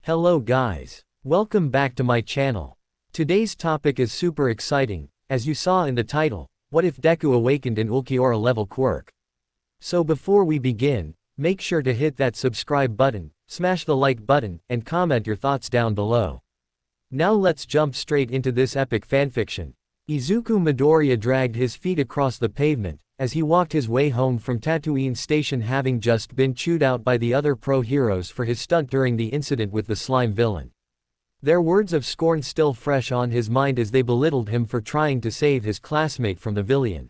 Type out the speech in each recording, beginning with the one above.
Hello guys. Welcome back to my channel. Today's topic is super exciting, as you saw in the title, what if Deku awakened in Ulquiorra-Level Quirk? So before we begin, make sure to hit that subscribe button, smash the like button, and comment your thoughts down below. Now let's jump straight into this epic fanfiction. Izuku Midoriya dragged his feet across the pavement, as he walked his way home from Tatooine Station, having just been chewed out by the other pro-heroes for his stunt during the incident with the slime villain. Their words of scorn still fresh on his mind as they belittled him for trying to save his classmate from the villain.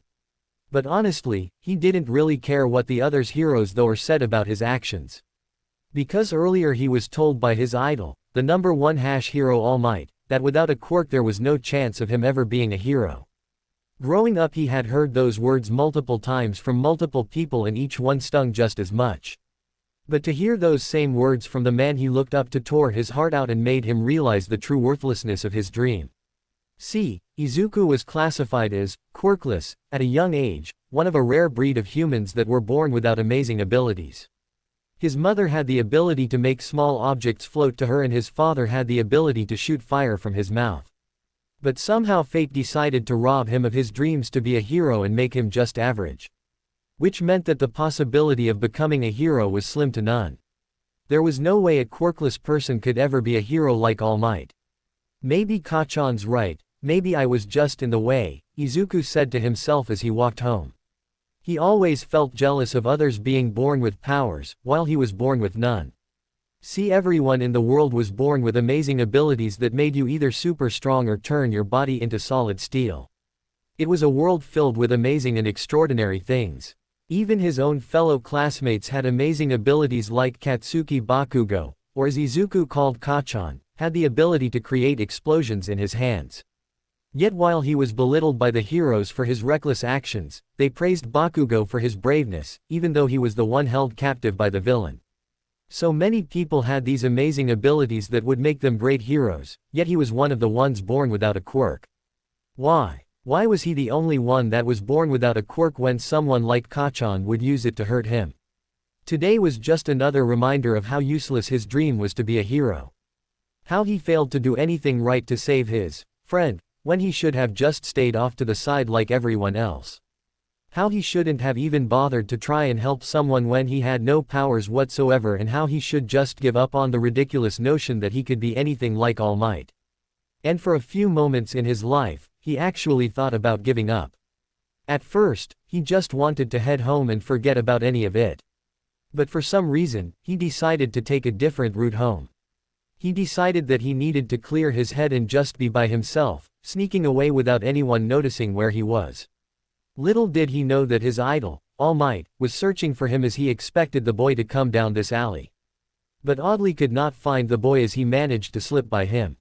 But honestly, he didn't really care what the other heroes though said about his actions. Because earlier he was told by his idol, the number one hero All Might, that without a quirk there was no chance of him ever being a hero. Growing up he had heard those words multiple times from multiple people and each one stung just as much. But to hear those same words from the man he looked up to tore his heart out and made him realize the true worthlessness of his dream. See, Izuku was classified as quirkless at a young age, one of a rare breed of humans that were born without amazing abilities. His mother had the ability to make small objects float to her and his father had the ability to shoot fire from his mouth. But somehow fate decided to rob him of his dreams to be a hero and make him just average. Which meant that the possibility of becoming a hero was slim to none. There was no way a quirkless person could ever be a hero like All Might. Maybe Kacchan's right, maybe I was just in the way, Izuku said to himself as he walked home. He always felt jealous of others being born with powers, while he was born with none. See, everyone in the world was born with amazing abilities that made you either super strong or turn your body into solid steel. It was a world filled with amazing and extraordinary things. Even his own fellow classmates had amazing abilities like Katsuki Bakugo, or as Izuku called Kacchan, had the ability to create explosions in his hands. Yet while he was belittled by the heroes for his reckless actions, they praised Bakugo for his braveness, even though he was the one held captive by the villain. So many people had these amazing abilities that would make them great heroes, yet he was one of the ones born without a quirk. Why? Why was he the only one that was born without a quirk when someone like Kacchan would use it to hurt him? Today was just another reminder of how useless his dream was to be a hero. How he failed to do anything right to save his friend, when he should have just stayed off to the side like everyone else. How he shouldn't have even bothered to try and help someone when he had no powers whatsoever, and how he should just give up on the ridiculous notion that he could be anything like All Might. And for a few moments in his life, he actually thought about giving up. At first, he just wanted to head home and forget about any of it. But for some reason, he decided to take a different route home. He decided that he needed to clear his head and just be by himself, sneaking away without anyone noticing where he was. Little did he know that his idol, All Might, was searching for him as he expected the boy to come down this alley. But oddly could not find the boy as he managed to slip by him.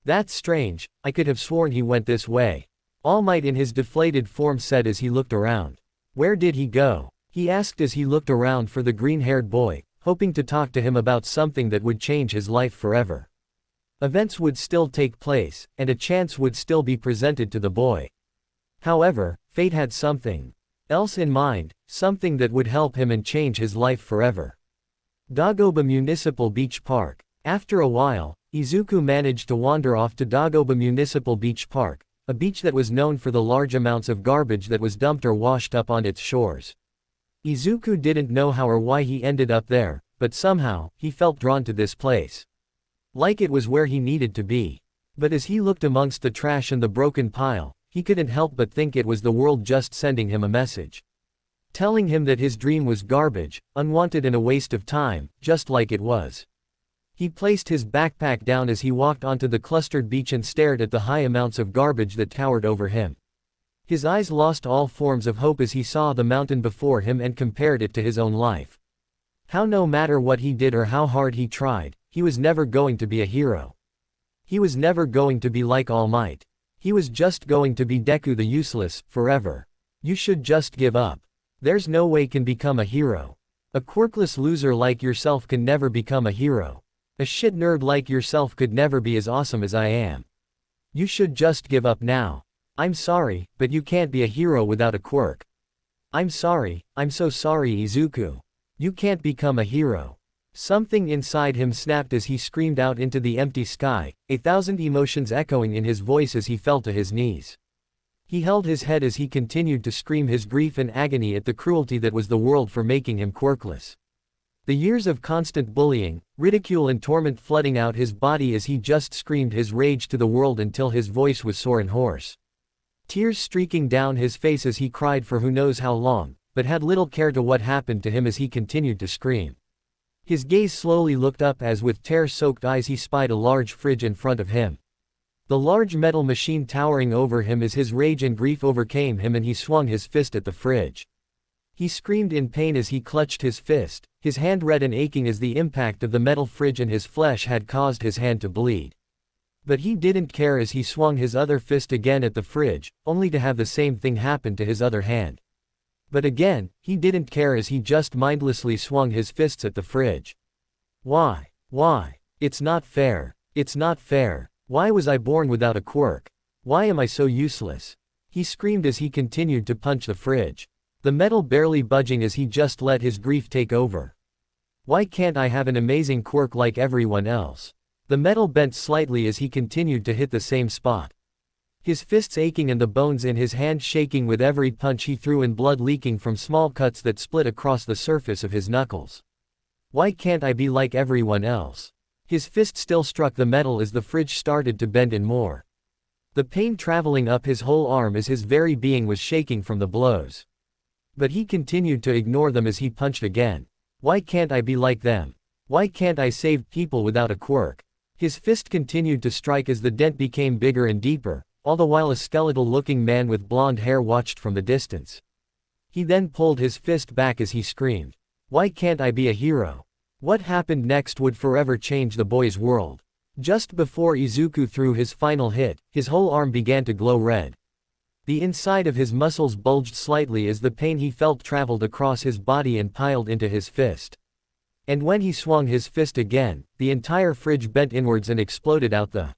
That's strange, I could have sworn he went this way. All Might in his deflated form said as he looked around. Where did he go? He asked as he looked around for the green-haired boy, hoping to talk to him about something that would change his life forever. Events would still take place, and a chance would still be presented to the boy. However, fate had something else in mind, something that would help him and change his life forever. Dagoba Municipal Beach Park. After a while, Izuku managed to wander off to Dagoba Municipal Beach Park, a beach that was known for the large amounts of garbage that was dumped or washed up on its shores. Izuku didn't know how or why he ended up there, but somehow, he felt drawn to this place. Like it was where he needed to be. But as he looked amongst the trash and the broken pile, he couldn't help but think it was the world just sending him a message. Telling him that his dream was garbage, unwanted and a waste of time, just like it was. He placed his backpack down as he walked onto the clustered beach and stared at the high amounts of garbage that towered over him. His eyes lost all forms of hope as he saw the mountain before him and compared it to his own life. How no matter what he did or how hard he tried, he was never going to be a hero. He was never going to be like All Might. He was just going to be Deku the useless, forever. You should just give up. There's no way can become a hero. A quirkless loser like yourself can never become a hero. A shit nerd like yourself could never be as awesome as I am. You should just give up now. I'm sorry, but you can't be a hero without a quirk. I'm sorry, I'm so sorry Izuku. You can't become a hero. Something inside him snapped as he screamed out into the empty sky, 1,000 emotions echoing in his voice as he fell to his knees. He held his head as he continued to scream his grief and agony at the cruelty that was the world for making him quirkless. The years of constant bullying, ridicule and torment flooding out his body as he just screamed his rage to the world until his voice was sore and hoarse. Tears streaking down his face as he cried for who knows how long, but had little care to what happened to him as he continued to scream. His gaze slowly looked up as with tear-soaked eyes he spied a large fridge in front of him. The large metal machine towering over him as his rage and grief overcame him and he swung his fist at the fridge. He screamed in pain as he clutched his fist, his hand red and aching as the impact of the metal fridge and his flesh had caused his hand to bleed. But he didn't care as he swung his other fist again at the fridge, only to have the same thing happen to his other hand. But again, he didn't care as he just mindlessly swung his fists at the fridge. Why? Why? It's not fair. It's not fair. Why was I born without a quirk? Why am I so useless? He screamed as he continued to punch the fridge. The metal barely budging as he just let his grief take over. Why can't I have an amazing quirk like everyone else? The metal bent slightly as he continued to hit the same spot. His fists aching and the bones in his hand shaking with every punch he threw and blood leaking from small cuts that split across the surface of his knuckles. Why can't I be like everyone else? His fist still struck the metal as the fridge started to bend in more. The pain traveling up his whole arm as his very being was shaking from the blows. But he continued to ignore them as he punched again. Why can't I be like them? Why can't I save people without a quirk? His fist continued to strike as the dent became bigger and deeper, all the while a skeletal-looking man with blonde hair watched from the distance. He then pulled his fist back as he screamed, "Why can't I be a hero?" What happened next would forever change the boy's world. Just before Izuku threw his final hit, his whole arm began to glow red. The inside of his muscles bulged slightly as the pain he felt traveled across his body and piled into his fist. And when he swung his fist again, the entire fridge bent inwards and exploded out the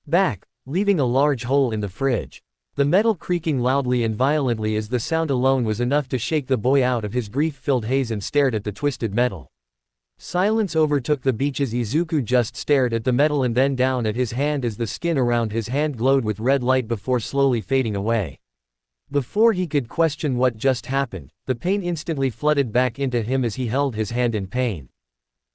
back, leaving a large hole in the fridge. The metal creaking loudly and violently as the sound alone was enough to shake the boy out of his grief-filled haze and stared at the twisted metal. Silence overtook the beach as Izuku just stared at the metal and then down at his hand as the skin around his hand glowed with red light before slowly fading away. Before he could question what just happened, the pain instantly flooded back into him as he held his hand in pain.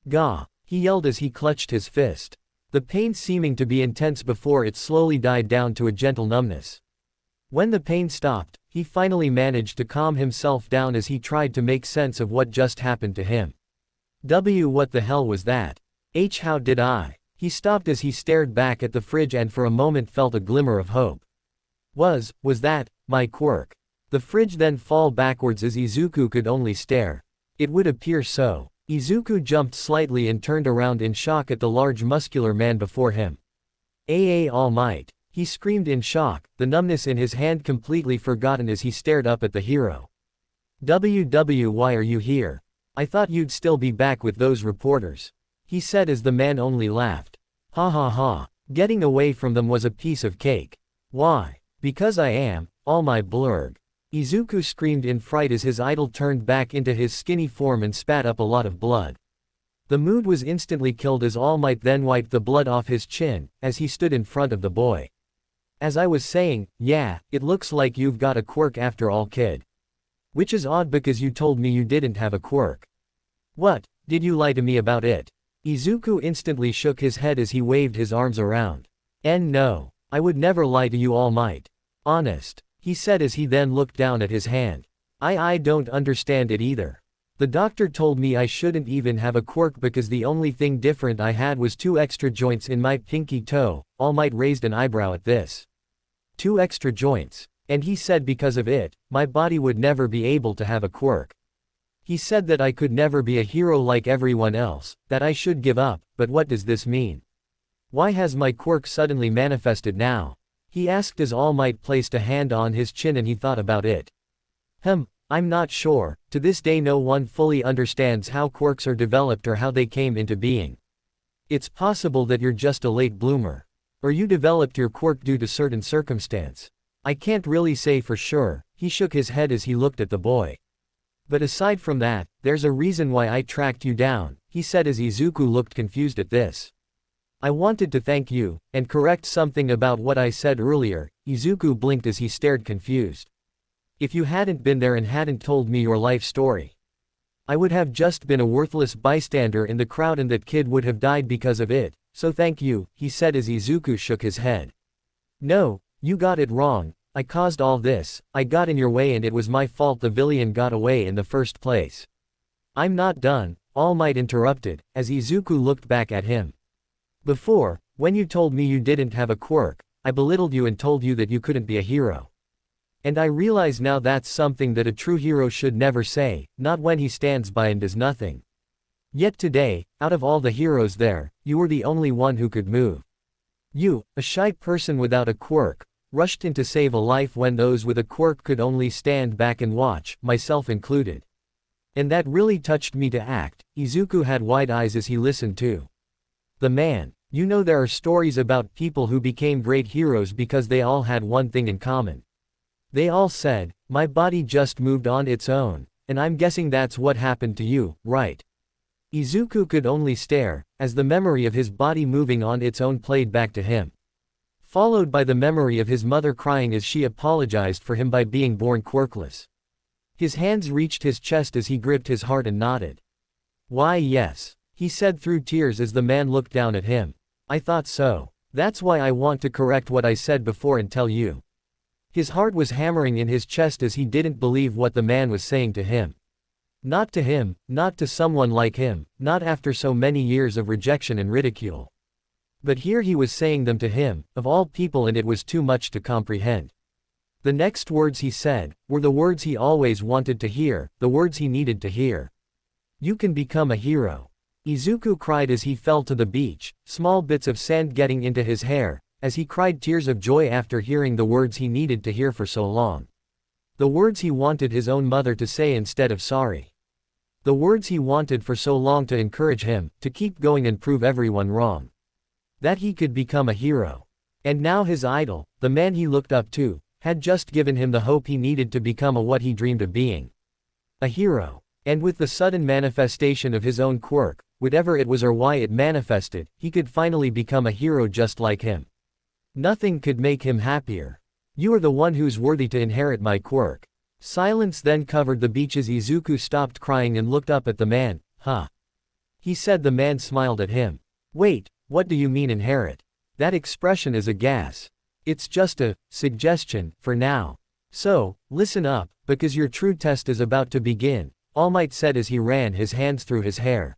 "Gah!" he yelled as he clutched his fist. The pain seeming to be intense before it slowly died down to a gentle numbness. When the pain stopped, he finally managed to calm himself down as he tried to make sense of what just happened to him. What the hell was that? How did I? He stopped as he stared back at the fridge and for a moment felt a glimmer of hope. Was that my quirk? The fridge then fall backwards as Izuku could only stare. It would appear so. Izuku jumped slightly and turned around in shock at the large muscular man before him. All Might! He screamed in shock, the numbness in his hand completely forgotten as he stared up at the hero. Why are you here? I thought you'd still be back with those reporters. He said as the man only laughed. Ha ha ha. Getting away from them was a piece of cake. Why? Because I am, All Might blurg. Izuku screamed in fright as his idol turned back into his skinny form and spat up a lot of blood. The mood was instantly killed as All Might then wiped the blood off his chin, as he stood in front of the boy. As I was saying, yeah, it looks like you've got a quirk after all, kid. Which is odd because you told me you didn't have a quirk. What, did you lie to me about it? Izuku instantly shook his head as he waved his arms around. No, I would never lie to you, All Might. Honest. He said as he then looked down at his hand. I don't understand it either. The doctor told me I shouldn't even have a quirk because the only thing different I had was 2 extra joints in my pinky toe. All Might raised an eyebrow at this. 2 extra joints. And he said because of it, my body would never be able to have a quirk. He said that I could never be a hero like everyone else, that I should give up, but what does this mean? Why has my quirk suddenly manifested now? He asked as All Might placed a hand on his chin and he thought about it. I'm not sure. To this day no one fully understands how quirks are developed or how they came into being. It's possible that you're just a late bloomer. Or you developed your quirk due to certain circumstance. I can't really say for sure. He shook his head as he looked at the boy. But aside from that, there's a reason why I tracked you down. he said as Izuku looked confused at this. I wanted to thank you, and correct something about what I said earlier. Izuku blinked as he stared confused. If you hadn't been there and hadn't told me your life story, I would have just been a worthless bystander in the crowd and that kid would have died because of it, so thank you, he said as Izuku shook his head. No, you got it wrong, I caused all this, I got in your way and it was my fault the villain got away in the first place. I'm not done, All Might interrupted, as Izuku looked back at him. Before, when you told me you didn't have a quirk, I belittled you and told you that you couldn't be a hero. And I realize now that's something that a true hero should never say, not when he stands by and does nothing. Yet today, out of all the heroes there, you were the only one who could move. You, a shy person without a quirk, rushed in to save a life when those with a quirk could only stand back and watch, myself included. And that really touched me to act. Izuku had wide eyes as he listened to the man. You know, there are stories about people who became great heroes because they all had one thing in common. They all said, my body just moved on its own, and I'm guessing that's what happened to you, right? Izuku could only stare, as the memory of his body moving on its own played back to him. Followed by the memory of his mother crying as she apologized for him by being born quirkless. His hands reached his chest as he gripped his heart and nodded. Why yes, he said through tears as the man looked down at him. I thought so. That's why I want to correct what I said before and tell you. His heart was hammering in his chest as he didn't believe what the man was saying to him. Not to him, not to someone like him, not after so many years of rejection and ridicule. But here he was saying them to him, of all people, and it was too much to comprehend. The next words he said were the words he always wanted to hear, the words he needed to hear. You can become a hero. Izuku cried as he fell to the beach, small bits of sand getting into his hair, as he cried tears of joy after hearing the words he needed to hear for so long. The words he wanted his own mother to say instead of sorry. The words he wanted for so long to encourage him, to keep going and prove everyone wrong. That he could become a hero. And now his idol, the man he looked up to, had just given him the hope he needed to become what he dreamed of being. A hero. And with the sudden manifestation of his own quirk, whatever it was or why it manifested, he could finally become a hero just like him. Nothing could make him happier. You are the one who's worthy to inherit my quirk. Silence then covered the beach as Izuku stopped crying and looked up at the man. Huh? He said. The man smiled at him. Wait, what do you mean inherit? That expression is a gas. It's just a suggestion, for now. So, listen up, because your true test is about to begin, All Might said as he ran his hands through his hair.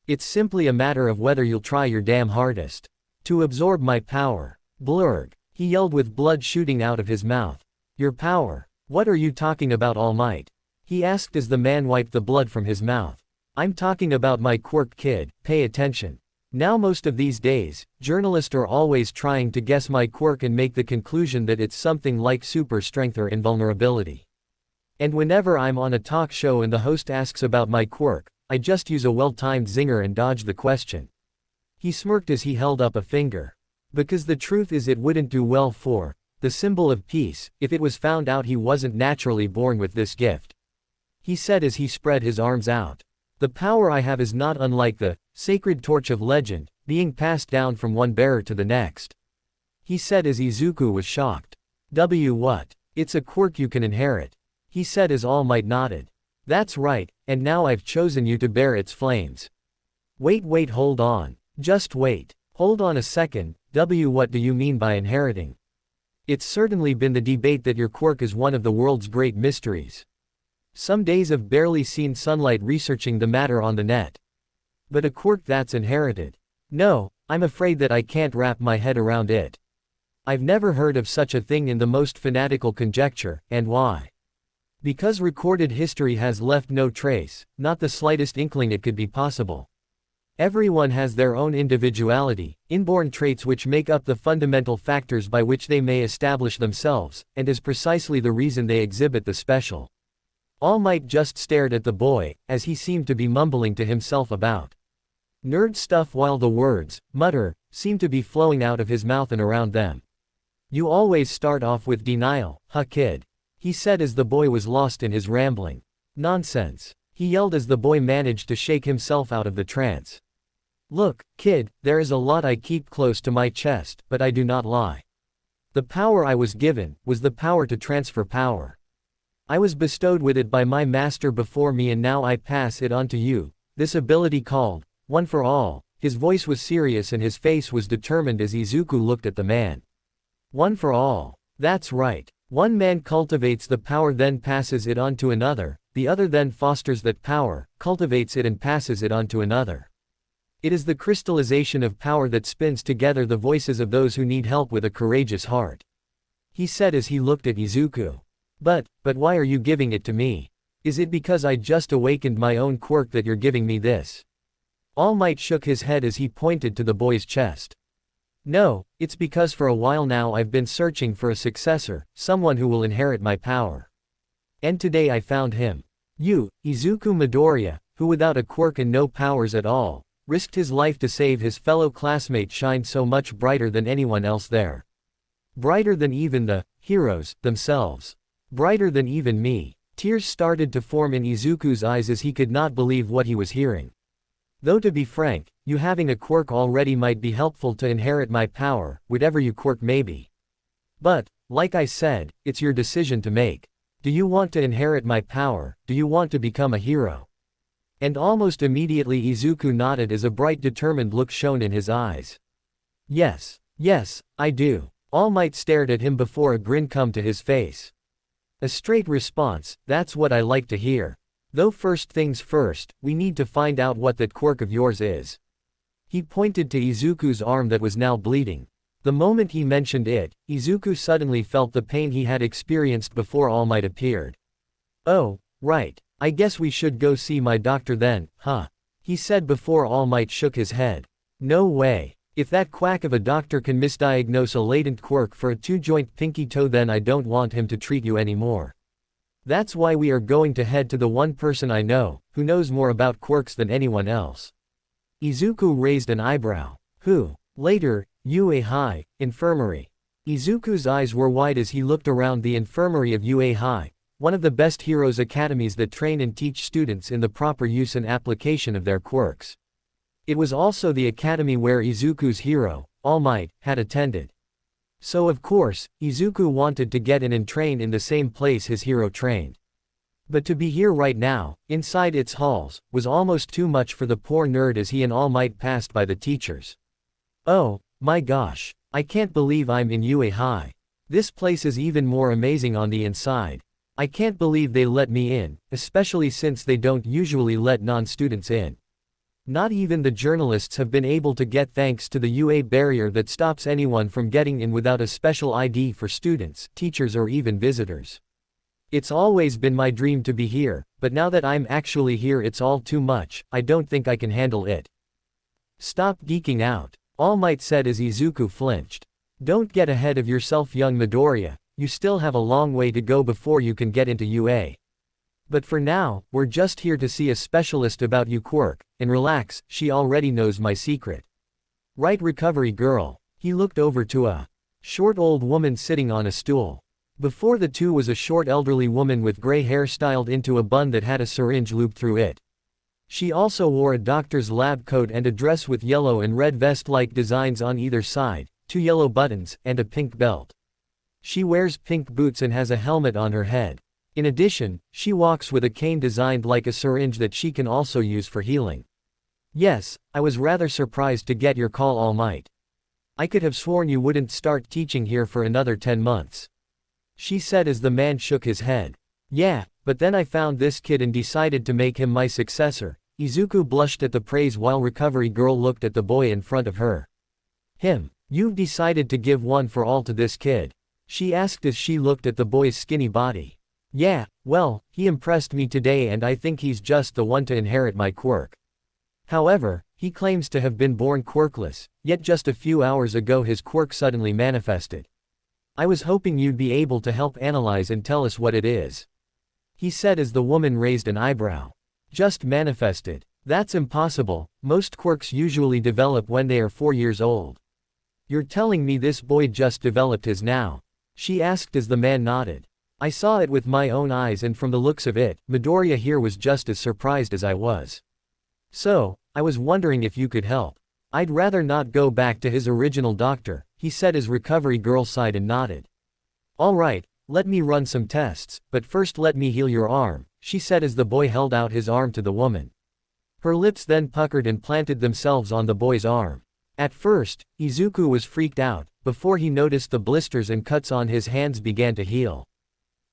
It's simply a matter of whether you'll try your damn hardest to absorb my power. Blurg, he yelled with blood shooting out of his mouth. Your power? What are you talking about, All Might? He asked as the man wiped the blood from his mouth. I'm talking about my quirk, kid, pay attention. Now most of these days, journalists are always trying to guess my quirk and make the conclusion that it's something like super strength or invulnerability. And whenever I'm on a talk show and the host asks about my quirk, I just use a well-timed zinger and dodge the question. He smirked as he held up a finger. Because the truth is it wouldn't do well for the symbol of peace if it was found out he wasn't naturally born with this gift. He said as he spread his arms out. The power I have is not unlike the sacred torch of legend, being passed down from one bearer to the next. He said as Izuku was shocked. What? It's a quirk you can inherit. He said as All Might nodded. That's right, and now I've chosen you to bear its flames. Wait, hold on. Just wait. Hold on a second. What do you mean by inheriting? It's certainly been the debate that your quirk is one of the world's great mysteries. Some days have barely seen sunlight researching the matter on the net. But a quirk that's inherited? No, I'm afraid that I can't wrap my head around it. I've never heard of such a thing in the most fanatical conjecture, and why? Because recorded history has left no trace, not the slightest inkling it could be possible. Everyone has their own individuality, inborn traits which make up the fundamental factors by which they may establish themselves, and is precisely the reason they exhibit the special. All Might just stared at the boy, as he seemed to be mumbling to himself about nerd stuff while the words, mutter, seemed to be flowing out of his mouth and around them. You always start off with denial, huh kid? He said as the boy was lost in his rambling. Nonsense. he yelled as the boy managed to shake himself out of the trance. Look, kid, there is a lot I keep close to my chest, but I do not lie. The power I was given, was the power to transfer power. I was bestowed with it by my master before me and now I pass it on to you, this ability called, One for All. His voice was serious and his face was determined as Izuku looked at the man. One for all. That's right. One man cultivates the power then passes it on to another, the other then fosters that power, cultivates it and passes it on to another. It is the crystallization of power that spins together the voices of those who need help with a courageous heart. He said as he looked at Izuku. But why are you giving it to me? Is it because I just awakened my own quirk that you're giving me this? All Might shook his head as he pointed to the boy's chest. No, it's because for a while now I've been searching for a successor, someone who will inherit my power. And today I found him. You, Izuku Midoriya, who without a quirk and no powers at all, risked his life to save his fellow classmate shined so much brighter than anyone else there. Brighter than even the heroes themselves. Brighter than even me. Tears started to form in Izuku's eyes as he could not believe what he was hearing. Though to be frank, you having a quirk already might be helpful to inherit my power, whatever your quirk may be. But, like I said, it's your decision to make. Do you want to inherit my power, do you want to become a hero? And almost immediately Izuku nodded as a bright determined look shone in his eyes. Yes, I do. All Might stared at him before a grin come to his face. A straight response, that's what I like to hear. Though first things first, we need to find out what that quirk of yours is. He pointed to Izuku's arm that was now bleeding. The moment he mentioned it, Izuku suddenly felt the pain he had experienced before All Might appeared. Oh, right, I guess we should go see my doctor then, huh? He said before All Might shook his head. No way. If that quack of a doctor can misdiagnose a latent quirk for a two-joint pinky toe then I don't want him to treat you anymore. That's why we are going to head to the one person I know, who knows more about quirks than anyone else. Izuku raised an eyebrow. Who? Later, UA High, Infirmary. Izuku's eyes were wide as he looked around the infirmary of UA High, one of the best heroes academies that train and teach students in the proper use and application of their quirks. It was also the academy where Izuku's hero, All Might, had attended. So of course, Izuku wanted to get in and train in the same place his hero trained. But to be here right now, inside its halls, was almost too much for the poor nerd as he and All Might passed by the teachers. Oh, my gosh, I can't believe I'm in UA High. This place is even more amazing on the inside. I can't believe they let me in, especially since they don't usually let non-students in. Not even the journalists have been able to get thanks to the UA barrier that stops anyone from getting in without a special ID for students, teachers or even visitors. It's always been my dream to be here, but now that I'm actually here it's all too much, I don't think I can handle it. Stop geeking out, All Might said as Izuku flinched. Don't get ahead of yourself young Midoriya, you still have a long way to go before you can get into UA. But for now, we're just here to see a specialist about you Quirk, and relax, she already knows my secret. Right recovery girl. He looked over to a short old woman sitting on a stool. Before the two was a short elderly woman with gray hair styled into a bun that had a syringe looped through it. She also wore a doctor's lab coat and a dress with yellow and red vest-like designs on either side, 2 yellow buttons, and a pink belt. She wears pink boots and has a helmet on her head. In addition, she walks with a cane designed like a syringe that she can also use for healing. Yes, I was rather surprised to get your call All Might. I could have sworn you wouldn't start teaching here for another 10 months. She said as the man shook his head. Yeah, but then I found this kid and decided to make him my successor. Izuku blushed at the praise while recovery girl looked at the boy in front of her. Him. You've decided to give one for all to this kid? She asked as she looked at the boy's skinny body. Yeah, well, he impressed me today and I think he's just the one to inherit my quirk. However, he claims to have been born quirkless, yet just a few hours ago his quirk suddenly manifested. I was hoping you'd be able to help analyze and tell us what it is. He said as the woman raised an eyebrow. Just manifested. That's impossible, most quirks usually develop when they are 4 years old. You're telling me this boy just developed his now? She asked as the man nodded. I saw it with my own eyes, and from the looks of it, Midoriya here was just as surprised as I was. So, I was wondering if you could help. I'd rather not go back to his original doctor, he said as Recovery Girl sighed and nodded. Alright, let me run some tests, but first let me heal your arm, she said as the boy held out his arm to the woman. Her lips then puckered and planted themselves on the boy's arm. At first, Izuku was freaked out, before he noticed the blisters and cuts on his hands began to heal.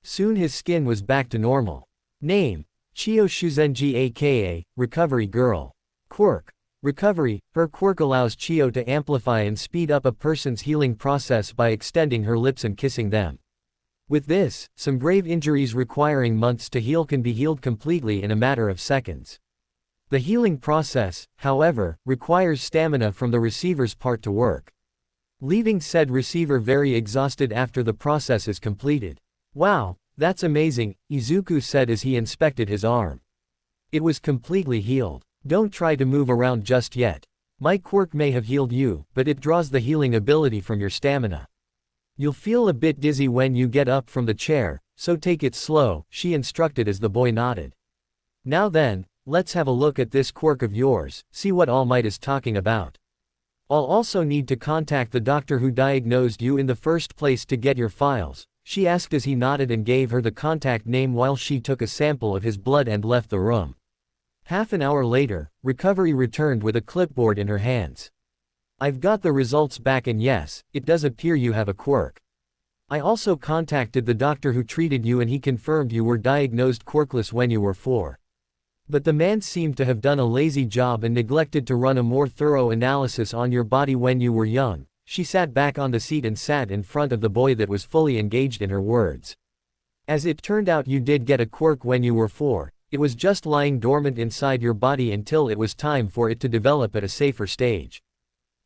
Soon his skin was back to normal. Name: Chiyo Shuzenji aka, Recovery Girl. Quirk: Recovery. Her quirk allows Chiyo to amplify and speed up a person's healing process by extending her lips and kissing them. With this, some grave injuries requiring months to heal can be healed completely in a matter of seconds. The healing process, however, requires stamina from the receiver's part to work, leaving said receiver very exhausted after the process is completed. Wow, that's amazing, Izuku said as he inspected his arm. It was completely healed. Don't try to move around just yet. My quirk may have healed you, but it draws the healing ability from your stamina. You'll feel a bit dizzy when you get up from the chair, so take it slow, she instructed as the boy nodded. Now then, let's have a look at this quirk of yours, see what All Might is talking about. I'll also need to contact the doctor who diagnosed you in the first place to get your files, she asked as he nodded and gave her the contact name while she took a sample of his blood and left the room. Half an hour later, Recovery returned with a clipboard in her hands. I've got the results back and yes, it does appear you have a quirk. I also contacted the doctor who treated you and he confirmed you were diagnosed quirkless when you were 4. But the man seemed to have done a lazy job and neglected to run a more thorough analysis on your body when you were young. She sat back on the seat and sat in front of the boy that was fully engaged in her words. As it turned out, you did get a quirk when you were 4. It was just lying dormant inside your body until it was time for it to develop at a safer stage.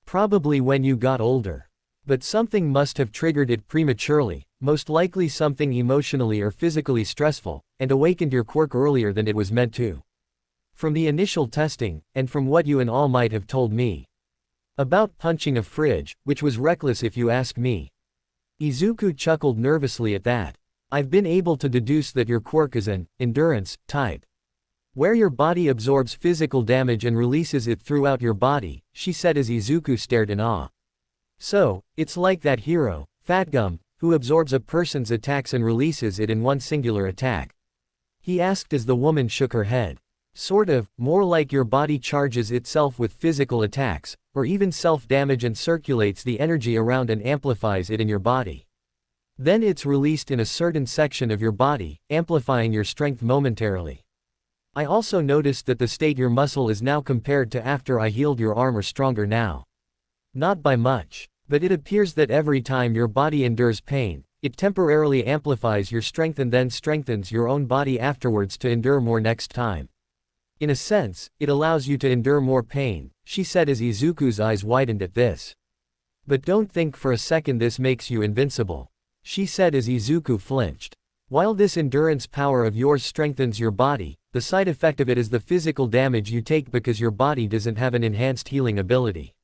Probably when you got older. But something must have triggered it prematurely, most likely something emotionally or physically stressful, and awakened your quirk earlier than it was meant to. From the initial testing, and from what you and All Might have told me about punching a fridge, which was reckless if you ask me. Izuku chuckled nervously at that. I've been able to deduce that your quirk is an endurance type, where your body absorbs physical damage and releases it throughout your body, she said as Izuku stared in awe. So, it's like that hero, Fatgum, who absorbs a person's attacks and releases it in one singular attack? He asked as the woman shook her head. Sort of, more like your body charges itself with physical attacks, or even self-damage and circulates the energy around and amplifies it in your body. Then it's released in a certain section of your body, amplifying your strength momentarily. I also noticed that the state your muscle is now compared to after I healed your arm are stronger now. Not by much. But it appears that every time your body endures pain, it temporarily amplifies your strength and then strengthens your own body afterwards to endure more next time. In a sense, it allows you to endure more pain, she said as Izuku's eyes widened at this. But don't think for a second this makes you invincible, she said as Izuku flinched. While this endurance power of yours strengthens your body, the side effect of it is the physical damage you take because your body doesn't have an enhanced healing ability.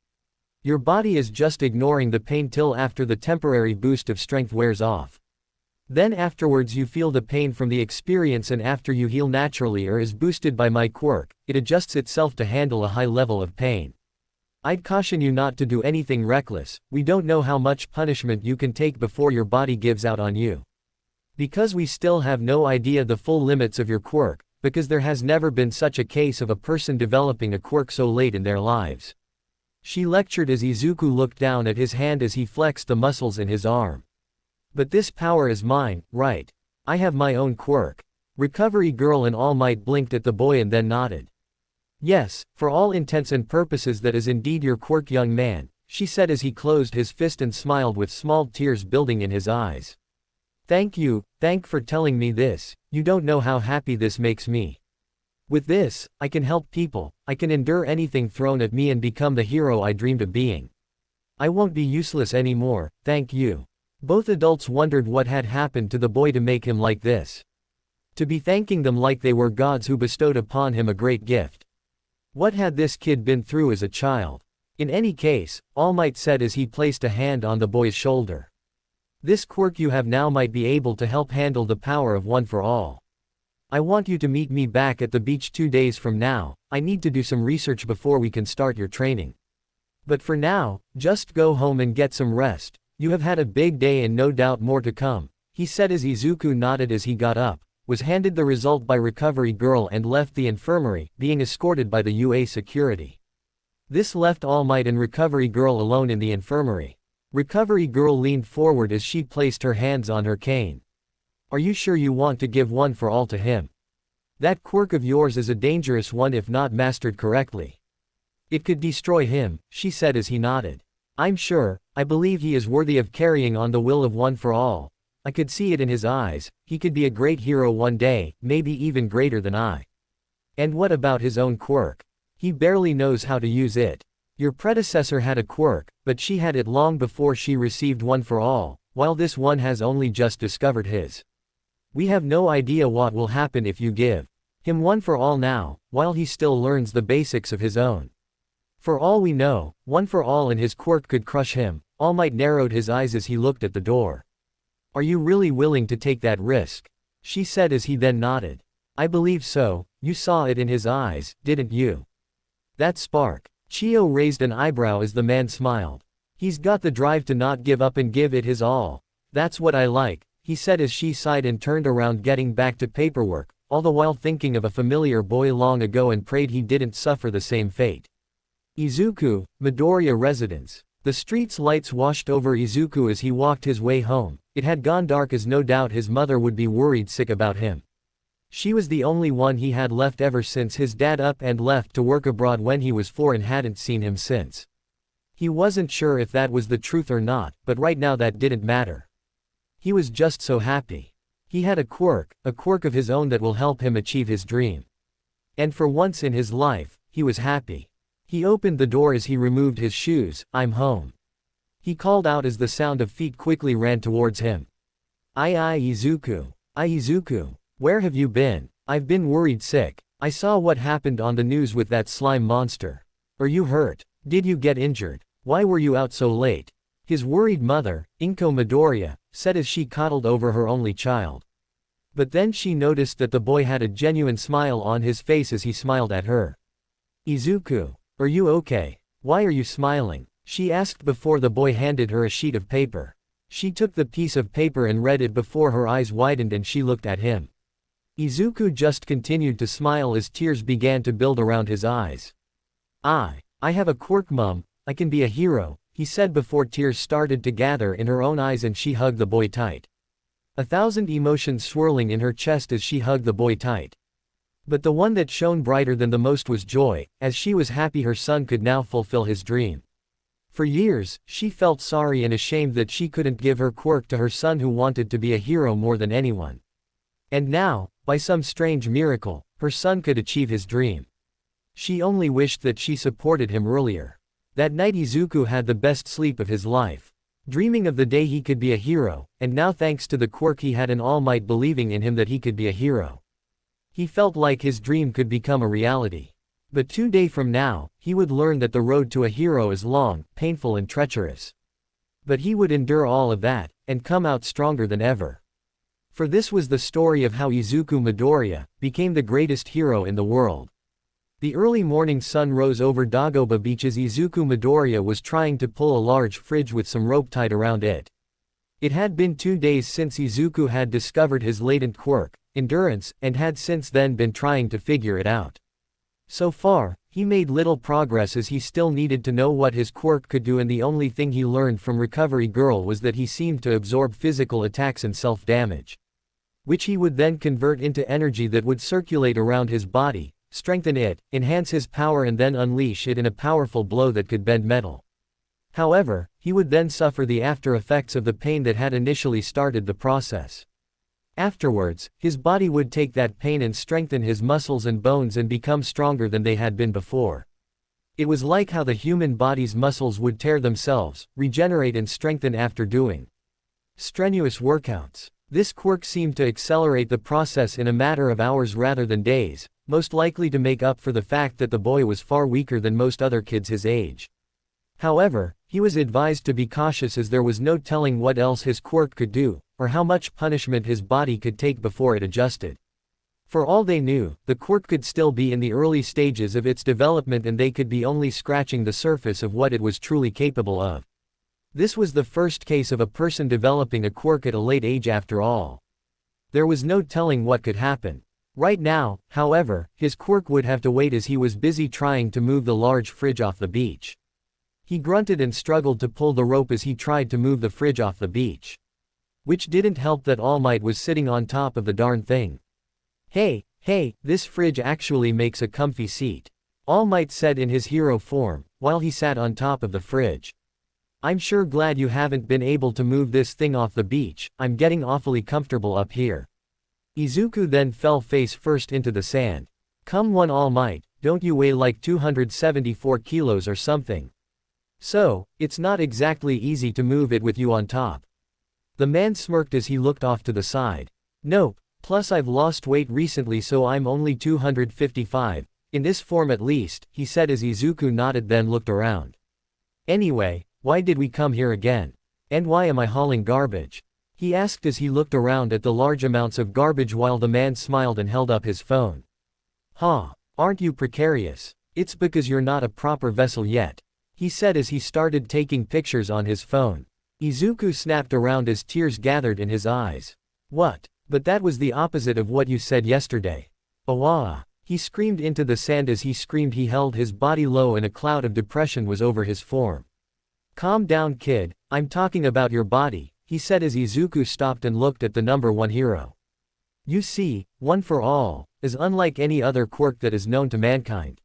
Your body is just ignoring the pain till after the temporary boost of strength wears off. Then afterwards you feel the pain from the experience, and after you heal naturally or is boosted by my quirk, it adjusts itself to handle a high level of pain. I'd caution you not to do anything reckless. We don't know how much punishment you can take before your body gives out on you. Because we still have no idea the full limits of your quirk, because there has never been such a case of a person developing a quirk so late in their lives. She lectured as Izuku looked down at his hand as he flexed the muscles in his arm. But this power is mine, right? I have my own quirk. Recovery Girl and All Might blinked at the boy and then nodded. Yes, for all intents and purposes that is indeed your quirk, young man, she said as he closed his fist and smiled with small tears building in his eyes. Thank you for telling me this. You don't know how happy this makes me. With this, I can help people, I can endure anything thrown at me and become the hero I dreamed of being. I won't be useless anymore, thank you. Both adults wondered what had happened to the boy to make him like this. To be thanking them like they were gods who bestowed upon him a great gift. What had this kid been through as a child? In any case, All Might said as he placed a hand on the boy's shoulder. This quirk you have now might be able to help handle the power of One for All. I want you to meet me back at the beach 2 days from now. I need to do some research before we can start your training. But for now, just go home and get some rest. You have had a big day and no doubt more to come," he said as Izuku nodded as he got up, was handed the result by Recovery Girl and left the infirmary, being escorted by the UA security. This left All Might and Recovery Girl alone in the infirmary. Recovery Girl leaned forward as she placed her hands on her cane. "Are you sure you want to give One for All to him? That quirk of yours is a dangerous one if not mastered correctly. It could destroy him," she said as he nodded. "I'm sure, I believe he is worthy of carrying on the will of One for All. I could see it in his eyes, he could be a great hero one day, maybe even greater than I. And what about his own quirk? He barely knows how to use it. Your predecessor had a quirk, but she had it long before she received One for All, while this one has only just discovered his. We have no idea what will happen if you give him One for All now, while he still learns the basics of his own. For all we know, One for All and his quirk could crush him." All Might narrowed his eyes as he looked at the door. "Are you really willing to take that risk?" she said as he then nodded. "I believe so, you saw it in his eyes, didn't you? That spark." Chio raised an eyebrow as the man smiled. "He's got the drive to not give up and give it his all. That's what I like," he said as she sighed and turned around getting back to paperwork, all the while thinking of a familiar boy long ago and prayed he didn't suffer the same fate. Izuku, Midoriya residence. The street's lights washed over Izuku as he walked his way home. It had gone dark as no doubt his mother would be worried sick about him. She was the only one he had left ever since his dad up and left to work abroad when he was 4 and hadn't seen him since. He wasn't sure if that was the truth or not, but right now that didn't matter. He was just so happy. He had a quirk of his own that will help him achieve his dream. And for once in his life, he was happy. He opened the door as he removed his shoes. "I'm home," he called out as the sound of feet quickly ran towards him. Izuku. Izuku. Where have you been? I've been worried sick. I saw what happened on the news with that slime monster. Are you hurt? Did you get injured? Why were you out so late?" His worried mother, Inko Midoriya, said as she coddled over her only child. But then she noticed that the boy had a genuine smile on his face as he smiled at her. "Izuku. Are you okay? Why are you smiling?" she asked before the boy handed her a sheet of paper. She took the piece of paper and read it before her eyes widened and she looked at him. Izuku just continued to smile as tears began to build around his eyes. I have a quirk, Mum. I can be a hero," he said before tears started to gather in her own eyes and she hugged the boy tight. 1,000 emotions swirling in her chest as she hugged the boy tight. But the one that shone brighter than the most was joy, as she was happy her son could now fulfill his dream. For years, she felt sorry and ashamed that she couldn't give her quirk to her son who wanted to be a hero more than anyone. And now, by some strange miracle, her son could achieve his dream. She only wished that she supported him earlier. That night Izuku had the best sleep of his life. Dreaming of the day he could be a hero, and now thanks to the quirk he had an All Might believing in him that he could be a hero. He felt like his dream could become a reality. But 2 days from now, he would learn that the road to a hero is long, painful and treacherous. But he would endure all of that, and come out stronger than ever. For this was the story of how Izuku Midoriya became the greatest hero in the world. The early morning sun rose over Dagoba Beach as Izuku Midoriya was trying to pull a large fridge with some rope tied around it. It had been 2 days since Izuku had discovered his latent quirk, endurance, and had since then been trying to figure it out. So far, he made little progress as he still needed to know what his quirk could do, and the only thing he learned from Recovery Girl was that he seemed to absorb physical attacks and self-damage, which he would then convert into energy that would circulate around his body, strengthen it, enhance his power and then unleash it in a powerful blow that could bend metal. However, he would then suffer the after effects of the pain that had initially started the process. Afterwards, his body would take that pain and strengthen his muscles and bones and become stronger than they had been before. It was like how the human body's muscles would tear themselves, regenerate and strengthen after doing strenuous workouts. This quirk seemed to accelerate the process in a matter of hours rather than days, most likely to make up for the fact that the boy was far weaker than most other kids his age. However, he was advised to be cautious as there was no telling what else his quirk could do, or how much punishment his body could take before it adjusted. For all they knew, the quirk could still be in the early stages of its development and they could be only scratching the surface of what it was truly capable of. This was the first case of a person developing a quirk at a late age after all. There was no telling what could happen. Right now, however, his quirk would have to wait as he was busy trying to move the large fridge off the beach. He grunted and struggled to pull the rope as he tried to move the fridge off the beach. Which didn't help that All Might was sitting on top of the darn thing. Hey, this fridge actually makes a comfy seat," All Might said in his hero form, while he sat on top of the fridge. "I'm sure glad you haven't been able to move this thing off the beach, I'm getting awfully comfortable up here." Izuku then fell face first into the sand. "Come on All Might, don't you weigh like 274 kilos or something? So, it's not exactly easy to move it with you on top." The man smirked as he looked off to the side. "Nope. Plus I've lost weight recently so I'm only 255, in this form at least," he said as Izuku nodded then looked around. "Anyway, why did we come here again? And why am I hauling garbage?" he asked as he looked around at the large amounts of garbage while the man smiled and held up his phone. "Huh, aren't you precarious? It's because you're not a proper vessel yet," he said as he started taking pictures on his phone. Izuku snapped around as tears gathered in his eyes. "What? But that was the opposite of what you said yesterday." "Awaa!" he screamed into the sand as he screamed he held his body low and a cloud of depression was over his form. "Calm down kid, I'm talking about your body," he said as Izuku stopped and looked at the number 1 hero. "You see, One for All is unlike any other quirk that is known to mankind.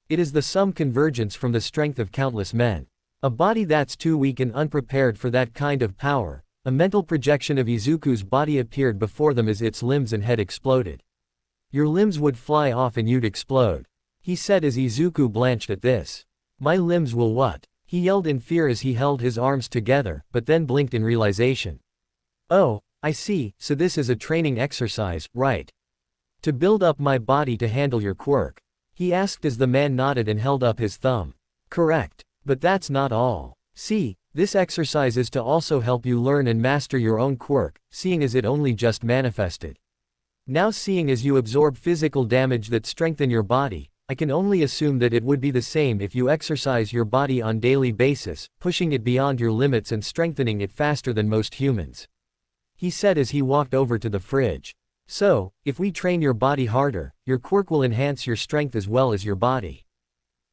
It is the sum convergence from the strength of countless men. A body that's too weak and unprepared for that kind of power." A mental projection of Izuku's body appeared before them as its limbs and head exploded. "Your limbs would fly off and you'd explode," he said as Izuku blanched at this. "My limbs will what?" he yelled in fear as he held his arms together, but then blinked in realization. "Oh, I see, so this is a training exercise, right? To build up my body to handle your quirk?" he asked as the man nodded and held up his thumb. "Correct. But that's not all. See, this exercise is to also help you learn and master your own quirk, seeing as it only just manifested. Now seeing as you absorb physical damage that strengthen your body, I can only assume that it would be the same if you exercise your body on daily basis, pushing it beyond your limits and strengthening it faster than most humans," he said as he walked over to the fridge. "So, if we train your body harder, your quirk will enhance your strength as well as your body,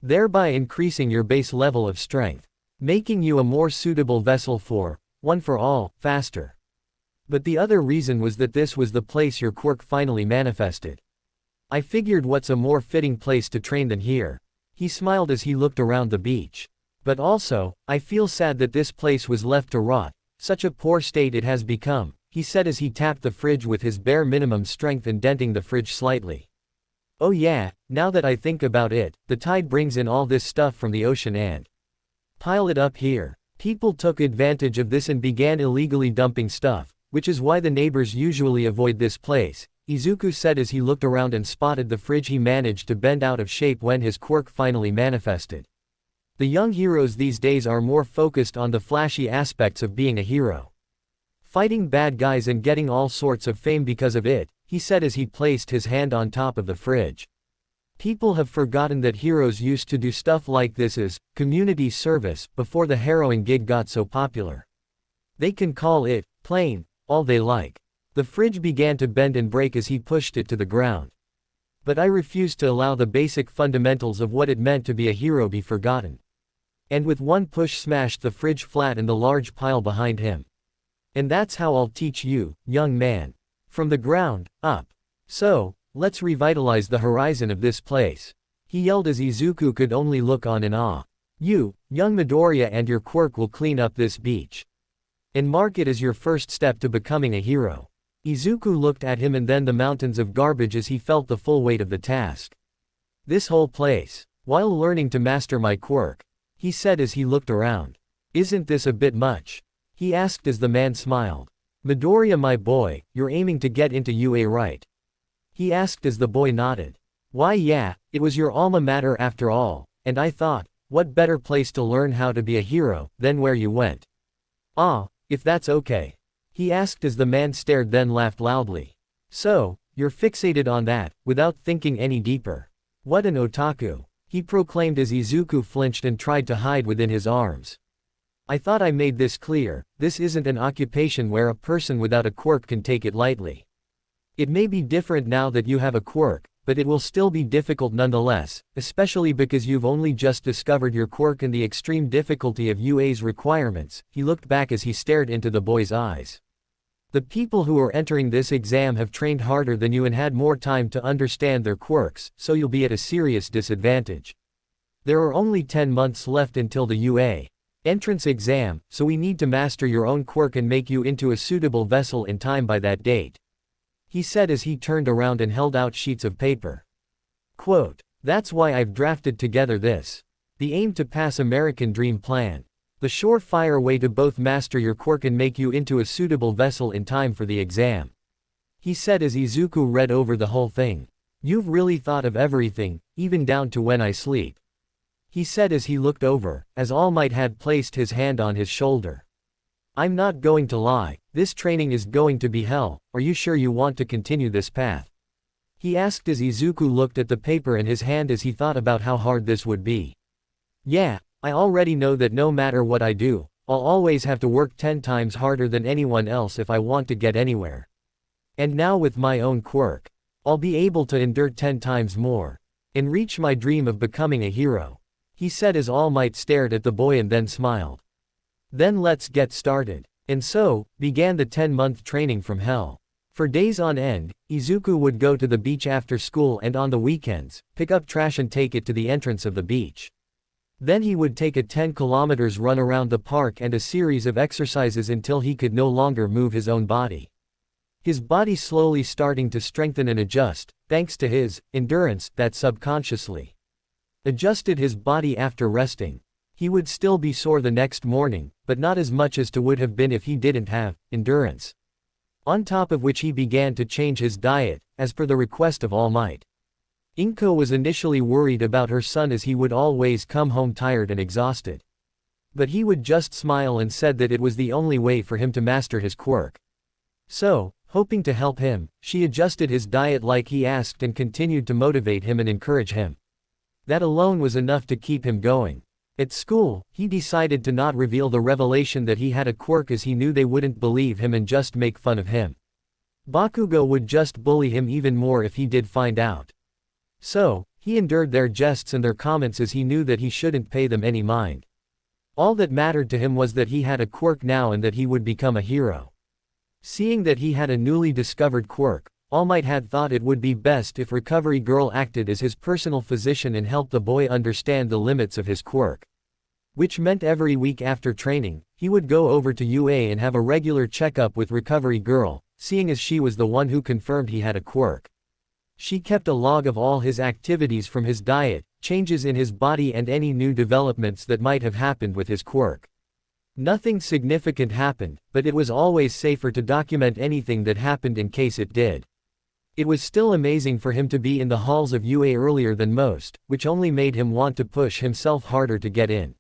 thereby increasing your base level of strength, making you a more suitable vessel for One for All, faster. But the other reason was that this was the place your quirk finally manifested. I figured what's a more fitting place to train than here." He smiled as he looked around the beach. "But also, I feel sad that this place was left to rot, such a poor state it has become," he said as he tapped the fridge with his bare minimum strength and denting the fridge slightly. "Oh yeah, now that I think about it, the tide brings in all this stuff from the ocean and pile it up here. People took advantage of this and began illegally dumping stuff, which is why the neighbors usually avoid this place," Izuku said as he looked around and spotted the fridge he managed to bend out of shape when his quirk finally manifested. The young heroes these days are more focused on the flashy aspects of being a hero. Fighting bad guys and getting all sorts of fame because of it, he said as he placed his hand on top of the fridge. People have forgotten that heroes used to do stuff like this as community service before the harrowing gig got so popular. They can call it plain all they like. The fridge began to bend and break as he pushed it to the ground. But I refused to allow the basic fundamentals of what it meant to be a hero be forgotten. And with one push smashed the fridge flat in the large pile behind him. And that's how I'll teach you, young man. From the ground up. So, let's revitalize the horizon of this place, he yelled as Izuku could only look on in awe. You, young Midoriya, and your quirk will clean up this beach. And mark it as your first step to becoming a hero. Izuku looked at him and then the mountains of garbage as he felt the full weight of the task. This whole place, while learning to master my quirk, he said as he looked around. Isn't this a bit much? He asked as the man smiled. Midoriya, my boy, you're aiming to get into UA, right? He asked as the boy nodded. Why yeah, it was your alma mater after all, and I thought, What better place to learn how to be a hero than where you went? Ah, if that's okay. He asked as the man stared then laughed loudly. So, you're fixated on that, without thinking any deeper. What an otaku, he proclaimed as Izuku flinched and tried to hide within his arms. I thought I made this clear, this isn't an occupation where a person without a quirk can take it lightly. It may be different now that you have a quirk, but it will still be difficult nonetheless, especially because you've only just discovered your quirk and the extreme difficulty of UA's requirements. He looked back as he stared into the boy's eyes. The people who are entering this exam have trained harder than you and had more time to understand their quirks, so you'll be at a serious disadvantage. There are only 10 months left until the UA entrance exam, so we need to master your own quirk and make you into a suitable vessel in time by that date, he said as he turned around and held out sheets of paper. Quote, that's why I've drafted together this. The aim to pass American Dream Plan. The surefire way to both master your quirk and make you into a suitable vessel in time for the exam, he said as Izuku read over the whole thing. You've really thought of everything, even down to when I sleep, he said as he looked over, as All Might had placed his hand on his shoulder. I'm not going to lie, this training is going to be hell. Are you sure you want to continue this path? He asked as Izuku looked at the paper in his hand as he thought about how hard this would be. Yeah, I already know that no matter what I do, I'll always have to work 10 times harder than anyone else if I want to get anywhere. And now with my own quirk, I'll be able to endure 10 times more and reach my dream of becoming a hero, he said as All Might stared at the boy and then smiled. Then let's get started. And so, began the 10-month training from hell. For days on end, Izuku would go to the beach after school and on the weekends, pick up trash and take it to the entrance of the beach. Then he would take a 10 kilometers run around the park and a series of exercises until he could no longer move his own body. His body slowly starting to strengthen and adjust, thanks to his endurance that subconsciously adjusted his body after resting. He would still be sore the next morning, but not as much as to would have been if he didn't have endurance. On top of which he began to change his diet, as per the request of All Might. Inko was initially worried about her son as he would always come home tired and exhausted. But he would just smile and said that it was the only way for him to master his quirk. So, hoping to help him, she adjusted his diet like he asked and continued to motivate him and encourage him. That alone was enough to keep him going. At school, he decided to not reveal the revelation that he had a quirk as he knew they wouldn't believe him and just make fun of him. Bakugo would just bully him even more if he did find out. So, he endured their jests and their comments as he knew that he shouldn't pay them any mind. All that mattered to him was that he had a quirk now and that he would become a hero. Seeing that he had a newly discovered quirk, All Might had thought it would be best if Recovery Girl acted as his personal physician and helped the boy understand the limits of his quirk. Which meant every week after training, he would go over to UA and have a regular checkup with Recovery Girl, seeing as she was the one who confirmed he had a quirk. She kept a log of all his activities from his diet, changes in his body and any new developments that might have happened with his quirk. Nothing significant happened, but it was always safer to document anything that happened in case it did. It was still amazing for him to be in the halls of UA earlier than most, which only made him want to push himself harder to get in.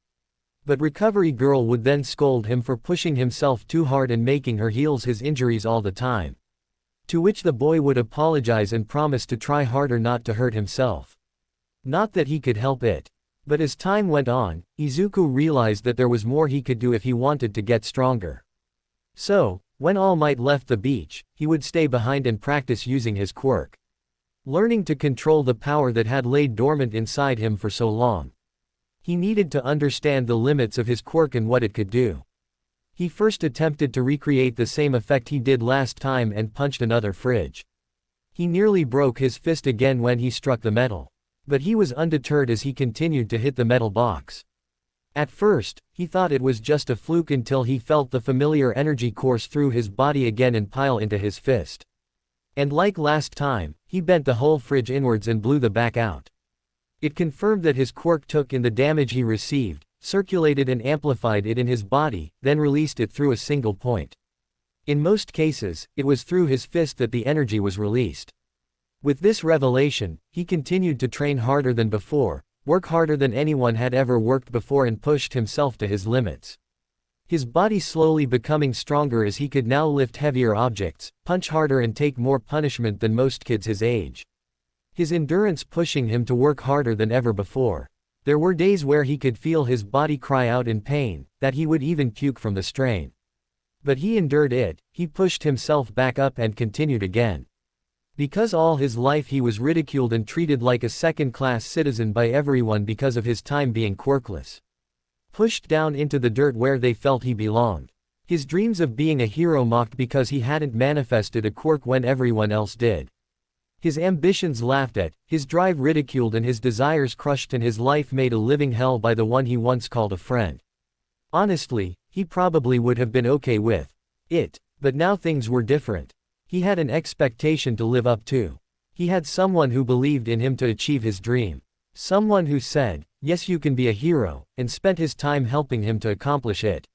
But Recovery Girl would then scold him for pushing himself too hard and making her heals his injuries all the time. To which the boy would apologize and promise to try harder not to hurt himself. Not that he could help it. But as time went on, Izuku realized that there was more he could do if he wanted to get stronger. So, when All Might left the beach, he would stay behind and practice using his quirk. Learning to control the power that had laid dormant inside him for so long. He needed to understand the limits of his quirk and what it could do. He first attempted to recreate the same effect he did last time and punched another fridge. He nearly broke his fist again when he struck the metal. But he was undeterred as he continued to hit the metal box. At first, he thought it was just a fluke until he felt the familiar energy course through his body again and pile into his fist. And like last time, he bent the whole fridge inwards and blew the back out. It confirmed that his quirk took in the damage he received, circulated and amplified it in his body, then released it through a single point. In most cases, it was through his fist that the energy was released. With this revelation, he continued to train harder than before, work harder than anyone had ever worked before and pushed himself to his limits. His body slowly becoming stronger as he could now lift heavier objects, punch harder and take more punishment than most kids his age. His endurance pushing him to work harder than ever before. There were days where he could feel his body cry out in pain, that he would even puke from the strain. But he endured it, he pushed himself back up and continued again. Because all his life he was ridiculed and treated like a second-class citizen by everyone because of his time being quirkless. Pushed down into the dirt where they felt he belonged. His dreams of being a hero mocked because he hadn't manifested a quirk when everyone else did. His ambitions laughed at, his drive ridiculed and his desires crushed and his life made a living hell by the one he once called a friend. Honestly, he probably would have been okay with it, but now things were different. He had an expectation to live up to. He had someone who believed in him to achieve his dream. Someone who said, yes you can be a hero, and spent his time helping him to accomplish it.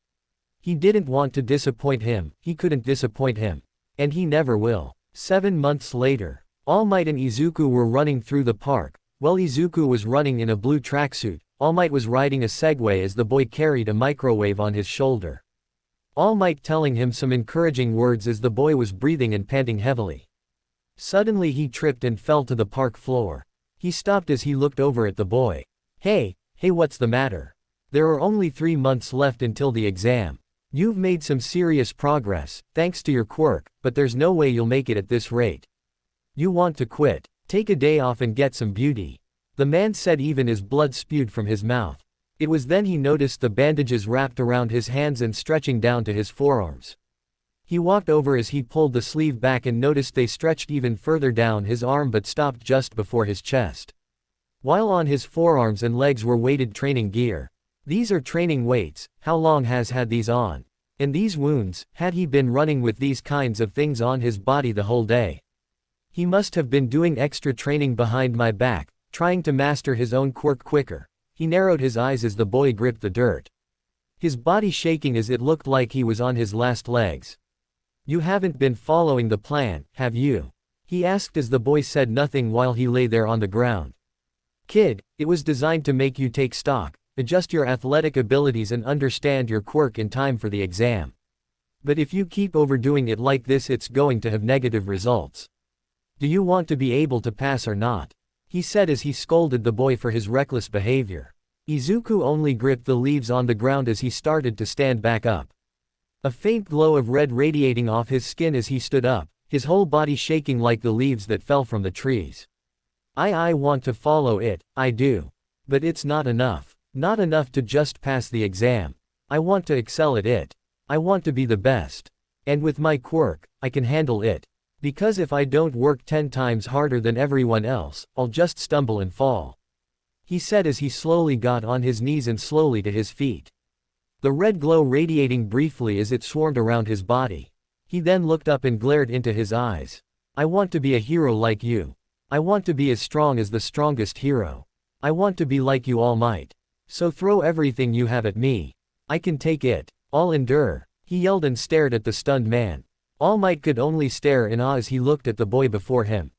He didn't want to disappoint him, he couldn't disappoint him. And he never will. 7 months later. All Might and Izuku were running through the park. While Izuku was running in a blue tracksuit, All Might was riding a Segway as the boy carried a microwave on his shoulder. All Might telling him some encouraging words as the boy was breathing and panting heavily. Suddenly he tripped and fell to the park floor. He stopped as he looked over at the boy. Hey, what's the matter? There are only 3 months left until the exam. You've made some serious progress, thanks to your quirk, but there's no way you'll make it at this rate. You want to quit? Take a day off and get some beauty. The man said even as blood spewed from his mouth. It was then he noticed the bandages wrapped around his hands and stretching down to his forearms. He walked over as he pulled the sleeve back and noticed they stretched even further down his arm but stopped just before his chest. While on his forearms and legs were weighted training gear. These are training weights, how long has had these on? And these wounds, had he been running with these kinds of things on his body the whole day? He must have been doing extra training behind my back, trying to master his own quirk quicker. He narrowed his eyes as the boy gripped the dirt. His body shaking as it looked like he was on his last legs. You haven't been following the plan, have you? He asked as the boy said nothing while he lay there on the ground. Kid, it was designed to make you take stock, adjust your athletic abilities and understand your quirk in time for the exam. But if you keep overdoing it like this it's going to have negative results. Do you want to be able to pass or not? He said as he scolded the boy for his reckless behavior. Izuku only gripped the leaves on the ground as he started to stand back up. A faint glow of red radiating off his skin as he stood up, his whole body shaking like the leaves that fell from the trees. I want to follow it, I do. But it's not enough. Not enough to just pass the exam. I want to excel at it. I want to be the best. And with my quirk, I can handle it. Because if I don't work 10 times harder than everyone else, I'll just stumble and fall. He said as he slowly got on his knees and slowly to his feet. The red glow radiating briefly as it swarmed around his body. He then looked up and glared into his eyes. I want to be a hero like you. I want to be as strong as the strongest hero. I want to be like you All Might. So throw everything you have at me. I can take it. I'll endure. He yelled and stared at the stunned man. All Might could only stare in awe as he looked at the boy before him.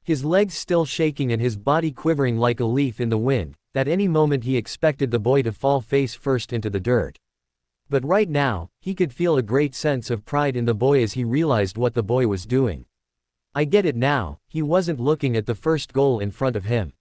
His legs still shaking and his body quivering like a leaf in the wind, at any moment he expected the boy to fall face first into the dirt. But right now, he could feel a great sense of pride in the boy as he realized what the boy was doing. I get it now, he wasn't looking at the first goal in front of him.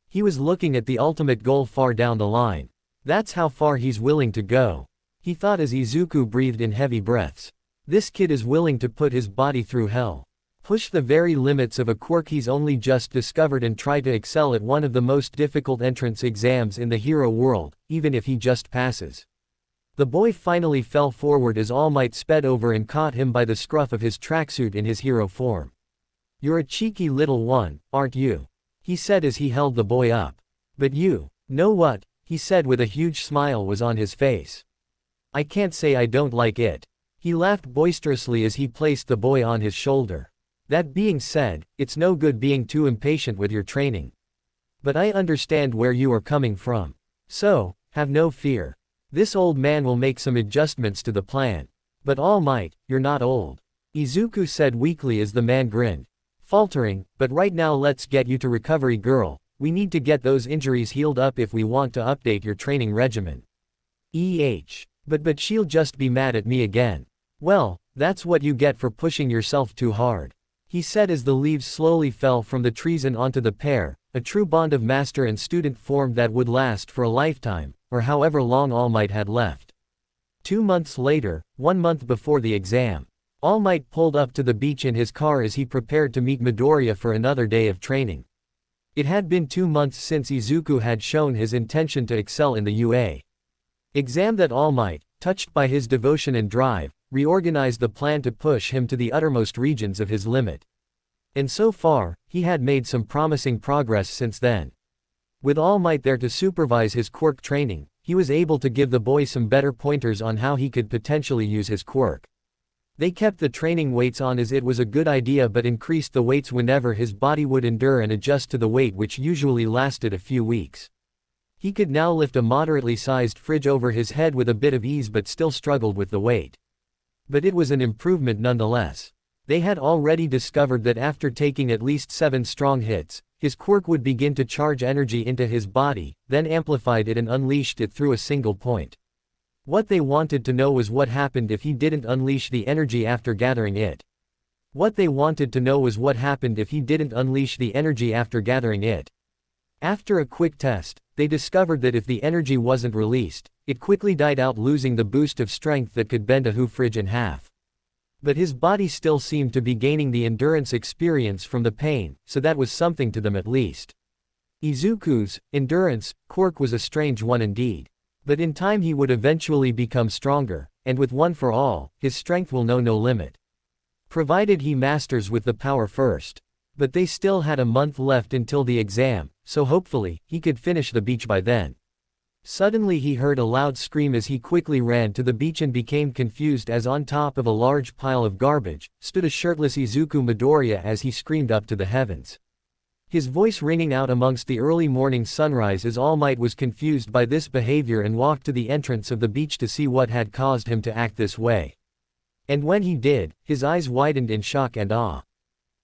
He was looking at the ultimate goal far down the line. That's how far he's willing to go. He thought as Izuku breathed in heavy breaths. This kid is willing to put his body through hell. Push the very limits of a quirk he's only just discovered and try to excel at one of the most difficult entrance exams in the hero world, even if he just passes. The boy finally fell forward as All Might sped over and caught him by the scruff of his tracksuit in his hero form. You're a cheeky little one, aren't you? He said as he held the boy up. But you know what? He said with a huge smile was on his face. I can't say I don't like it. He laughed boisterously as he placed the boy on his shoulder. That being said, it's no good being too impatient with your training. But I understand where you are coming from. So, have no fear. This old man will make some adjustments to the plan. But All Might, you're not old. Izuku said weakly as the man grinned. Faltering, but right now let's get you to recovery girl. We need to get those injuries healed up if we want to update your training regimen. But she'll just be mad at me again. Well, that's what you get for pushing yourself too hard, he said as the leaves slowly fell from the trees and onto the pair. A true bond of master and student formed that would last for a lifetime, or however long All Might had left. 2 months later, 1 month before the exam, All Might pulled up to the beach in his car as he prepared to meet Midoriya for another day of training. It had been 2 months since Izuku had shown his intention to excel in the UA exam that All Might, touched by his devotion and drive, reorganized the plan to push him to the uttermost regions of his limit. And so far, he had made some promising progress since then. With All Might there to supervise his quirk training, he was able to give the boy some better pointers on how he could potentially use his quirk. They kept the training weights on as it was a good idea but increased the weights whenever his body would endure and adjust to the weight, which usually lasted a few weeks. He could now lift a moderately sized fridge over his head with a bit of ease but still struggled with the weight. But it was an improvement nonetheless. They had already discovered that after taking at least 7 strong hits, his quirk would begin to charge energy into his body, then amplified it and unleashed it through a single point. What they wanted to know was what happened if he didn't unleash the energy after gathering it. After a quick test, they discovered that if the energy wasn't released, it quickly died out, losing the boost of strength that could bend a fridge in half. But his body still seemed to be gaining the endurance experience from the pain, so that was something to them at least. Izuku's endurance quirk was a strange one indeed. But in time he would eventually become stronger, and with One for All, his strength will know no limit. Provided he masters with the power first. But they still had a month left until the exam, so hopefully, he could finish the beach by then. Suddenly he heard a loud scream as he quickly ran to the beach and became confused as on top of a large pile of garbage, stood a shirtless Izuku Midoriya as he screamed up to the heavens. His voice ringing out amongst the early morning sunrise as All Might was confused by this behavior and walked to the entrance of the beach to see what had caused him to act this way. And when he did, his eyes widened in shock and awe.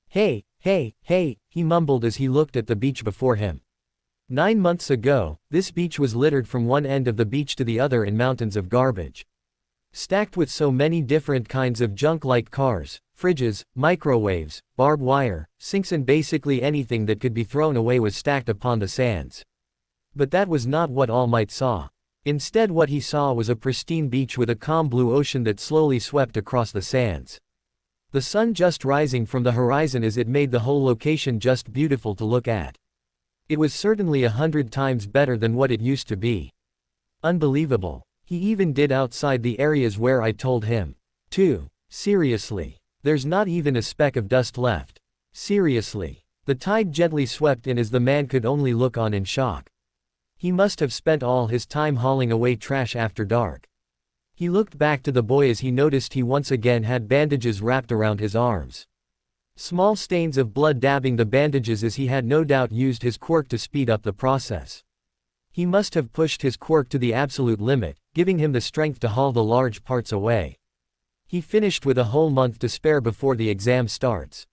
Hey, he mumbled as he looked at the beach before him. 9 months ago, this beach was littered from one end of the beach to the other in mountains of garbage. Stacked with so many different kinds of junk like cars, fridges, microwaves, barbed wire, sinks, and basically anything that could be thrown away was stacked upon the sands. But that was not what All Might saw. Instead, what he saw was a pristine beach with a calm blue ocean that slowly swept across the sands. The sun just rising from the horizon as it made the whole location just beautiful to look at. It was certainly 100 times better than what it used to be. Unbelievable. He even did outside the areas where I told him to. Seriously. There's not even a speck of dust left. Seriously. The tide gently swept in as the man could only look on in shock. He must have spent all his time hauling away trash after dark. He looked back to the boy as he noticed he once again had bandages wrapped around his arms. Small stains of blood dabbing the bandages as he had no doubt used his quirk to speed up the process. He must have pushed his quirk to the absolute limit, giving him the strength to haul the large parts away. He finished with a whole month to spare before the exam starts,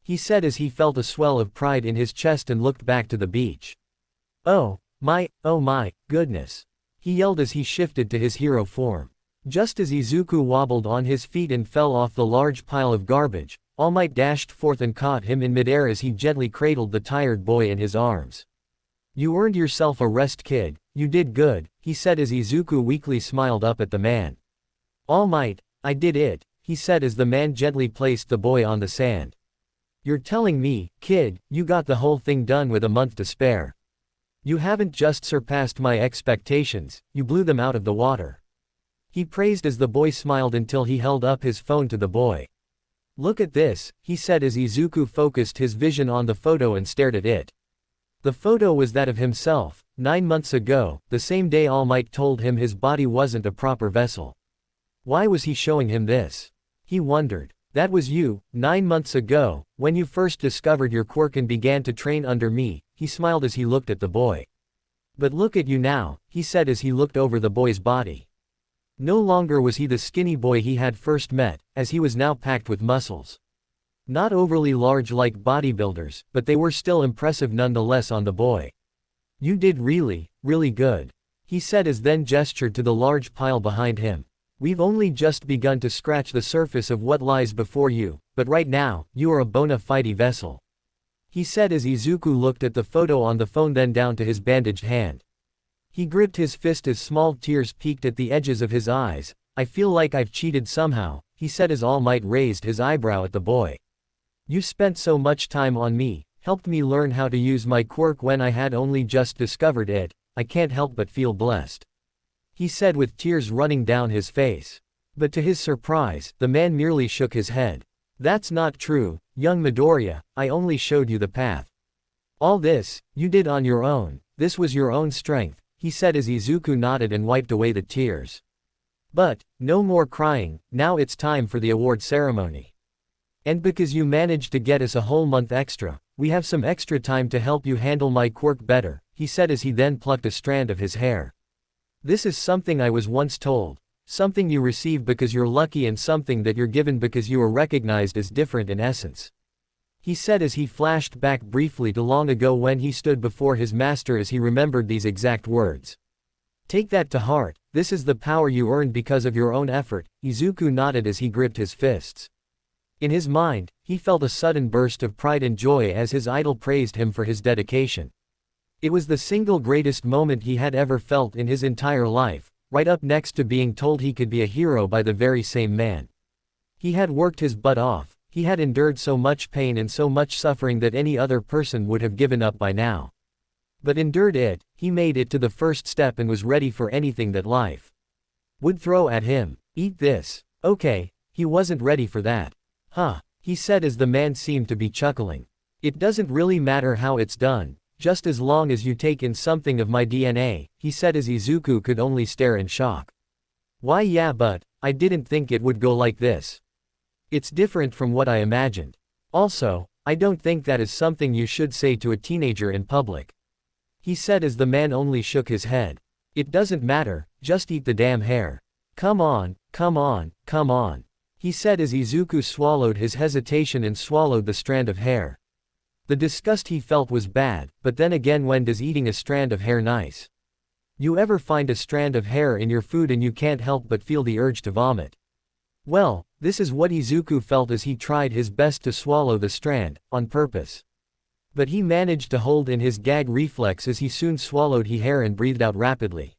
he said as he felt a swell of pride in his chest and looked back to the beach. Oh my goodness, he yelled as he shifted to his hero form. Just as Izuku wobbled on his feet and fell off the large pile of garbage, All Might dashed forth and caught him in midair as he gently cradled the tired boy in his arms. You earned yourself a rest, kid, you did good, he said as Izuku weakly smiled up at the man. All Might, I did it, he said as the man gently placed the boy on the sand. You're telling me, kid, you got the whole thing done with a month to spare. You haven't just surpassed my expectations, you blew them out of the water. He praised as the boy smiled until he held up his phone to the boy. Look at this, he said as Izuku focused his vision on the photo and stared at it. The photo was that of himself, 9 months ago, the same day All Might told him his body wasn't a proper vessel. Why was he showing him this? He wondered. That was you, 9 months ago, when you first discovered your quirk and began to train under me, he smiled as he looked at the boy. But look at you now, he said as he looked over the boy's body. No longer was he the skinny boy he had first met, as he was now packed with muscles. Not overly large like bodybuilders, but they were still impressive nonetheless on the boy. You did really, really good, he said as then gestured to the large pile behind him. We've only just begun to scratch the surface of what lies before you, but right now, you are a bona fide vessel, he said as Izuku looked at the photo on the phone then down to his bandaged hand. He gripped his fist as small tears peeked at the edges of his eyes. I feel like I've cheated somehow, he said as All Might raised his eyebrow at the boy. You spent so much time on me, helped me learn how to use my quirk when I had only just discovered it. I can't help but feel blessed, he said with tears running down his face. But to his surprise, the man merely shook his head. That's not true, young Midoriya, I only showed you the path. All this, you did on your own, this was your own strength, he said as Izuku nodded and wiped away the tears. But, no more crying, now it's time for the award ceremony. And because you managed to get us a whole month extra, we have some extra time to help you handle my quirk better, he said as he then plucked a strand of his hair. This is something I was once told. Something you receive because you're lucky and something that you're given because you are recognized as different in essence, he said as he flashed back briefly to long ago when he stood before his master as he remembered these exact words. Take that to heart, this is the power you earned because of your own effort, Izuku nodded as he gripped his fists. In his mind, he felt a sudden burst of pride and joy as his idol praised him for his dedication. It was the single greatest moment he had ever felt in his entire life, right up next to being told he could be a hero by the very same man. He had worked his butt off, he had endured so much pain and so much suffering that any other person would have given up by now. But endured it, he made it to the first step and was ready for anything that life would throw at him. Eat this. Okay, he wasn't ready for that. Huh, he said as the man seemed to be chuckling. It doesn't really matter how it's done, just as long as you take in something of my DNA, he said as Izuku could only stare in shock. Why yeah, but I didn't think it would go like this. It's different from what I imagined. Also, I don't think that is something you should say to a teenager in public, he said as the man only shook his head. It doesn't matter, just eat the damn hair. Come on, come on, come on, he said as Izuku swallowed his hesitation and swallowed the strand of hair. The disgust he felt was bad, but then again, when does eating a strand of hair nice? You ever find a strand of hair in your food and you can't help but feel the urge to vomit? Well, this is what Izuku felt as he tried his best to swallow the strand, on purpose. But he managed to hold in his gag reflex as he soon swallowed the hair and breathed out rapidly.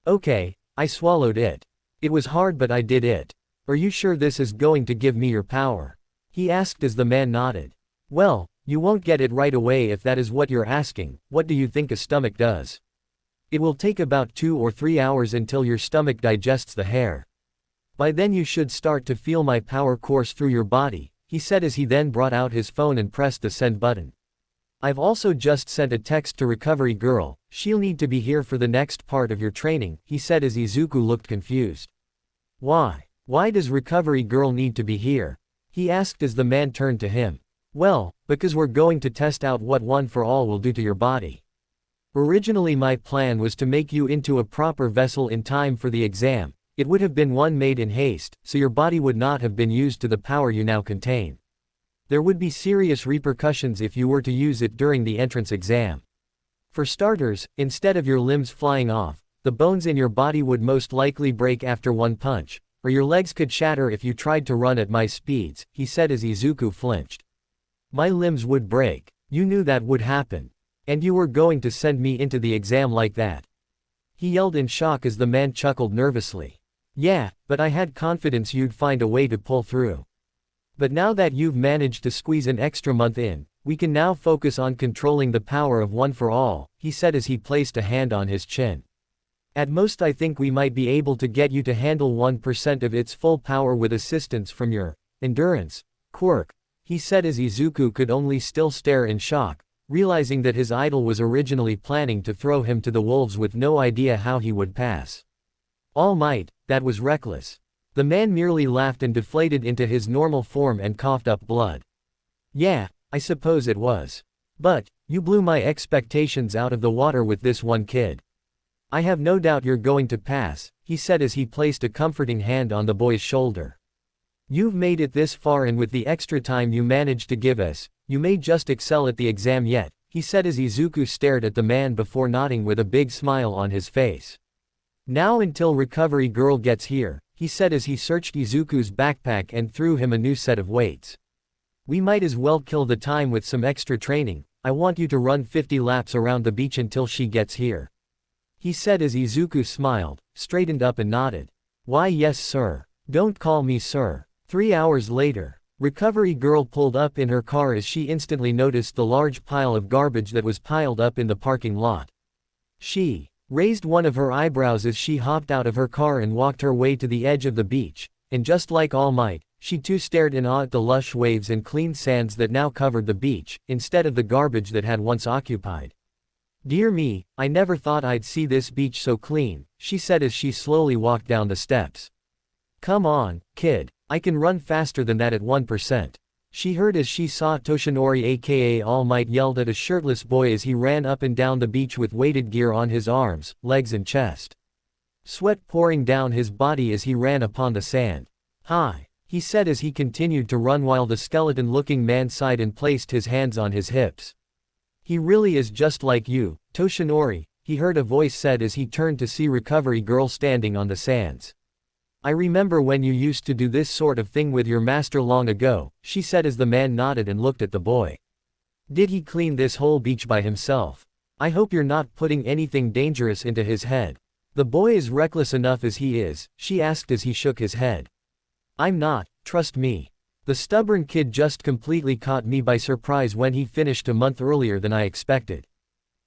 Okay, I swallowed it. It was hard but I did it. Are you sure this is going to give me your power? He asked as the man nodded. Well, you won't get it right away if that is what you're asking. What do you think a stomach does? It will take about 2 or 3 hours until your stomach digests the hair. By then you should start to feel my power course through your body, he said as he then brought out his phone and pressed the send button. I've also just sent a text to Recovery Girl, she'll need to be here for the next part of your training, he said as Izuku looked confused. Why? Why does Recovery Girl need to be here? He asked as the man turned to him. Well, because we're going to test out what One for All will do to your body. Originally my plan was to make you into a proper vessel in time for the exam. It would have been one made in haste, so your body would not have been used to the power you now contain. There would be serious repercussions if you were to use it during the entrance exam. For starters, instead of your limbs flying off, the bones in your body would most likely break after one punch, or your legs could shatter if you tried to run at my speeds, he said as Izuku flinched. My limbs would break. You knew that would happen. And you were going to send me into the exam like that? He yelled in shock as the man chuckled nervously. Yeah, but I had confidence you'd find a way to pull through. But now that you've managed to squeeze an extra month in, we can now focus on controlling the power of One for All, he said as he placed a hand on his chin. At most I think we might be able to get you to handle 1% of its full power with assistance from your endurance quirk, he said as Izuku could only still stare in shock, realizing that his idol was originally planning to throw him to the wolves with no idea how he would pass. All Might, that was reckless. The man merely laughed and deflated into his normal form and coughed up blood. Yeah, I suppose it was. But, you blew my expectations out of the water with this one kid. I have no doubt you're going to pass, he said as he placed a comforting hand on the boy's shoulder. You've made it this far, and with the extra time you managed to give us, you may just excel at the exam yet, he said as Izuku stared at the man before nodding with a big smile on his face. Now until Recovery Girl gets here, he said as he searched Izuku's backpack and threw him a new set of weights. We might as well kill the time with some extra training. I want you to run 50 laps around the beach until she gets here, he said as Izuku smiled, straightened up and nodded. Why yes sir. Don't call me sir. 3 hours later, Recovery Girl pulled up in her car as she instantly noticed the large pile of garbage that was piled up in the parking lot. She raised one of her eyebrows as she hopped out of her car and walked her way to the edge of the beach, and just like All Might, she too stared in awe at the lush waves and clean sands that now covered the beach, instead of the garbage that had once occupied. Dear me, I never thought I'd see this beach so clean, she said as she slowly walked down the steps. Come on, kid, I can run faster than that at 1%. She heard as she saw Toshinori aka All Might yelled at a shirtless boy as he ran up and down the beach with weighted gear on his arms, legs and chest. Sweat pouring down his body as he ran upon the sand. Hi, he said as he continued to run while the skeleton-looking man sighed and placed his hands on his hips. He really is just like you, Toshinori, he heard a voice said as he turned to see Recovery Girl standing on the sands. I remember when you used to do this sort of thing with your master long ago, she said as the man nodded and looked at the boy. Did he clean this whole beach by himself? I hope you're not putting anything dangerous into his head. The boy is reckless enough as he is, she asked as he shook his head. I'm not, trust me. The stubborn kid just completely caught me by surprise when he finished a month earlier than I expected.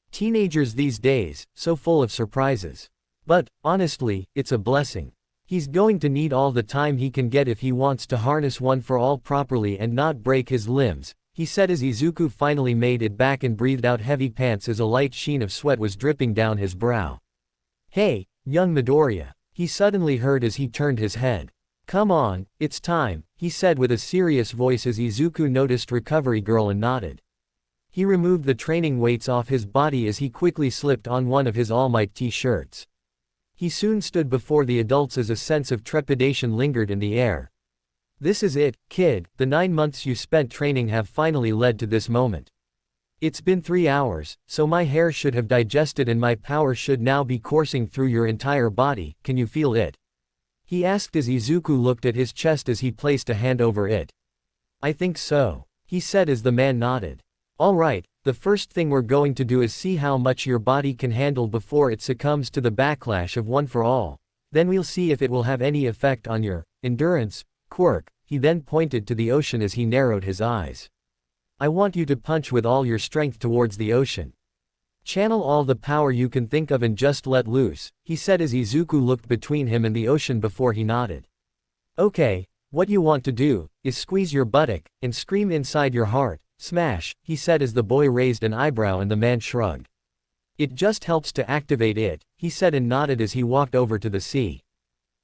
Teenagers these days, so full of surprises. But, honestly, it's a blessing. He's going to need all the time he can get if he wants to harness one for all properly and not break his limbs, he said as Izuku finally made it back and breathed out heavy pants as a light sheen of sweat was dripping down his brow. Hey, young Midoriya, he suddenly heard as he turned his head. Come on, it's time, he said with a serious voice as Izuku noticed Recovery Girl and nodded. He removed the training weights off his body as he quickly slipped on one of his All Might t-shirts. He soon stood before the adults as a sense of trepidation lingered in the air. This is it, kid, the 9 months you spent training have finally led to this moment. It's been 3 hours, so my hair should have digested and my power should now be coursing through your entire body, can you feel it? He asked as Izuku looked at his chest as he placed a hand over it. I think so, he said as the man nodded. Alright, the first thing we're going to do is see how much your body can handle before it succumbs to the backlash of One for All. Then we'll see if it will have any effect on your endurance, Quirk. He then pointed to the ocean as he narrowed his eyes. I want you to punch with all your strength towards the ocean. Channel all the power you can think of and just let loose, he said as Izuku looked between him and the ocean before he nodded. Okay, what you want to do, is squeeze your buttock, and scream inside your heart. Smash, he said as the boy raised an eyebrow and the man shrugged. It just helps to activate it, he said and nodded as he walked over to the sea.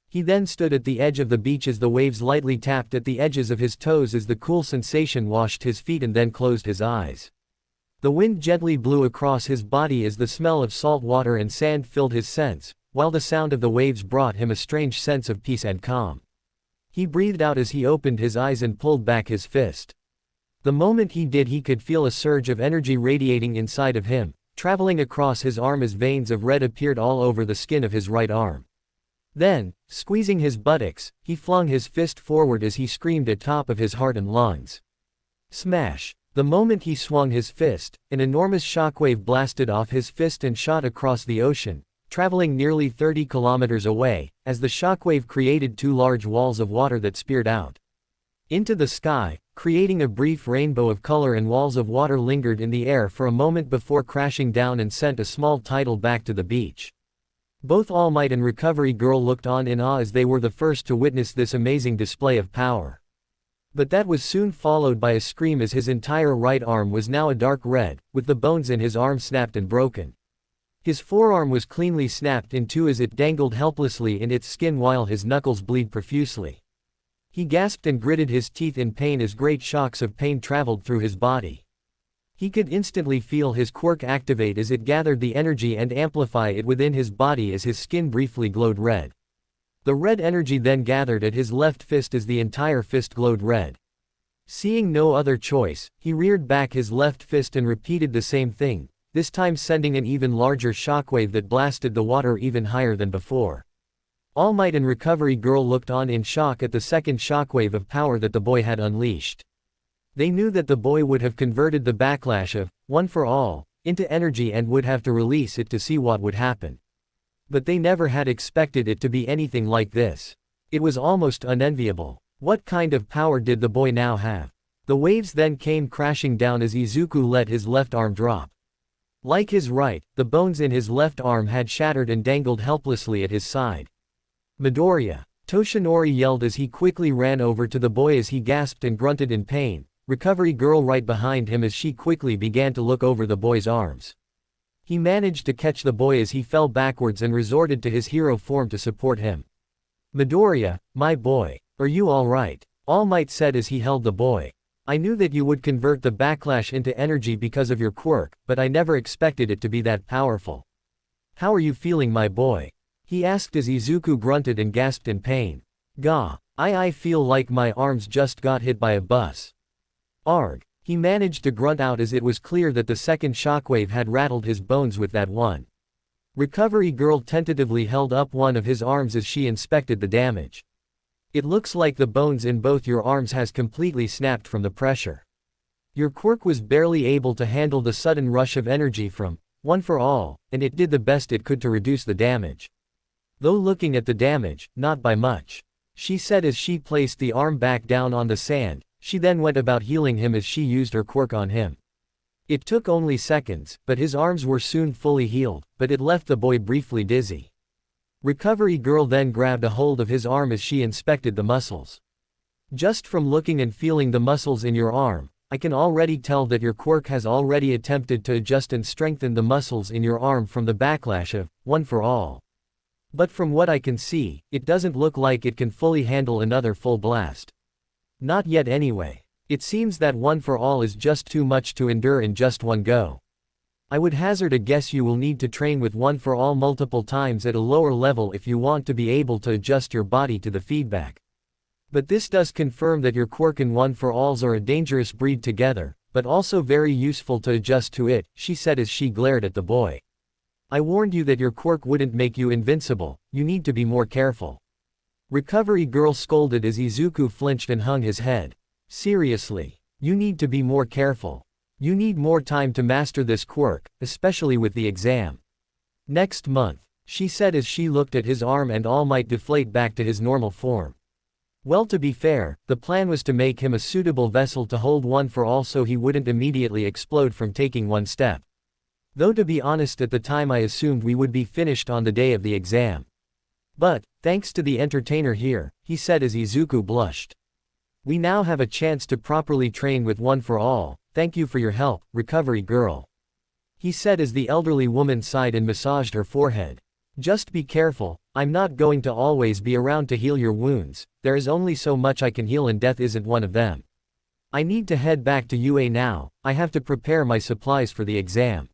He then stood at the edge of the beach as the waves lightly tapped at the edges of his toes as the cool sensation washed his feet and then closed his eyes. The wind gently blew across his body as the smell of salt water and sand filled his sense, while the sound of the waves brought him a strange sense of peace and calm. He breathed out as he opened his eyes and pulled back his fist. The moment he did, he could feel a surge of energy radiating inside of him, traveling across his arm as veins of red appeared all over the skin of his right arm. Then, squeezing his buttocks, he flung his fist forward as he screamed at top of his heart and lungs. Smash! The moment he swung his fist, an enormous shockwave blasted off his fist and shot across the ocean, traveling nearly 30 kilometers away, as the shockwave created 2 large walls of water that speared out into the sky, creating a brief rainbow of color, and walls of water lingered in the air for a moment before crashing down and sent a small tidal back to the beach. Both All Might and Recovery Girl looked on in awe as they were the first to witness this amazing display of power. But that was soon followed by a scream as his entire right arm was now a dark red, with the bones in his arm snapped and broken. His forearm was cleanly snapped in two as it dangled helplessly in its skin while his knuckles bled profusely. He gasped and gritted his teeth in pain as great shocks of pain traveled through his body. He could instantly feel his quirk activate as it gathered the energy and amplify it within his body as his skin briefly glowed red. The red energy then gathered at his left fist as the entire fist glowed red. Seeing no other choice, he reared back his left fist and repeated the same thing, this time sending an even larger shockwave that blasted the water even higher than before. All Might and Recovery Girl looked on in shock at the second shockwave of power that the boy had unleashed. They knew that the boy would have converted the backlash of One for All into energy and would have to release it to see what would happen. But they never had expected it to be anything like this. It was almost unenviable. What kind of power did the boy now have? The waves then came crashing down as Izuku let his left arm drop. Like his right, the bones in his left arm had shattered and dangled helplessly at his side. Midoriya! Toshinori yelled as he quickly ran over to the boy as he gasped and grunted in pain, Recovery Girl right behind him as she quickly began to look over the boy's arms. He managed to catch the boy as he fell backwards and resorted to his hero form to support him. Midoriya, my boy, are you alright? All Might said as he held the boy. I knew that you would convert the backlash into energy because of your quirk, but I never expected it to be that powerful. How are you feeling, my boy? He asked as Izuku grunted and gasped in pain. Gah, I feel like my arms just got hit by a bus. Arg. He managed to grunt out as it was clear that the second shockwave had rattled his bones with that one. Recovery Girl tentatively held up one of his arms as she inspected the damage. It looks like the bones in both your arms has completely snapped from the pressure. Your quirk was barely able to handle the sudden rush of energy from One for All, and it did the best it could to reduce the damage. Though looking at the damage, not by much. She said as she placed the arm back down on the sand, she then went about healing him as she used her quirk on him. It took only seconds, but his arms were soon fully healed, but it left the boy briefly dizzy. Recovery Girl then grabbed a hold of his arm as she inspected the muscles. Just from looking and feeling the muscles in your arm, I can already tell that your quirk has already attempted to adjust and strengthen the muscles in your arm from the backlash of One for All. But from what I can see, it doesn't look like it can fully handle another full blast. Not yet anyway. It seems that One for All is just too much to endure in just one go. I would hazard a guess you will need to train with One for All multiple times at a lower level if you want to be able to adjust your body to the feedback. But this does confirm that your quirk and One for Alls are a dangerous breed together, but also very useful to adjust to it, she said as she glared at the boy. I warned you that your quirk wouldn't make you invincible, you need to be more careful. Recovery Girl scolded as Izuku flinched and hung his head. Seriously. You need to be more careful. You need more time to master this quirk, especially with the exam. Next month, she said as she looked at his arm and All Might deflate back to his normal form. Well, to be fair, the plan was to make him a suitable vessel to hold One for All so he wouldn't immediately explode from taking one step. Though to be honest, at the time I assumed we would be finished on the day of the exam. But, thanks to the entertainer here, he said as Izuku blushed. We now have a chance to properly train with One for All, thank you for your help, Recovery Girl. He said as the elderly woman sighed and massaged her forehead. Just be careful, I'm not going to always be around to heal your wounds, there is only so much I can heal and death isn't one of them. I need to head back to UA now, I have to prepare my supplies for the exam.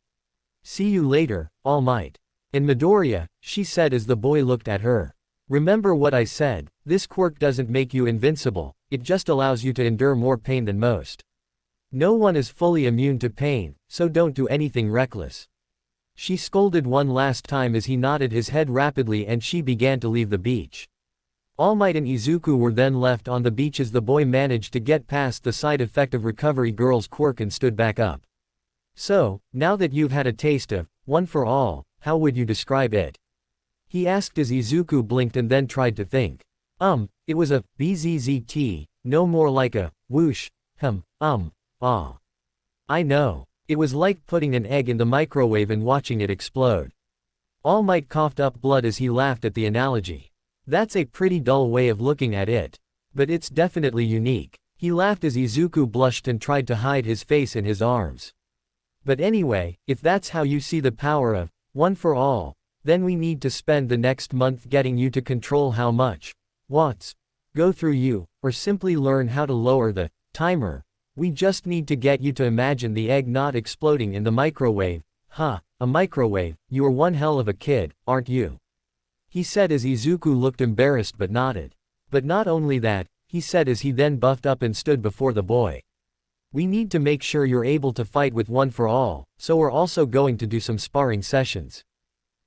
See you later, All Might. And Midoriya, she said as the boy looked at her. Remember what I said, this quirk doesn't make you invincible, it just allows you to endure more pain than most. No one is fully immune to pain, so don't do anything reckless. She scolded one last time as he nodded his head rapidly and she began to leave the beach. All Might and Izuku were then left on the beach as the boy managed to get past the side effect of Recovery Girl's quirk and stood back up. So, now that you've had a taste of One for All, how would you describe it? He asked as Izuku blinked and then tried to think. It was a bzzzt, no more like a whoosh, ah. I know. It was like putting an egg in the microwave and watching it explode. All Might coughed up blood as he laughed at the analogy. That's a pretty dull way of looking at it. But it's definitely unique. He laughed as Izuku blushed and tried to hide his face in his arms. But anyway, if that's how you see the power of One for All, then we need to spend the next month getting you to control how much watts go through you, or simply learn how to lower the timer. We just need to get you to imagine the egg not exploding in the microwave. A microwave, you are one hell of a kid, aren't you? he said as Izuku looked embarrassed but nodded. But not only that, he said as he then buffed up and stood before the boy. We need to make sure you're able to fight with One for All, so we're also going to do some sparring sessions.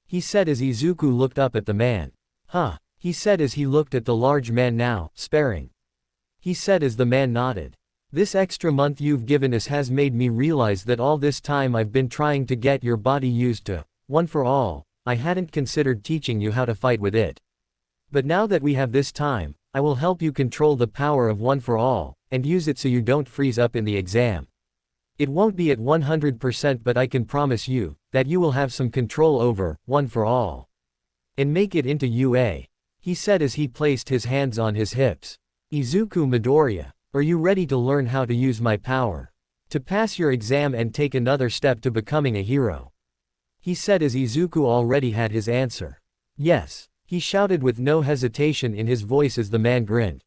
He said as Izuku looked up at the man. Huh, he said as he looked at the large man now, sparring. He said as the man nodded. This extra month you've given us has made me realize that all this time I've been trying to get your body used to One for All, I hadn't considered teaching you how to fight with it. But now that we have this time, I will help you control the power of One for All, and use it so you don't freeze up in the exam. It won't be at 100% but I can promise you, that you will have some control over One for All. And make it into UA. He said as he placed his hands on his hips. Izuku Midoriya, are you ready to learn how to use my power? To pass your exam and take another step to becoming a hero? He said as Izuku already had his answer. Yes, he shouted with no hesitation in his voice as the man grinned.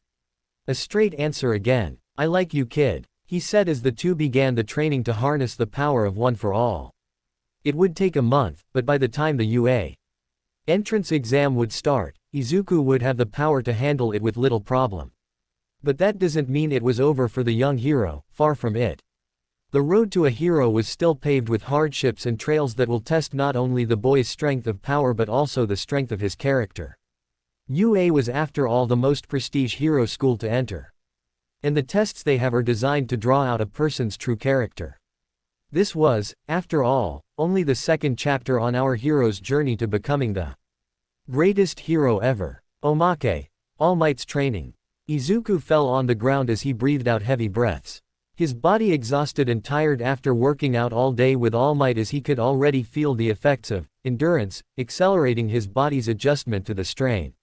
A straight answer again. I like you kid, he said as the two began the training to harness the power of One for All. It would take a month, but by the time the UA entrance exam would start, Izuku would have the power to handle it with little problem. But that doesn't mean it was over for the young hero, far from it. The road to a hero was still paved with hardships and trails that will test not only the boy's strength of power but also the strength of his character. UA was after all the most prestige hero school to enter. And the tests they have are designed to draw out a person's true character. This was, after all, only the second chapter on our hero's journey to becoming the greatest hero ever. Omake, All Might's training. Izuku fell on the ground as he breathed out heavy breaths. His body exhausted and tired after working out all day with All Might as he could already feel the effects of endurance, accelerating his body's adjustment to the strain.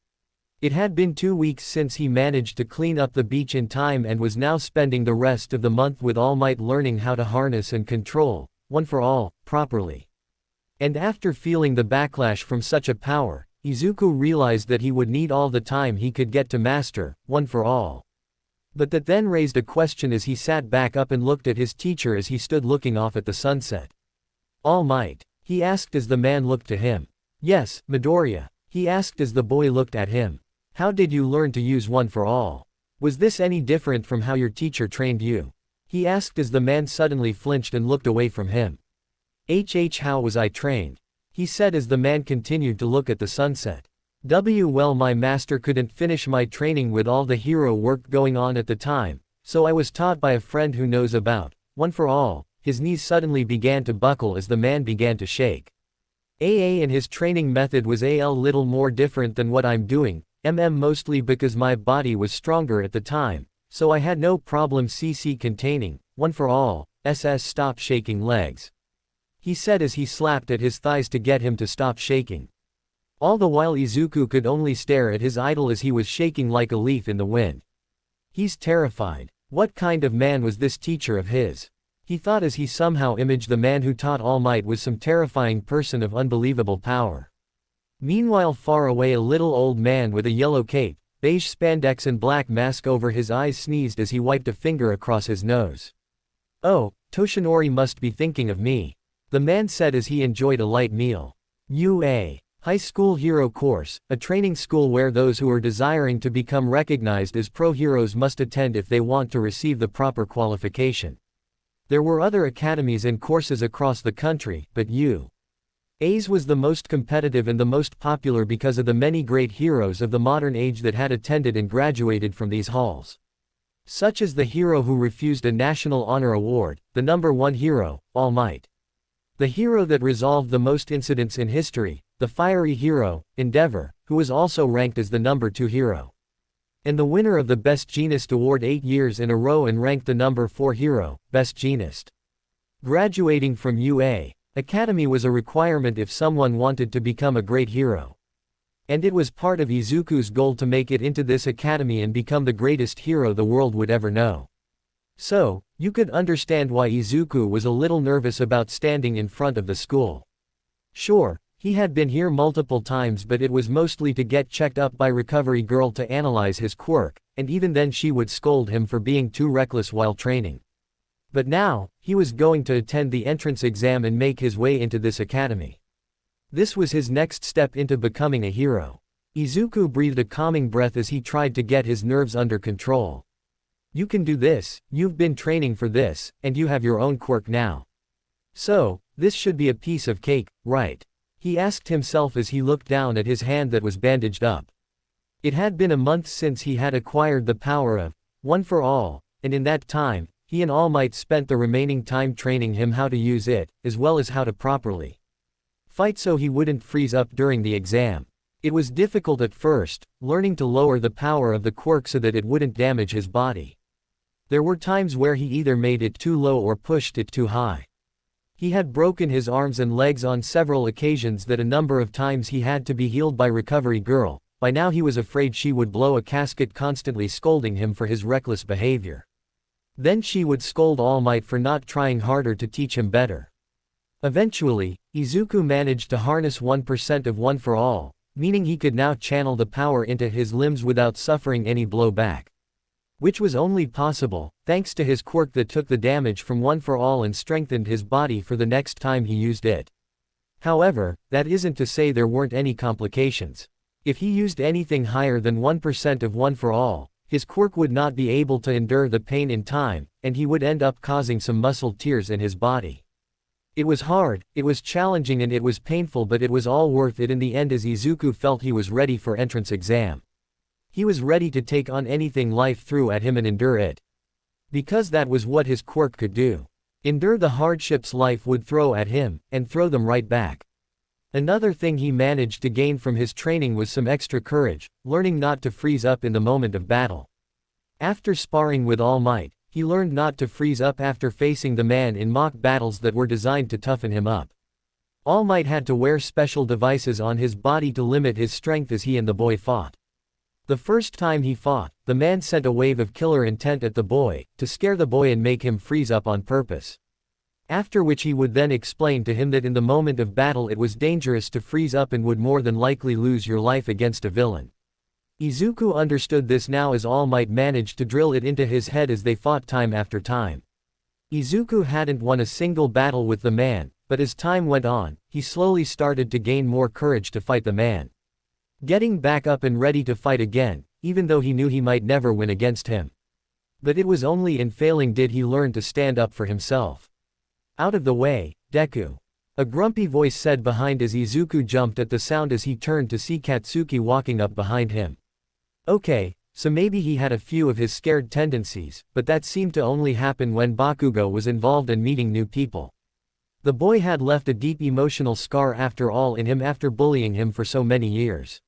It had been 2 weeks since he managed to clean up the beach in time and was now spending the rest of the month with All Might learning how to harness and control One for All properly. And after feeling the backlash from such a power, Izuku realized that he would need all the time he could get to master One for All. But that then raised a question as he sat back up and looked at his teacher as he stood looking off at the sunset. All Might? He asked as the man looked to him. Yes, Midoriya, he asked as the boy looked at him. How did you learn to use One for All? Was this any different from how your teacher trained you? He asked as the man suddenly flinched and looked away from him. How was I trained? He said as the man continued to look at the sunset. Well, my master couldn't finish my training with all the hero work going on at the time, so I was taught by a friend who knows about One for All. His knees suddenly began to buckle as the man began to shake. And his training method was a little more different than what I'm doing, mostly because my body was stronger at the time, so I had no problem containing One for All. Stop shaking legs. He said as he slapped at his thighs to get him to stop shaking. All the while Izuku could only stare at his idol as he was shaking like a leaf in the wind. He's terrified. What kind of man was this teacher of his? He thought as he somehow imaged the man who taught All Might was some terrifying person of unbelievable power. Meanwhile far away a little old man with a yellow cape, beige spandex and black mask over his eyes sneezed as he wiped a finger across his nose. Oh, Toshinori must be thinking of me. The man said as he enjoyed a light meal. UA. High School Hero Course, a training school where those who are desiring to become recognized as pro heroes must attend if they want to receive the proper qualification. There were other academies and courses across the country, but UA's was the most competitive and the most popular because of the many great heroes of the modern age that had attended and graduated from these halls. Such as the hero who refused a National Honor Award, the #1 hero, All Might. The hero that resolved the most incidents in history, the fiery hero, Endeavor, who was also ranked as the #2 hero. And the winner of the Best Jeanist Award 8 years in a row and ranked the #4 hero, Best Jeanist. Graduating from UA Academy was a requirement if someone wanted to become a great hero. And it was part of Izuku's goal to make it into this academy and become the greatest hero the world would ever know. So, you could understand why Izuku was a little nervous about standing in front of the school. Sure, he had been here multiple times but it was mostly to get checked up by Recovery Girl to analyze his quirk, and even then she would scold him for being too reckless while training. But now, he was going to attend the entrance exam and make his way into this academy. This was his next step into becoming a hero. Izuku breathed a calming breath as he tried to get his nerves under control. You can do this, you've been training for this, and you have your own quirk now. So, this should be a piece of cake, right? He asked himself as he looked down at his hand that was bandaged up. It had been a month since he had acquired the power of One for All, and in that time, he and All Might spent the remaining time training him how to use it, as well as how to properly fight so he wouldn't freeze up during the exam. It was difficult at first, learning to lower the power of the quirk so that it wouldn't damage his body. There were times where he either made it too low or pushed it too high. He had broken his arms and legs on several occasions that a number of times he had to be healed by Recovery Girl. By now he was afraid she would blow a gasket, constantly scolding him for his reckless behavior. Then she would scold All Might for not trying harder to teach him better. Eventually, Izuku managed to harness 1% of One for All, meaning he could now channel the power into his limbs without suffering any blowback. Which was only possible, thanks to his quirk that took the damage from One for All and strengthened his body for the next time he used it. However, that isn't to say there weren't any complications. If he used anything higher than 1% of One for All, his quirk would not be able to endure the pain in time, and he would end up causing some muscle tears in his body. It was hard, it was challenging, and it was painful, but it was all worth it in the end as Izuku felt he was ready for entrance exam. He was ready to take on anything life threw at him and endure it. Because that was what his quirk could do. Endure the hardships life would throw at him, and throw them right back. Another thing he managed to gain from his training was some extra courage, learning not to freeze up in the moment of battle. After sparring with All Might, he learned not to freeze up after facing the man in mock battles that were designed to toughen him up. All Might had to wear special devices on his body to limit his strength as he and the boy fought. The first time he fought, the man sent a wave of killer intent at the boy, to scare the boy and make him freeze up on purpose. After which he would then explain to him that in the moment of battle it was dangerous to freeze up and would more than likely lose your life against a villain. Izuku understood this now as All Might managed to drill it into his head as they fought time after time. Izuku hadn't won a single battle with the man, but as time went on, he slowly started to gain more courage to fight the man. Getting back up and ready to fight again, even though he knew he might never win against him. But it was only in failing did he learn to stand up for himself. Out of the way, Deku. A grumpy voice said behind as Izuku jumped at the sound as he turned to see Katsuki walking up behind him. Okay, so maybe he had a few of his scared tendencies, but that seemed to only happen when Bakugo was involved in meeting new people. The boy had left a deep emotional scar after all in him after bullying him for so many years.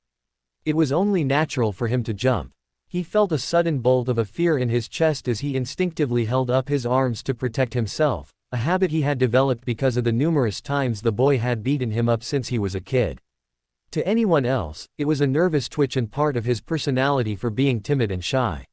It was only natural for him to jump. He felt a sudden bolt of a fear in his chest as he instinctively held up his arms to protect himself, a habit he had developed because of the numerous times the boy had beaten him up since he was a kid. To anyone else, it was a nervous twitch and part of his personality for being timid and shy.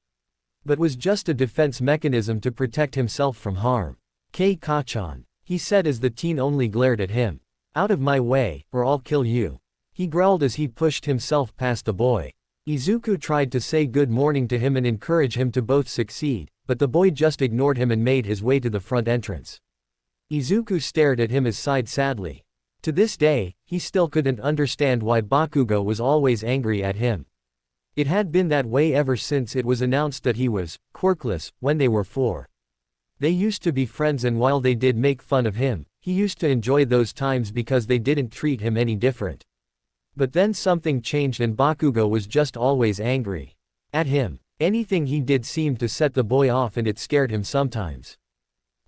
But was just a defense mechanism to protect himself from harm. Kei-Kachan, he said as the teen only glared at him. Out of my way, or I'll kill you. He growled as he pushed himself past the boy. Izuku tried to say good morning to him and encourage him to both succeed, but the boy just ignored him and made his way to the front entrance. Izuku stared at him and sighed sadly. To this day, he still couldn't understand why Bakugo was always angry at him. It had been that way ever since it was announced that he was quirkless when they were 4. They used to be friends, and while they did make fun of him, he used to enjoy those times because they didn't treat him any different. But then something changed and Bakugo was just always angry at him. Anything he did seemed to set the boy off and it scared him sometimes.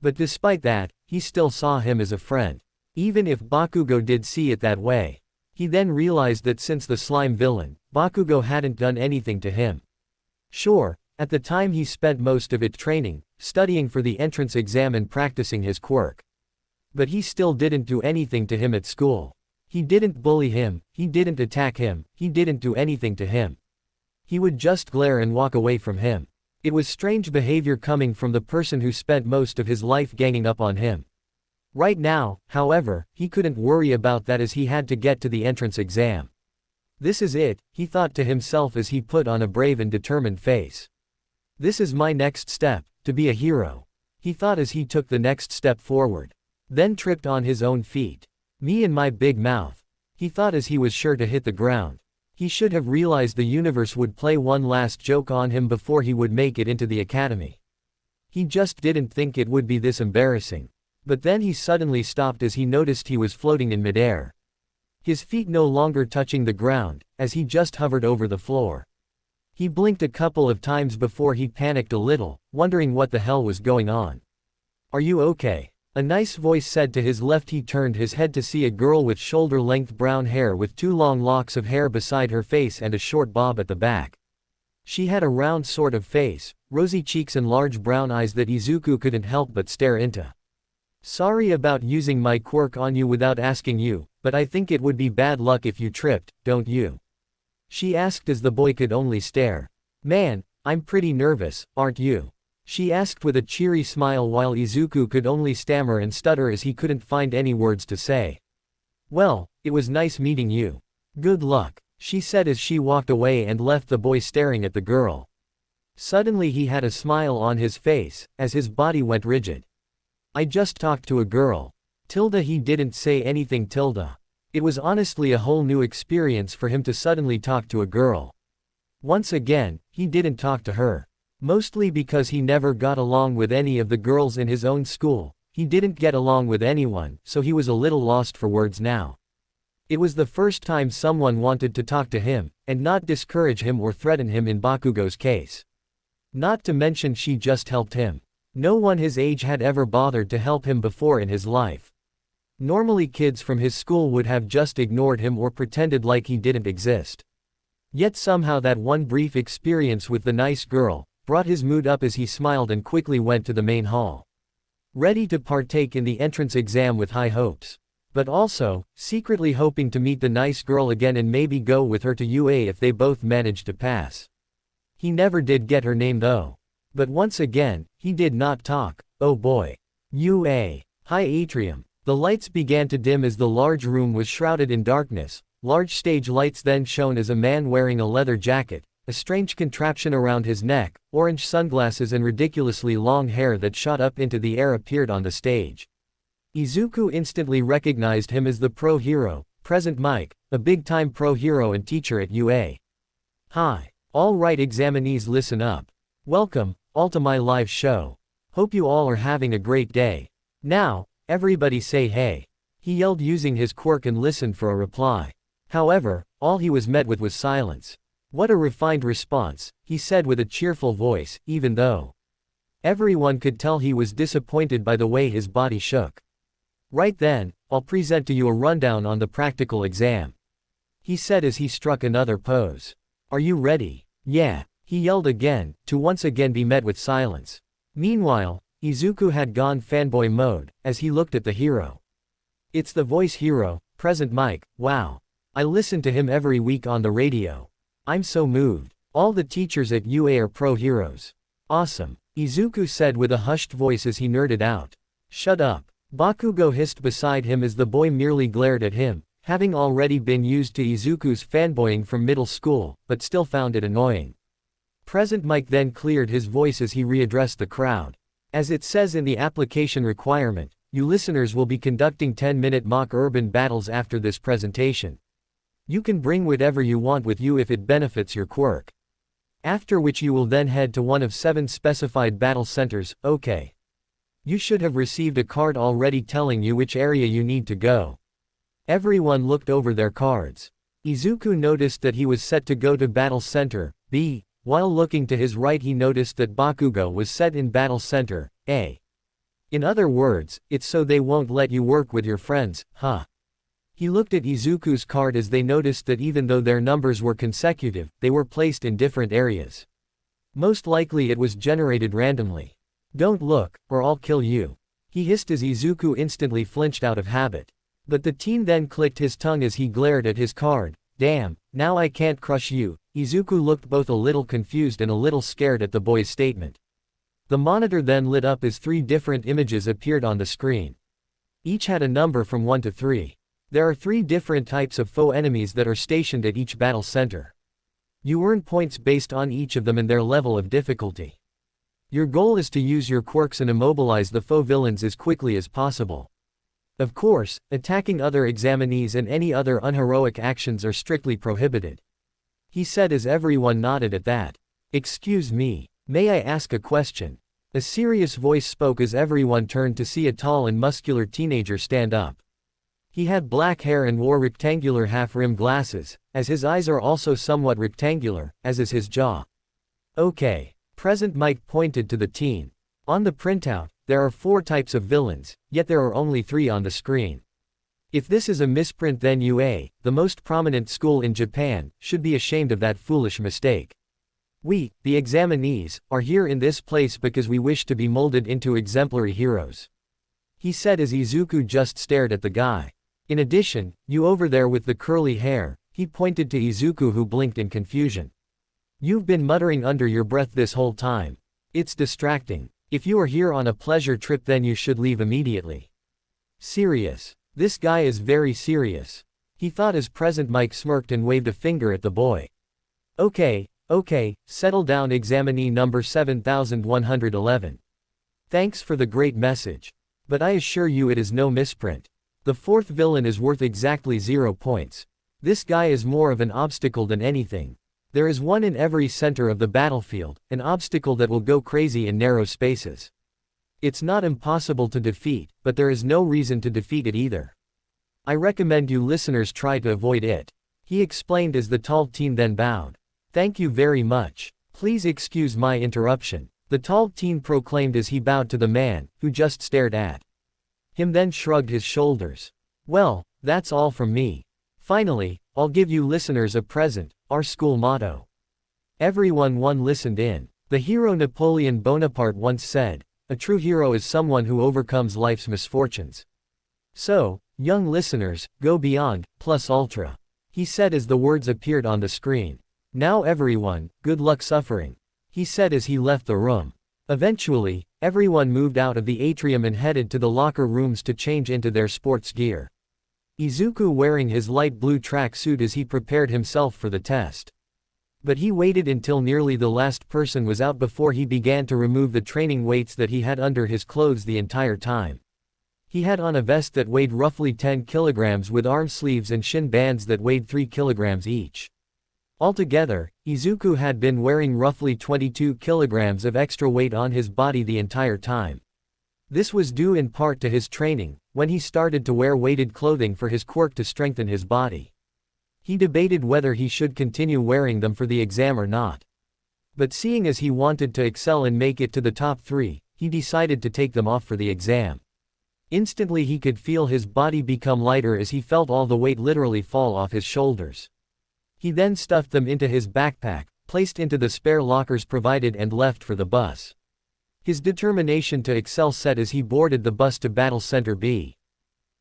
But despite that, he still saw him as a friend. Even if Bakugo did see it that way. He then realized that since the slime villain, Bakugo hadn't done anything to him. Sure, at the time he spent most of it training, studying for the entrance exam and practicing his quirk. But he still didn't do anything to him at school. He didn't bully him, he didn't attack him, he didn't do anything to him. He would just glare and walk away from him. It was strange behavior coming from the person who spent most of his life ganging up on him. Right now, however, he couldn't worry about that as he had to get to the entrance exam. This is it, he thought to himself as he put on a brave and determined face. This is my next step, to be a hero. He thought as he took the next step forward. Then tripped on his own feet. Me and my big mouth. He thought as he was sure to hit the ground. He should have realized the universe would play one last joke on him before he would make it into the academy. He just didn't think it would be this embarrassing. But then he suddenly stopped as he noticed he was floating in midair. His feet no longer touching the ground, as he just hovered over the floor. He blinked a couple of times before he panicked a little, wondering what the hell was going on. "Are you okay?" A nice voice said to his left. He turned his head to see a girl with shoulder-length brown hair with 2 long locks of hair beside her face and a short bob at the back. She had a round sort of face, rosy cheeks and large brown eyes that Izuku couldn't help but stare into. "Sorry about using my quirk on you without asking you, but I think it would be bad luck if you tripped, don't you?" she asked as the boy could only stare. "Man, I'm pretty nervous, aren't you?" she asked with a cheery smile while Izuku could only stammer and stutter as he couldn't find any words to say. "Well, it was nice meeting you. Good luck," she said as she walked away and left the boy staring at the girl. Suddenly he had a smile on his face, as his body went rigid. "I just talked to a girl." He didn't say anything. It was honestly a whole new experience for him to suddenly talk to a girl. Once again, he didn't talk to her. Mostly because he never got along with any of the girls in his own school. He didn't get along with anyone, so he was a little lost for words now. It was the first time someone wanted to talk to him, and not discourage him or threaten him in Bakugo's case. Not to mention she just helped him. No one his age had ever bothered to help him before in his life. Normally kids from his school would have just ignored him or pretended like he didn't exist. Yet somehow that one brief experience with the nice girl brought his mood up as he smiled and quickly went to the main hall. Ready to partake in the entrance exam with high hopes. But also, secretly hoping to meet the nice girl again and maybe go with her to UA if they both managed to pass. He never did get her name though. But once again, he did not talk. Oh boy. UA. High atrium. The lights began to dim as the large room was shrouded in darkness. Large stage lights then shone as a man wearing a leather jacket, a strange contraption around his neck, orange sunglasses and ridiculously long hair that shot up into the air appeared on the stage. Izuku instantly recognized him as the pro hero, Present Mike, a big-time pro hero and teacher at UA. "Hi. All right examinees, listen up. Welcome, all to my live show. Hope you all are having a great day. Now, everybody say hey," he yelled using his quirk and listened for a reply. However, all he was met with was silence. "What a refined response," he said with a cheerful voice, even though everyone could tell he was disappointed by the way his body shook. "Right then, I'll present to you a rundown on the practical exam," he said as he struck another pose. "Are you ready?" "Yeah," he yelled again, to once again be met with silence. Meanwhile, Izuku had gone fanboy mode, as he looked at the hero. "It's the voice hero, Present Mike, wow. I listen to him every week on the radio. I'm so moved. All the teachers at UA are pro heroes. Awesome," Izuku said with a hushed voice as he nerded out. "Shut up," Bakugo hissed beside him as the boy merely glared at him, having already been used to Izuku's fanboying from middle school, but still found it annoying. Present Mike then cleared his voice as he readdressed the crowd. "As it says in the application requirement, you listeners will be conducting 10-minute mock urban battles after this presentation. You can bring whatever you want with you if it benefits your quirk. After which you will then head to one of 7 specified battle centers, okay? You should have received a card already telling you which area you need to go." Everyone looked over their cards. Izuku noticed that he was set to go to Battle Center B. While looking to his right he noticed that Bakugo was set in Battle Center A. In other words, it's so they won't let you work with your friends, huh? He looked at Izuku's card as they noticed that even though their numbers were consecutive, they were placed in different areas. Most likely it was generated randomly. "Don't look, or I'll kill you," he hissed as Izuku instantly flinched out of habit. But the teen then clicked his tongue as he glared at his card. "Damn, now I can't crush you." Izuku looked both a little confused and a little scared at the boy's statement. The monitor then lit up as 3 different images appeared on the screen. Each had a number from 1 to 3. There are 3 different types of foe enemies that are stationed at each battle center. You earn points based on each of them and their level of difficulty. Your goal is to use your quirks and immobilize the foe villains as quickly as possible. Of course, attacking other examinees and any other unheroic actions are strictly prohibited. he said as everyone nodded at that. Excuse me, may I ask a question? A serious voice spoke as everyone turned to see a tall and muscular teenager stand up. He had black hair and wore rectangular half-rimmed glasses, as his eyes are also somewhat rectangular, as is his jaw. Okay. Present Mike pointed to the teen. On the printout, there are 4 types of villains, yet there are only 3 on the screen. If this is a misprint, then UA, the most prominent school in Japan, should be ashamed of that foolish mistake. We, the examinees, are here in this place because we wish to be molded into exemplary heroes. He said as Izuku just stared at the guy. In addition, you over there with the curly hair, he pointed to Izuku who blinked in confusion. You've been muttering under your breath this whole time. It's distracting. If you are here on a pleasure trip, then you should leave immediately. Serious. This guy is very serious. He thought as Present Mike smirked and waved a finger at the boy. Okay, settle down, examinee number 7111. Thanks for the great message. But I assure you it is no misprint. The 4th villain is worth exactly 0 points. This guy is more of an obstacle than anything. There is one in every center of the battlefield, an obstacle that will go crazy in narrow spaces. It's not impossible to defeat, but there is no reason to defeat it either. I recommend you listeners try to avoid it. He explained as the tall teen then bowed. Thank you very much. Please excuse my interruption, the tall teen proclaimed as he bowed to the man, who just stared at him then shrugged his shoulders. Well, that's all from me. Finally, I'll give you listeners a present, our school motto. Everyone listened in. The hero Napoleon Bonaparte once said, a true hero is someone who overcomes life's misfortunes. So, young listeners, go beyond, plus ultra. He said as the words appeared on the screen. Now everyone, good luck suffering. He said as he left the room. Eventually, everyone moved out of the atrium and headed to the locker rooms to change into their sports gear. Izuku wearing his light blue track suit as he prepared himself for the test. But he waited until nearly the last person was out before he began to remove the training weights that he had under his clothes the entire time. He had on a vest that weighed roughly 10 kilograms with arm sleeves and shin bands that weighed 3 kilograms each. Altogether, Izuku had been wearing roughly 22 kilograms of extra weight on his body the entire time. This was due in part to his training, when he started to wear weighted clothing for his quirk to strengthen his body. He debated whether he should continue wearing them for the exam or not. But seeing as he wanted to excel and make it to the top 3, he decided to take them off for the exam. Instantly he could feel his body become lighter as he felt all the weight literally fall off his shoulders. He then stuffed them into his backpack, placed into the spare lockers provided and left for the bus. His determination to excel set as he boarded the bus to Battle Center B.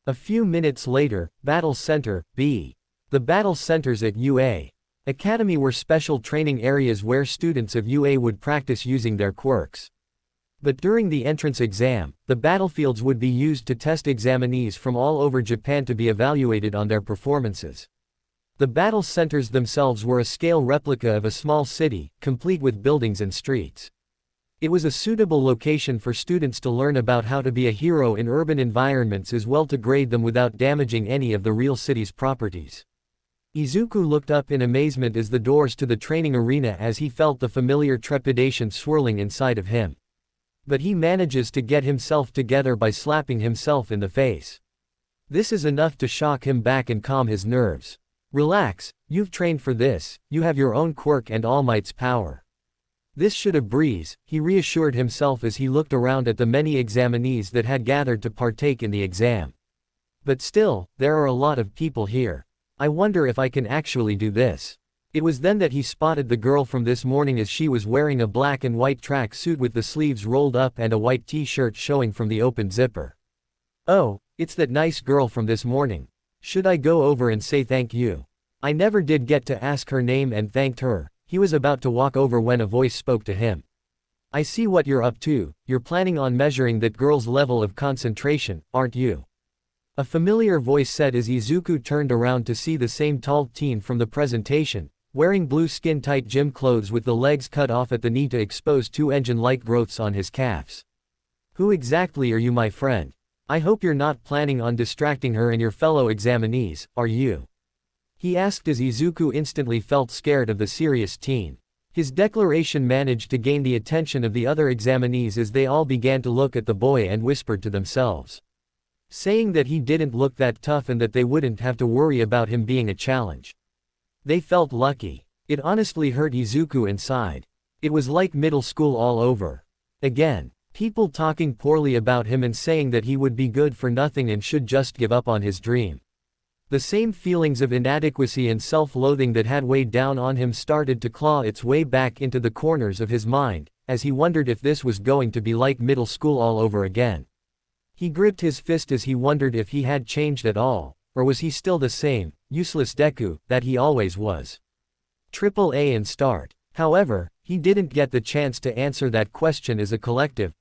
A few minutes later, Battle Center B. The battle centers at UA Academy were special training areas where students of UA would practice using their quirks. But during the entrance exam, the battlefields would be used to test examinees from all over Japan to be evaluated on their performances. The battle centers themselves were a scale replica of a small city, complete with buildings and streets. It was a suitable location for students to learn about how to be a hero in urban environments as well to grade them without damaging any of the real city's properties. Izuku looked up in amazement as the doors to the training arena as he felt the familiar trepidation swirling inside of him. But he manages to get himself together by slapping himself in the face. This is enough to shock him back and calm his nerves. Relax, you've trained for this, you have your own quirk and All Might's power. This should a breeze, he reassured himself as he looked around at the many examinees that had gathered to partake in the exam. But still, there are a lot of people here. I wonder if I can actually do this. It was then that he spotted the girl from this morning as she was wearing a black and white track suit with the sleeves rolled up and a white t-shirt showing from the open zipper. Oh, it's that nice girl from this morning. Should I go over and say thank you? I never did get to ask her name and thanked her. He was about to walk over when a voice spoke to him. I see what you're up to, you're planning on measuring that girl's level of concentration, aren't you? A familiar voice said as Izuku turned around to see the same tall teen from the presentation, wearing blue skin-tight gym clothes with the legs cut off at the knee to expose 2 engine-like growths on his calves. Who exactly are you, my friend? I hope you're not planning on distracting her and your fellow examinees, are you? he asked as Izuku instantly felt scared of the serious teen. His declaration managed to gain the attention of the other examinees as they all began to look at the boy and whispered to themselves, saying that he didn't look that tough and that they wouldn't have to worry about him being a challenge. They felt lucky. It honestly hurt Izuku inside. It was like middle school all over again. People talking poorly about him and saying that he would be good for nothing and should just give up on his dream. The same feelings of inadequacy and self-loathing that had weighed down on him started to claw its way back into the corners of his mind, as he wondered if this was going to be like middle school all over again. He gripped his fist as he wondered if he had changed at all, or was he still the same, useless Deku, that he always was. Triple A and start. However, he didn't get the chance to answer that question as a collective,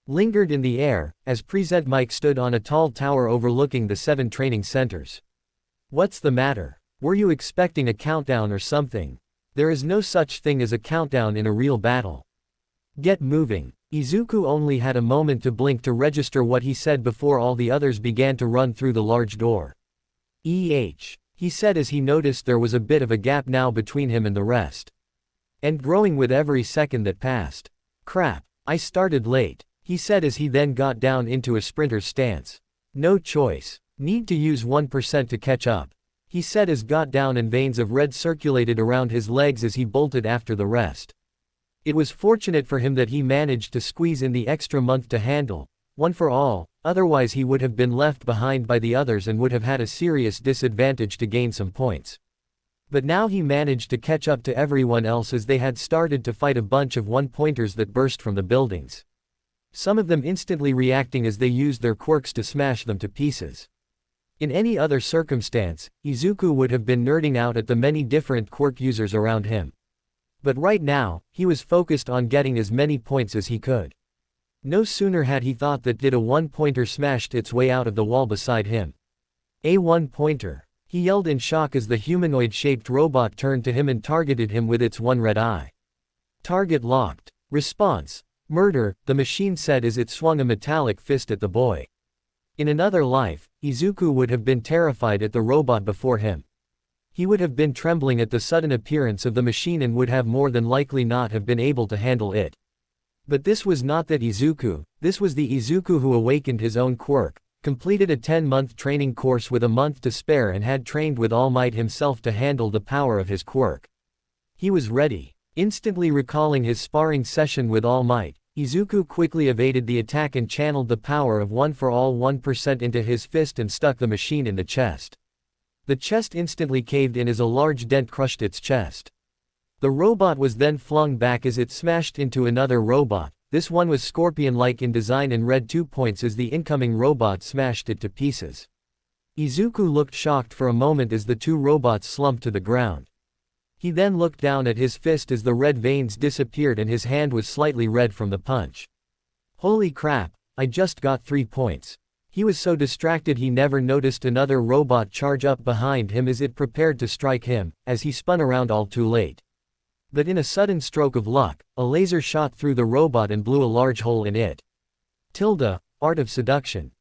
lingered in the air, as Present Mike stood on a tall tower overlooking the 7 training centers. What's the matter? Were you expecting a countdown or something? There is no such thing as a countdown in a real battle. Get moving. Izuku only had a moment to blink to register what he said before all the others began to run through the large door. He said as he noticed there was a bit of a gap now between him and the rest. And growing with every second that passed. Crap, I started late, he said as he then got down into a sprinter's stance. No choice. Need to use 1% to catch up, he said as got down and veins of red circulated around his legs as he bolted after the rest. It was fortunate for him that he managed to squeeze in the extra month to handle, one for all, otherwise he would have been left behind by the others and would have had a serious disadvantage to gain some points. But now he managed to catch up to everyone else as they had started to fight a bunch of one-pointers that burst from the buildings. Some of them instantly reacting as they used their quirks to smash them to pieces. In any other circumstance, Izuku would have been nerding out at the many different quirk users around him. But right now, he was focused on getting as many points as he could. No sooner had he thought that did a one-pointer smashed its way out of the wall beside him. A one-pointer, he yelled in shock as the humanoid-shaped robot turned to him and targeted him with its one red eye. Target locked. Response. Murder, the machine said as it swung a metallic fist at the boy. In another life, Izuku would have been terrified at the robot before him. He would have been trembling at the sudden appearance of the machine and would have more than likely not have been able to handle it. But this was not that Izuku, this was the Izuku who awakened his own quirk, completed a 10-month training course with a month to spare and had trained with All Might himself to handle the power of his quirk. He was ready. Instantly recalling his sparring session with All Might, Izuku quickly evaded the attack and channeled the power of one for all 1% into his fist and stuck the machine in the chest. The chest instantly caved in as a large dent crushed its chest. The robot was then flung back as it smashed into another robot. This one was scorpion-like in design and read 2 points as the incoming robot smashed it to pieces. Izuku looked shocked for a moment as the 2 robots slumped to the ground. He then looked down at his fist as the red veins disappeared and his hand was slightly red from the punch. Holy crap, I just got 3 points. He was so distracted he never noticed another robot charge up behind him as it prepared to strike him, as he spun around all too late. But in a sudden stroke of luck, a laser shot through the robot and blew a large hole in it. Art of seduction.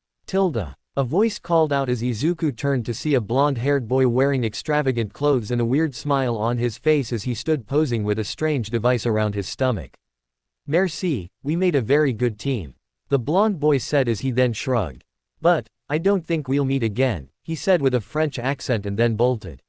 A voice called out as Izuku turned to see a blonde-haired boy wearing extravagant clothes and a weird smile on his face as he stood posing with a strange device around his stomach. Merci, we made a very good team, the blonde boy said as he then shrugged. But, I don't think we'll meet again, he said with a French accent and then bolted.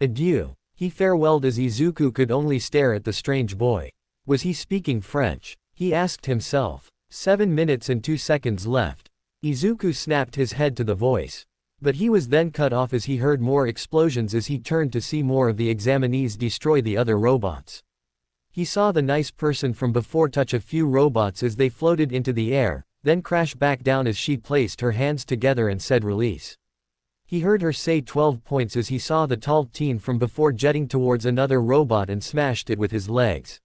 Adieu. He farewelled as Izuku could only stare at the strange boy. Was he speaking French? He asked himself. 7 minutes and 2 seconds left. Izuku snapped his head to the voice. But he was then cut off as he heard more explosions as he turned to see more of the examinees destroy the other robots. He saw the nice person from before touch a few robots as they floated into the air, then crash back down as she placed her hands together and said release. He heard her say 12 points as he saw the tall teen from before jetting towards another robot and smashed it with his legs.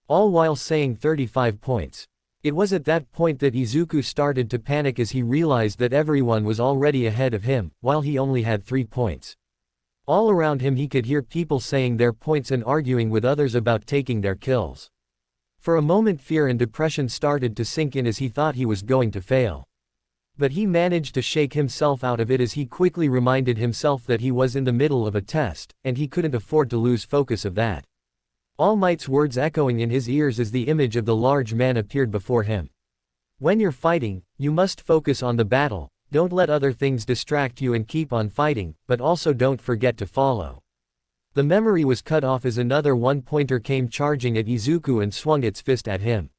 All while saying 35 points. It was at that point that Izuku started to panic as he realized that everyone was already ahead of him, while he only had 3 points. All around him he could hear people saying their points and arguing with others about taking their kills. For a moment fear and depression started to sink in as he thought he was going to fail. But he managed to shake himself out of it as he quickly reminded himself that he was in the middle of a test, and he couldn't afford to lose focus of that. All Might's words echoing in his ears as the image of the large man appeared before him. When you're fighting, you must focus on the battle, don't let other things distract you and keep on fighting, but also don't forget to follow. The memory was cut off as another one-pointer came charging at Izuku and swung its fist at him.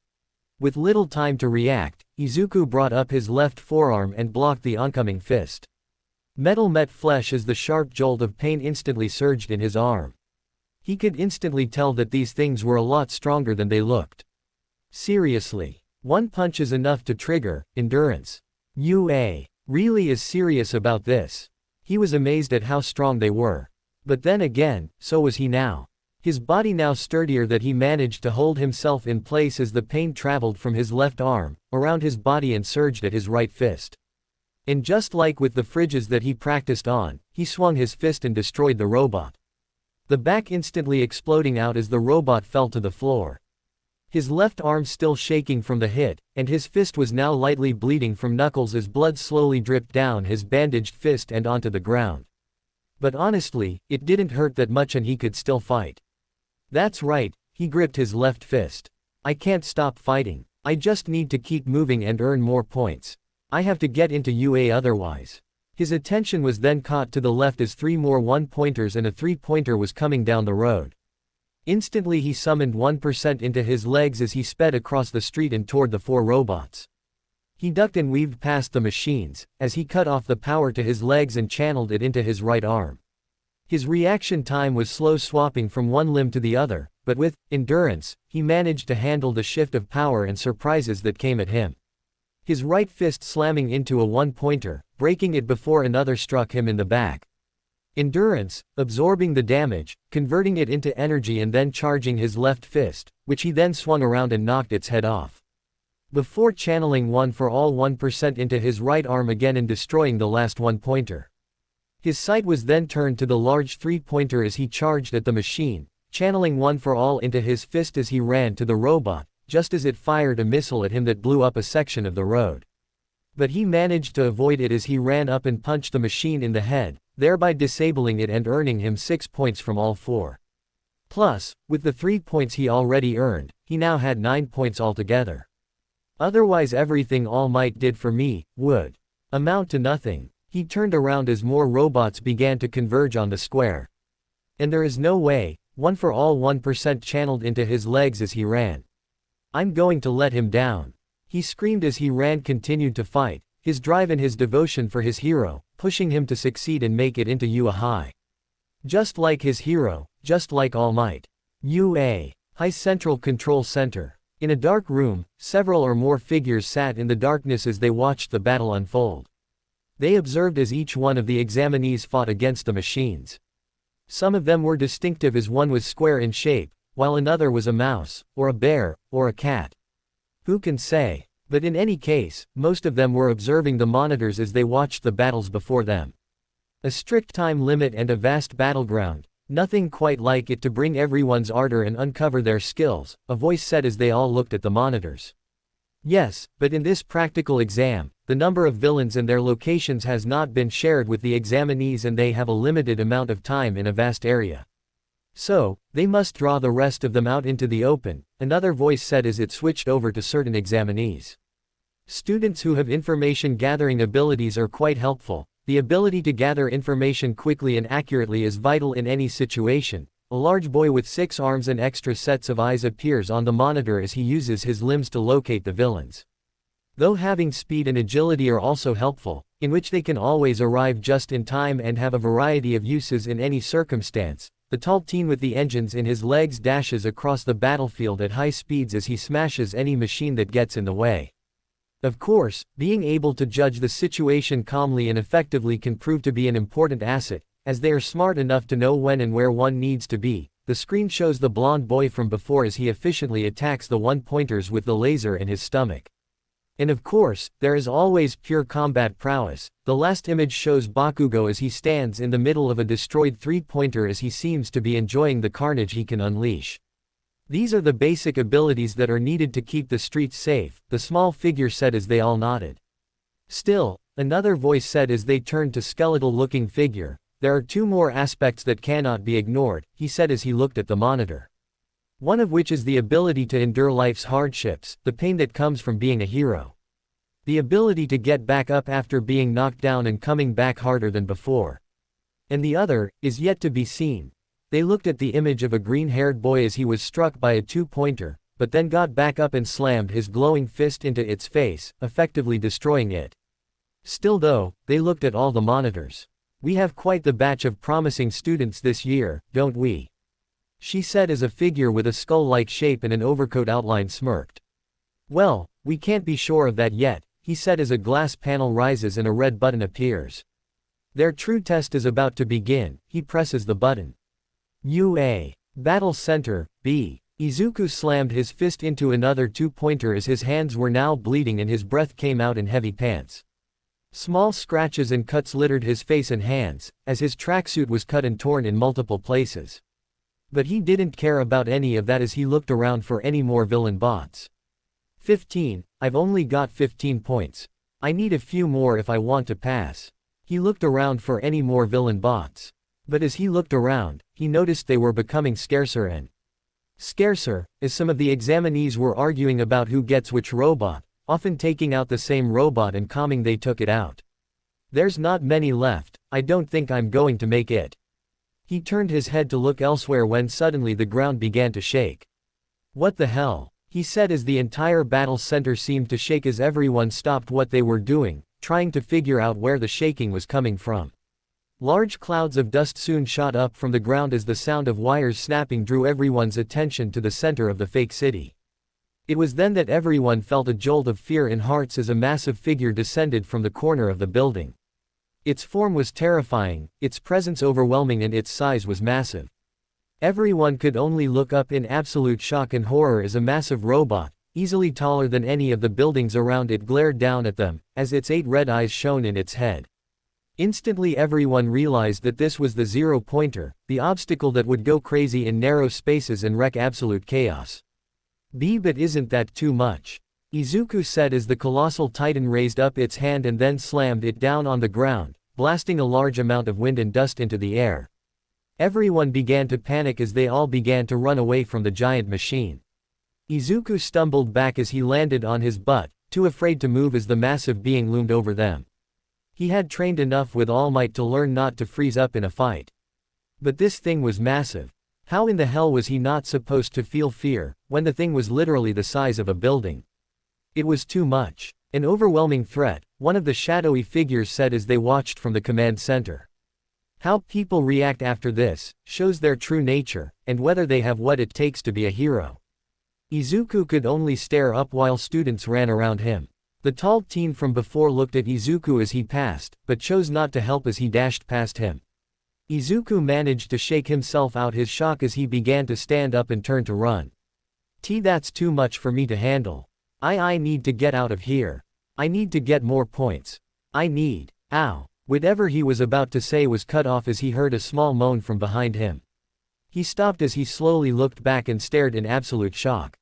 With little time to react, Izuku brought up his left forearm and blocked the oncoming fist. Metal met flesh as the sharp jolt of pain instantly surged in his arm. He could instantly tell that these things were a lot stronger than they looked. Seriously. One punch is enough to trigger endurance. UA really is serious about this. He was amazed at how strong they were. But then again, so was he now. His body now sturdier that he managed to hold himself in place as the pain traveled from his left arm, around his body and surged at his right fist. And just like with the fridges that he practiced on, he swung his fist and destroyed the robot. The back instantly exploding out as the robot fell to the floor. His left arm still shaking from the hit, and his fist was now lightly bleeding from knuckles as blood slowly dripped down his bandaged fist and onto the ground. But honestly, it didn't hurt that much and he could still fight. That's right, he gripped his left fist. I can't stop fighting. I just need to keep moving and earn more points. I have to get into UA otherwise. His attention was then caught to the left as 3 more one-pointers and a 3-pointer was coming down the road. Instantly he summoned 1% into his legs as he sped across the street and toward the 4 robots. He ducked and weaved past the machines, as he cut off the power to his legs and channeled it into his right arm. His reaction time was slow, swapping from one limb to the other, but with endurance, he managed to handle the shift of power and surprises that came at him. His right fist slamming into a one-pointer, breaking it before another struck him in the back. Endurance, absorbing the damage, converting it into energy and then charging his left fist, which he then swung around and knocked its head off. Before channeling 1 for all 1% into his right arm again and destroying the last one-pointer. His sight was then turned to the large 3-pointer as he charged at the machine, channeling 1 for all into his fist as he ran to the robot, just as it fired a missile at him that blew up a section of the road. But he managed to avoid it as he ran up and punched the machine in the head, thereby disabling it and earning him 6 points from all 4. Plus, with the 3 points he already earned, he now had 9 points altogether. Otherwise everything All Might did for me would amount to nothing. He turned around as more robots began to converge on the square. And there is no way, 1 for all 1% channeled into his legs as he ran. I'm going to let him down. He screamed as he ran, continued to fight, his drive and his devotion for his hero, pushing him to succeed and make it into UA high. Just like his hero, just like All Might. UA High Central Control Center. In a dark room, several or more figures sat in the darkness as they watched the battle unfold. They observed as each one of the examinees fought against the machines. Some of them were distinctive as one was square in shape, while another was a mouse, or a bear, or a cat. Who can say? But in any case, most of them were observing the monitors as they watched the battles before them. A strict time limit and a vast battleground, nothing quite like it to bring everyone's ardor and uncover their skills, a voice said as they all looked at the monitors. Yes, but in this practical exam, the number of villains and their locations has not been shared with the examinees and they have a limited amount of time in a vast area. So, they must draw the rest of them out into the open, another voice said as it switched over to certain examinees. Students who have information gathering abilities are quite helpful. The ability to gather information quickly and accurately is vital in any situation. A large boy with 6 arms and extra sets of eyes appears on the monitor as he uses his limbs to locate the villains. Though having speed and agility are also helpful, in which they can always arrive just in time and have a variety of uses in any circumstance, the tall teen with the engines in his legs dashes across the battlefield at high speeds as he smashes any machine that gets in the way. Of course, being able to judge the situation calmly and effectively can prove to be an important asset, as they are smart enough to know when and where one needs to be. The screen shows the blonde boy from before as he efficiently attacks the one-pointers with the laser in his stomach. And of course, there is always pure combat prowess. The last image shows Bakugo as he stands in the middle of a destroyed 3-pointer as he seems to be enjoying the carnage he can unleash. These are the basic abilities that are needed to keep the streets safe, the small figure said as they all nodded. Still, another voice said as they turned to skeletal-looking figure, "There are two more aspects that cannot be ignored," he said as he looked at the monitor. "One of which is the ability to endure life's hardships, the pain that comes from being a hero. The ability to get back up after being knocked down and coming back harder than before. And the other, is yet to be seen." They looked at the image of a green-haired boy as he was struck by a two-pointer, but then got back up and slammed his glowing fist into its face, effectively destroying it. Still though, they looked at all the monitors. "We have quite the batch of promising students this year, don't we?" she said as a figure with a skull-like shape and an overcoat outline smirked. "Well, we can't be sure of that yet," he said as a glass panel rises and a red button appears. "Their true test is about to begin." He presses the button. UA. Battle Center, B. Izuku slammed his fist into another two-pointer as his hands were now bleeding and his breath came out in heavy pants. Small scratches and cuts littered his face and hands, as his tracksuit was cut and torn in multiple places. But he didn't care about any of that as he looked around for any more villain bots. 15, I've only got 15 points. I need a few more if I want to pass. He looked around for any more villain bots. But as he looked around, he noticed they were becoming scarcer and scarcer, as some of the examinees were arguing about who gets which robot, often taking out the same robot and calming they took it out. "There's not many left, I don't think I'm going to make it." He turned his head to look elsewhere when suddenly the ground began to shake. "What the hell?" he said as the entire battle center seemed to shake as everyone stopped what they were doing, trying to figure out where the shaking was coming from. Large clouds of dust soon shot up from the ground as the sound of wires snapping drew everyone's attention to the center of the fake city. It was then that everyone felt a jolt of fear in hearts as a massive figure descended from the corner of the building. Its form was terrifying, its presence overwhelming, and its size was massive. Everyone could only look up in absolute shock and horror as a massive robot, easily taller than any of the buildings around it, glared down at them, as its 8 red eyes shone in its head. Instantly everyone realized that this was the zero-pointer, the obstacle that would go crazy in narrow spaces and wreak absolute chaos. But isn't that too much?" Izuku said as the colossal titan raised up its hand and then slammed it down on the ground, blasting a large amount of wind and dust into the air. Everyone began to panic as they all began to run away from the giant machine. Izuku stumbled back as he landed on his butt, too afraid to move as the massive being loomed over them. He had trained enough with All Might to learn not to freeze up in a fight. But this thing was massive. How in the hell was he not supposed to feel fear, when the thing was literally the size of a building? It was too much. An overwhelming threat, one of the shadowy figures said as they watched from the command center. How people react after this, shows their true nature, and whether they have what it takes to be a hero. Izuku could only stare up while students ran around him. The tall teen from before looked at Izuku as he passed, but chose not to help as he dashed past him. Izuku managed to shake himself out his shock as he began to stand up and turn to run. That's too much for me to handle. I need to get out of here. I need to get more points. Ow. Whatever he was about to say was cut off as he heard a small moan from behind him. He stopped as he slowly looked back and stared in absolute shock.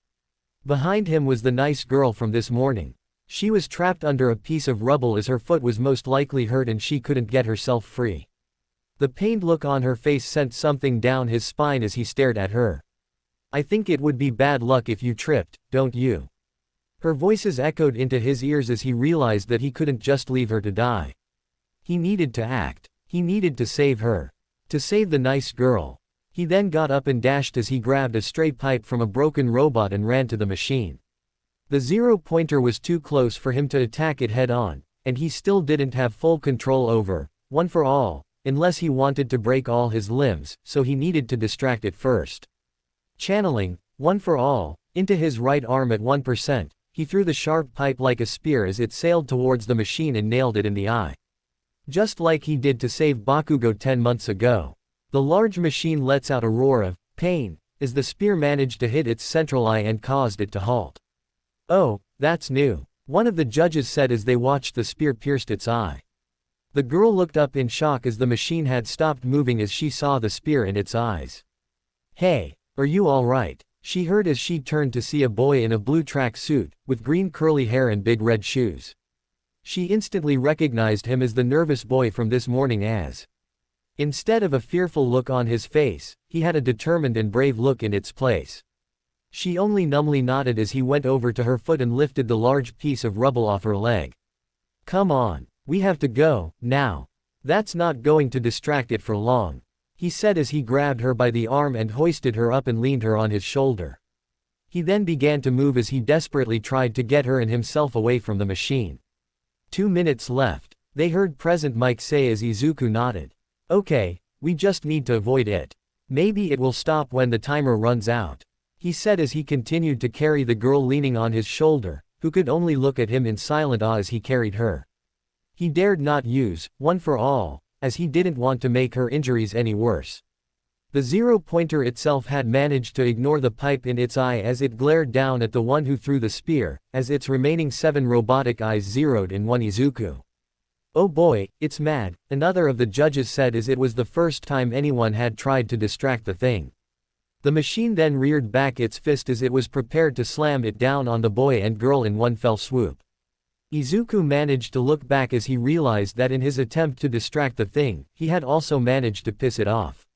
Behind him was the nice girl from this morning. She was trapped under a piece of rubble as her foot was most likely hurt and she couldn't get herself free. The pained look on her face sent something down his spine as he stared at her. "I think it would be bad luck if you tripped, don't you?" Her voices echoed into his ears as he realized that he couldn't just leave her to die. He needed to act. He needed to save her. To save the nice girl. He then got up and dashed as he grabbed a stray pipe from a broken robot and ran to the machine. The zero-pointer was too close for him to attack it head-on, and he still didn't have full control over, One for All, unless he wanted to break all his limbs, so he needed to distract it first. Channeling, One for All, into his right arm at 1%, he threw the sharp pipe like a spear as it sailed towards the machine and nailed it in the eye. Just like he did to save Bakugo 10 months ago. The large machine lets out a roar of pain as the spear managed to hit its central eye and caused it to halt. "Oh, that's new," one of the judges said as they watched the spear pierced its eye. The girl looked up in shock as the machine had stopped moving as she saw the spear in its eyes. "Hey, are you alright?" she heard as she turned to see a boy in a blue track suit, with green curly hair and big red shoes. She instantly recognized him as the nervous boy from this morning as. Instead of a fearful look on his face, he had a determined and brave look in its place. She only numbly nodded as he went over to her foot and lifted the large piece of rubble off her leg. "Come on, we have to go, now. That's not going to distract it for long," he said as he grabbed her by the arm and hoisted her up and leaned her on his shoulder. He then began to move as he desperately tried to get her and himself away from the machine. 2 minutes left, they heard Present Mike say as Izuku nodded. "Okay, we just need to avoid it. Maybe it will stop when the timer runs out," he said as he continued to carry the girl leaning on his shoulder, who could only look at him in silent awe as he carried her. He dared not use one for all, as he didn't want to make her injuries any worse. The zero-pointer itself had managed to ignore the pipe in its eye as it glared down at the one who threw the spear, as its remaining 7 robotic eyes zeroed in one Izuku. "Oh boy, it's mad," another of the judges said as it was the first time anyone had tried to distract the thing. The machine then reared back its fist as it was prepared to slam it down on the boy and girl in one fell swoop. Izuku managed to look back as he realized that in his attempt to distract the thing, he had also managed to piss it off.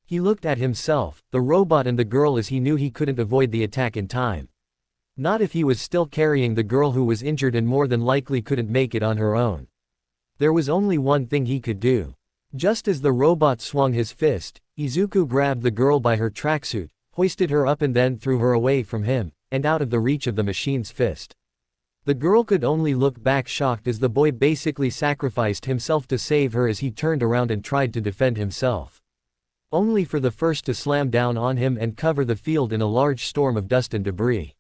He looked at himself, the robot and the girl as he knew he couldn't avoid the attack in time. Not if he was still carrying the girl who was injured and more than likely couldn't make it on her own. There was only one thing he could do. Just as the robot swung his fist, Izuku grabbed the girl by her tracksuit, hoisted her up and then threw her away from him, and out of the reach of the machine's fist. The girl could only look back shocked as the boy basically sacrificed himself to save her as he turned around and tried to defend himself. Only for the first to slam down on him and cover the field in a large storm of dust and debris.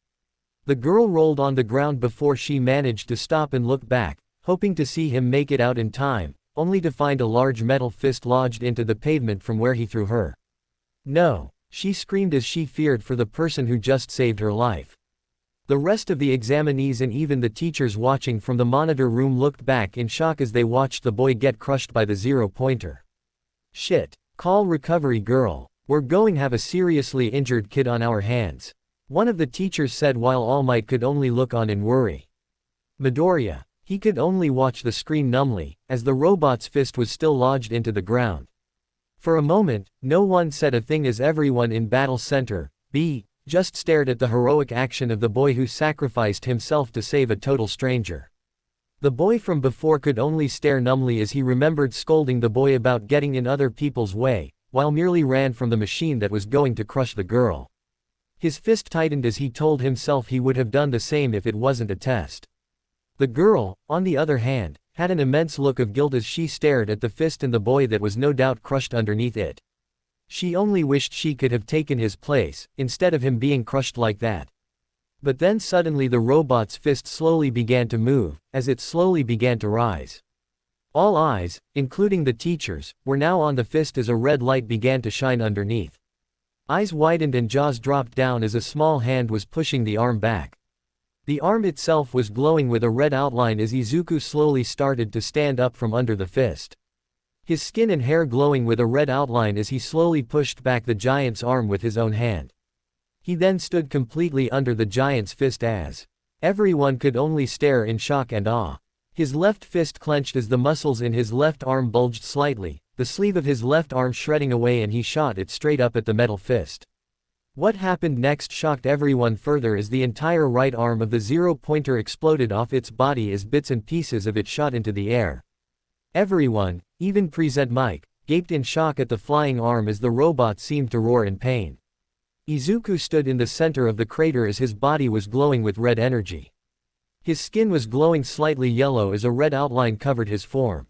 The girl rolled on the ground before she managed to stop and look back, hoping to see him make it out in time, only to find a large metal fist lodged into the pavement from where he threw her. "No!" she screamed as she feared for the person who just saved her life. The rest of the examinees and even the teachers watching from the monitor room looked back in shock as they watched the boy get crushed by the zero-pointer. "Shit. Call recovery girl. We're going to have a seriously injured kid on our hands," one of the teachers said while All Might could only look on in worry. Midoriya. He could only watch the screen numbly, as the robot's fist was still lodged into the ground. For a moment, no one said a thing as everyone in Battle Center B just stared at the heroic action of the boy who sacrificed himself to save a total stranger. The boy from before could only stare numbly as he remembered scolding the boy about getting in other people's way, while merely ran from the machine that was going to crush the girl. His fist tightened as he told himself he would have done the same if it wasn't a test. The girl, on the other hand, had an immense look of guilt as she stared at the fist and the boy that was no doubt crushed underneath it. She only wished she could have taken his place, instead of him being crushed like that. But then suddenly the robot's fist slowly began to move, as it slowly began to rise. All eyes, including the teachers, were now on the fist as a red light began to shine underneath. Eyes widened and jaws dropped down as a small hand was pushing the arm back. The arm itself was glowing with a red outline as Izuku slowly started to stand up from under the fist. His skin and hair glowing with a red outline as he slowly pushed back the giant's arm with his own hand. He then stood completely under the giant's fist as everyone could only stare in shock and awe. His left fist clenched as the muscles in his left arm bulged slightly, the sleeve of his left arm shredding away and he shot it straight up at the metal fist. What happened next shocked everyone further as the entire right arm of the zero-pointer exploded off its body as bits and pieces of it shot into the air. Everyone, even Present Mike, gaped in shock at the flying arm as the robot seemed to roar in pain. Izuku stood in the center of the crater as his body was glowing with red energy. His skin was glowing slightly yellow as a red outline covered his form.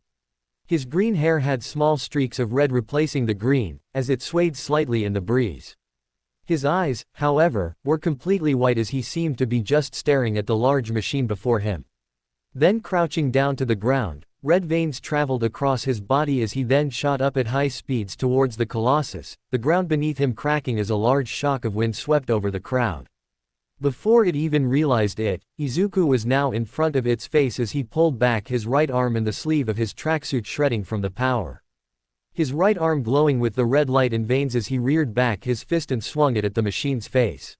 His green hair had small streaks of red replacing the green, as it swayed slightly in the breeze. His eyes, however, were completely white as he seemed to be just staring at the large machine before him. Then crouching down to the ground, red veins traveled across his body as he then shot up at high speeds towards the Colossus, the ground beneath him cracking as a large shock of wind swept over the crowd. Before it even realized it, Izuku was now in front of its face as he pulled back his right arm and the sleeve of his tracksuit shredding from the power. His right arm glowing with the red light and veins as he reared back his fist and swung it at the machine's face.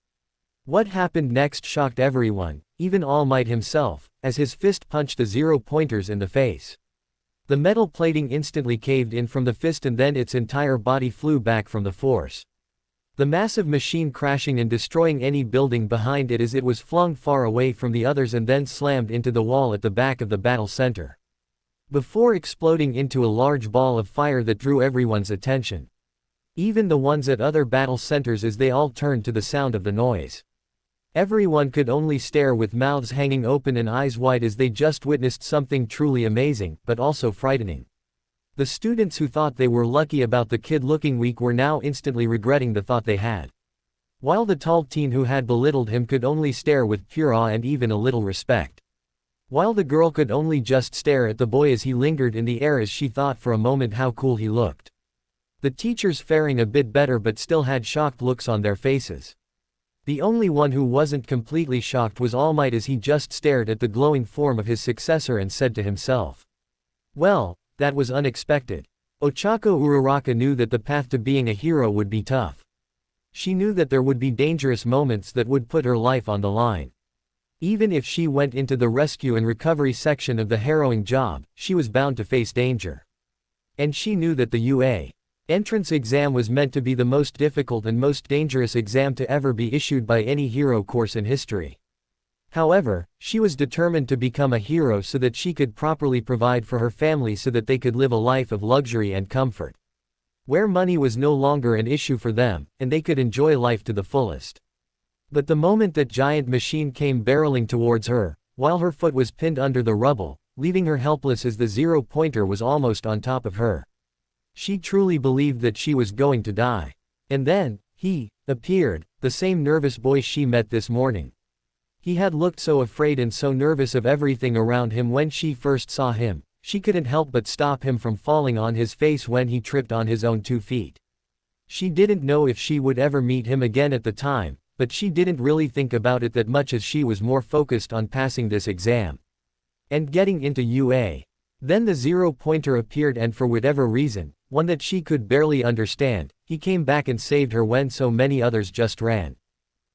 What happened next shocked everyone, even All Might himself, as his fist punched the 0-pointers in the face. The metal plating instantly caved in from the fist and then its entire body flew back from the force. The massive machine crashing and destroying any building behind it as it was flung far away from the others and then slammed into the wall at the back of the battle center, before exploding into a large ball of fire that drew everyone's attention. Even the ones at other battle centers as they all turned to the sound of the noise. Everyone could only stare with mouths hanging open and eyes wide as they just witnessed something truly amazing, but also frightening. The students who thought they were lucky about the kid looking weak were now instantly regretting the thought they had. While the tall teen who had belittled him could only stare with pure awe and even a little respect. While the girl could only just stare at the boy as he lingered in the air as she thought for a moment how cool he looked. The teachers faring a bit better but still had shocked looks on their faces. The only one who wasn't completely shocked was All Might as he just stared at the glowing form of his successor and said to himself, "Well, that was unexpected." Ochako Uraraka knew that the path to being a hero would be tough. She knew that there would be dangerous moments that would put her life on the line. Even if she went into the rescue and recovery section of the harrowing job, she was bound to face danger. And she knew that the UA entrance exam was meant to be the most difficult and most dangerous exam to ever be issued by any hero course in history. However, she was determined to become a hero so that she could properly provide for her family so that they could live a life of luxury and comfort, where money was no longer an issue for them, and they could enjoy life to the fullest. But the moment that giant machine came barreling towards her, while her foot was pinned under the rubble, leaving her helpless as the 0-pointer was almost on top of her, she truly believed that she was going to die. And then, he appeared, the same nervous boy she met this morning. He had looked so afraid and so nervous of everything around him when she first saw him. She couldn't help but stop him from falling on his face when he tripped on his own 2 feet. She didn't know if she would ever meet him again at the time, but she didn't really think about it that much as she was more focused on passing this exam and getting into UA. Then the 0-pointer appeared and for whatever reason, one that she could barely understand, he came back and saved her when so many others just ran.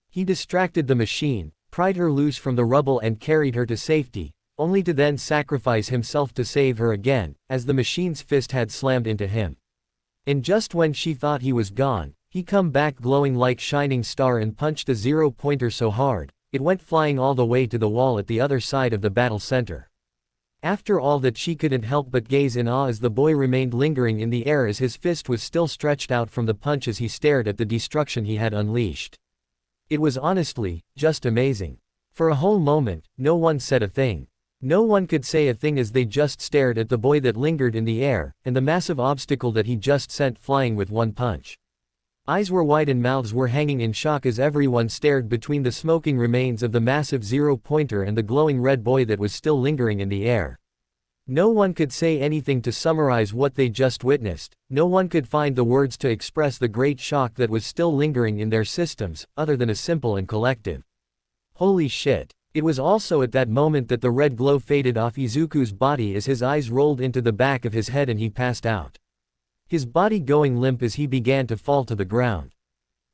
He distracted the machine, pried her loose from the rubble and carried her to safety, only to then sacrifice himself to save her again, as the machine's fist had slammed into him. And just when she thought he was gone, he come back glowing like shining star and punched the 0-pointer so hard, it went flying all the way to the wall at the other side of the battle center. After all that she couldn't help but gaze in awe as the boy remained lingering in the air as his fist was still stretched out from the punch as he stared at the destruction he had unleashed. It was honestly, just amazing. For a whole moment, no one said a thing. No one could say a thing as they just stared at the boy that lingered in the air, and the massive obstacle that he just sent flying with one punch. Eyes were wide and mouths were hanging in shock as everyone stared between the smoking remains of the massive 0-pointer and the glowing red boy that was still lingering in the air. No one could say anything to summarize what they just witnessed, no one could find the words to express the great shock that was still lingering in their systems, other than a simple and collective, "Holy shit." It was also at that moment that the red glow faded off Izuku's body as his eyes rolled into the back of his head and he passed out, his body going limp as he began to fall to the ground.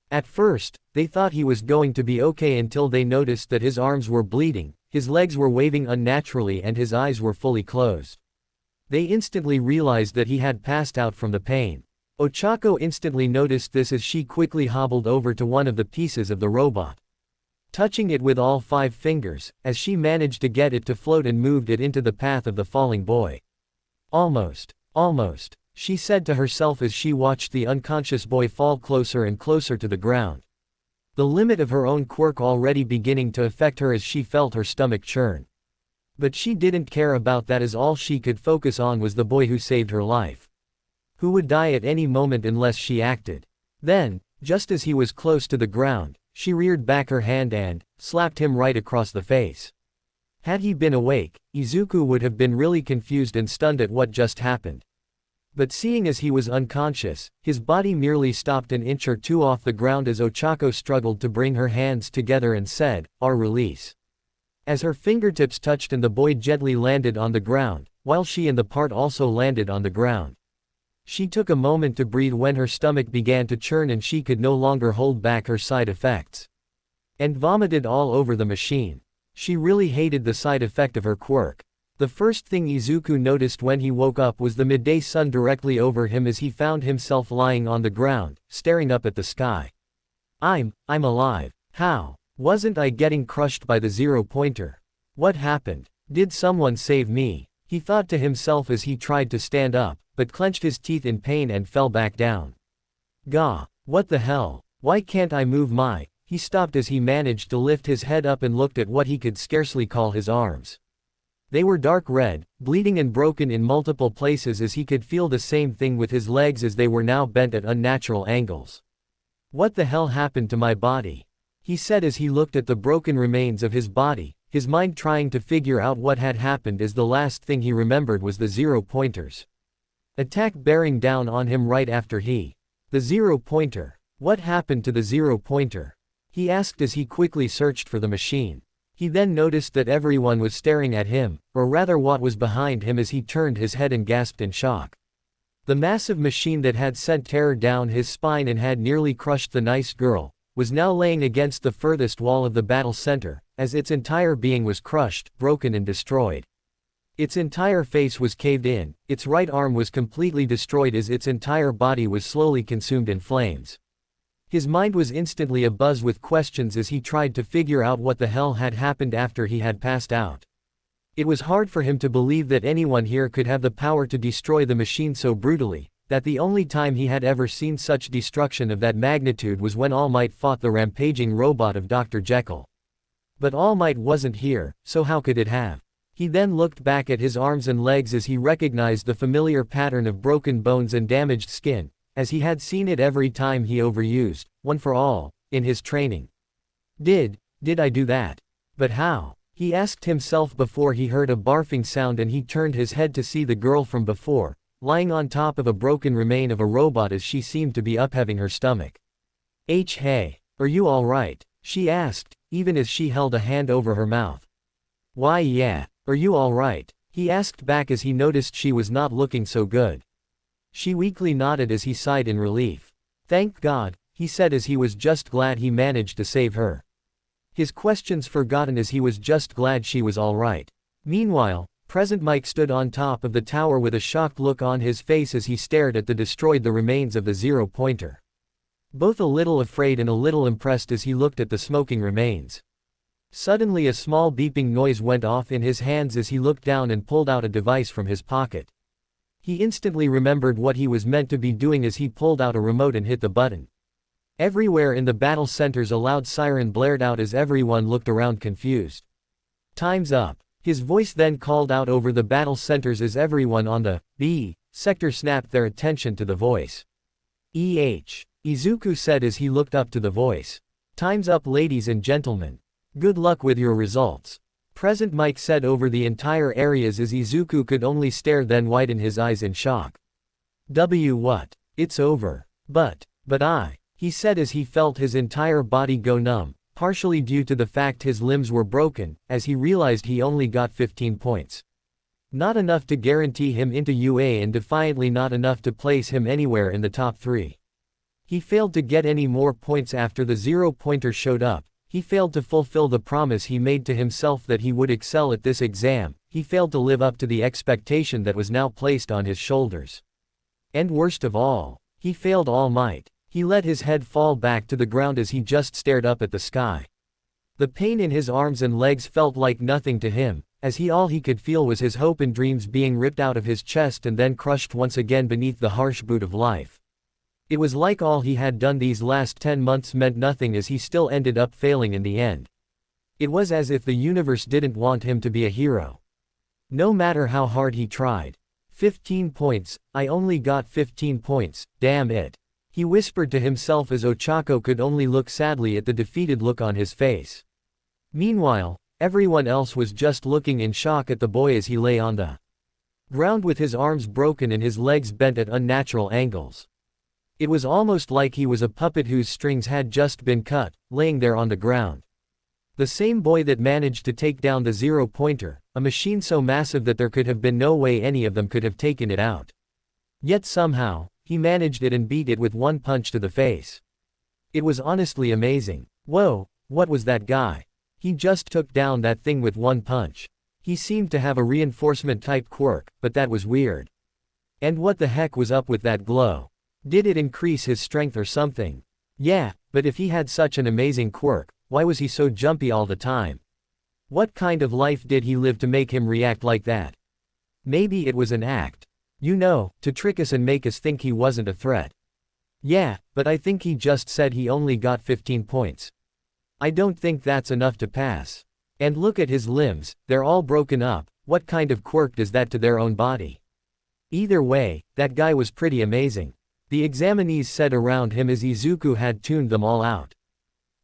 At first, they thought he was going to be okay until they noticed that his arms were bleeding, his legs were waving unnaturally and his eyes were fully closed. They instantly realized that he had passed out from the pain. Ochako instantly noticed this as she quickly hobbled over to one of the pieces of the robot, touching it with all 5 fingers, as she managed to get it to float and moved it into the path of the falling boy. Almost, she said to herself as she watched the unconscious boy fall closer and closer to the ground. The limit of her own quirk already beginning to affect her as she felt her stomach churn. But she didn't care about that as all she could focus on was the boy who saved her life, who would die at any moment unless she acted. Then, just as he was close to the ground, she reared back her hand and slapped him right across the face. Had he been awake, Izuku would have been really confused and stunned at what just happened. But seeing as he was unconscious, his body merely stopped an inch or two off the ground as Ochako struggled to bring her hands together and said, "Our release." As her fingertips touched and the boy gently landed on the ground, while she and the part also landed on the ground. She took a moment to breathe when her stomach began to churn and she could no longer hold back her side effects. and vomited all over the machine. She really hated the side effect of her quirk. The first thing Izuku noticed when he woke up was the midday sun directly over him as he found himself lying on the ground, staring up at the sky. I'm alive. How? Wasn't I getting crushed by the zero-pointer? What happened? Did someone save me? He thought to himself as he tried to stand up, but clenched his teeth in pain and fell back down. Gah! What the hell? Why can't I move my... He stopped as he managed to lift his head up and looked at what he could scarcely call his arms. They were dark red, bleeding and broken in multiple places as he could feel the same thing with his legs as they were now bent at unnatural angles. What the hell happened to my body? He said as he looked at the broken remains of his body, his mind trying to figure out what had happened as the last thing he remembered was the zero-pointers. Attack bearing down on him right after he. The zero-pointer. What happened to the zero-pointer? He asked as he quickly searched for the machine. He then noticed that everyone was staring at him, or rather what was behind him as he turned his head and gasped in shock. The massive machine that had sent terror down his spine and had nearly crushed the nice girl, was now laying against the furthest wall of the battle center, as its entire being was crushed, broken and destroyed. Its entire face was caved in, its right arm was completely destroyed as its entire body was slowly consumed in flames. His mind was instantly abuzz with questions as he tried to figure out what the hell had happened after he had passed out. It was hard for him to believe that anyone here could have the power to destroy the machine so brutally, that the only time he had ever seen such destruction of that magnitude was when All Might fought the rampaging robot of Dr. Jekyll. But All Might wasn't here, so how could it have? He then looked back at his arms and legs as he recognized the familiar pattern of broken bones and damaged skin, as he had seen it every time he overused, One for All, in his training. Did I do that? But how? He asked himself before he heard a barfing sound and he turned his head to see the girl from before, lying on top of a broken remain of a robot as she seemed to be upheaving her stomach. Hey, are you alright? She asked, even as she held a hand over her mouth. Why yeah, are you alright? He asked back as he noticed she was not looking so good. She weakly nodded as he sighed in relief. Thank God, he said as he was just glad he managed to save her. His questions forgotten as he was just glad she was alright. Meanwhile, Present Mike stood on top of the tower with a shocked look on his face as he stared at the remains of the zero-pointer. Both a little afraid and a little impressed as he looked at the smoking remains. Suddenly a small beeping noise went off in his hands as he looked down and pulled out a device from his pocket. He instantly remembered what he was meant to be doing as he pulled out a remote and hit the button. Everywhere in the battle centers a loud siren blared out as everyone looked around confused. Time's up. His voice then called out over the battle centers as everyone on the B sector snapped their attention to the voice. Izuku said as he looked up to the voice. Time's up, ladies and gentlemen. Good luck with your results. Present Mike said over the entire areas as Izuku could only stare then widen his eyes in shock. What? It's over. But he said as he felt his entire body go numb, partially due to the fact his limbs were broken, as he realized he only got 15 points. Not enough to guarantee him into UA and defiantly not enough to place him anywhere in the top 3. He failed to get any more points after the zero-pointer showed up. He failed to fulfill the promise he made to himself that he would excel at this exam. He failed to live up to the expectation that was now placed on his shoulders. And worst of all, he failed All Might. He let his head fall back to the ground as he just stared up at the sky. The pain in his arms and legs felt like nothing to him, as all he could feel was his hope and dreams being ripped out of his chest and then crushed once again beneath the harsh boot of life. It was like all he had done these last 10 months meant nothing as he still ended up failing in the end. It was as if the universe didn't want him to be a hero. No matter how hard he tried. 15 points, I only got 15 points, damn it. He whispered to himself as Ochako could only look sadly at the defeated look on his face. Meanwhile, everyone else was just looking in shock at the boy as he lay on the ground with his arms broken and his legs bent at unnatural angles. It was almost like he was a puppet whose strings had just been cut, laying there on the ground. The same boy that managed to take down the zero-pointer, a machine so massive that there could have been no way any of them could have taken it out. Yet somehow, he managed it and beat it with one punch to the face. It was honestly amazing. Whoa, What was that guy? He just took down that thing with one punch. He seemed to have a reinforcement type quirk, but that was weird. And what the heck was up with that glow? Did it increase his strength or something? Yeah, but if he had such an amazing quirk, why was he so jumpy all the time? What kind of life did he live to make him react like that? Maybe it was an act. You know, to trick us and make us think he wasn't a threat. Yeah, but I think he just said he only got 15 points. I don't think that's enough to pass. And look at his limbs, they're all broken up. What kind of quirk does that to their own body? Either way, that guy was pretty amazing. The examinees said around him as Izuku had tuned them all out.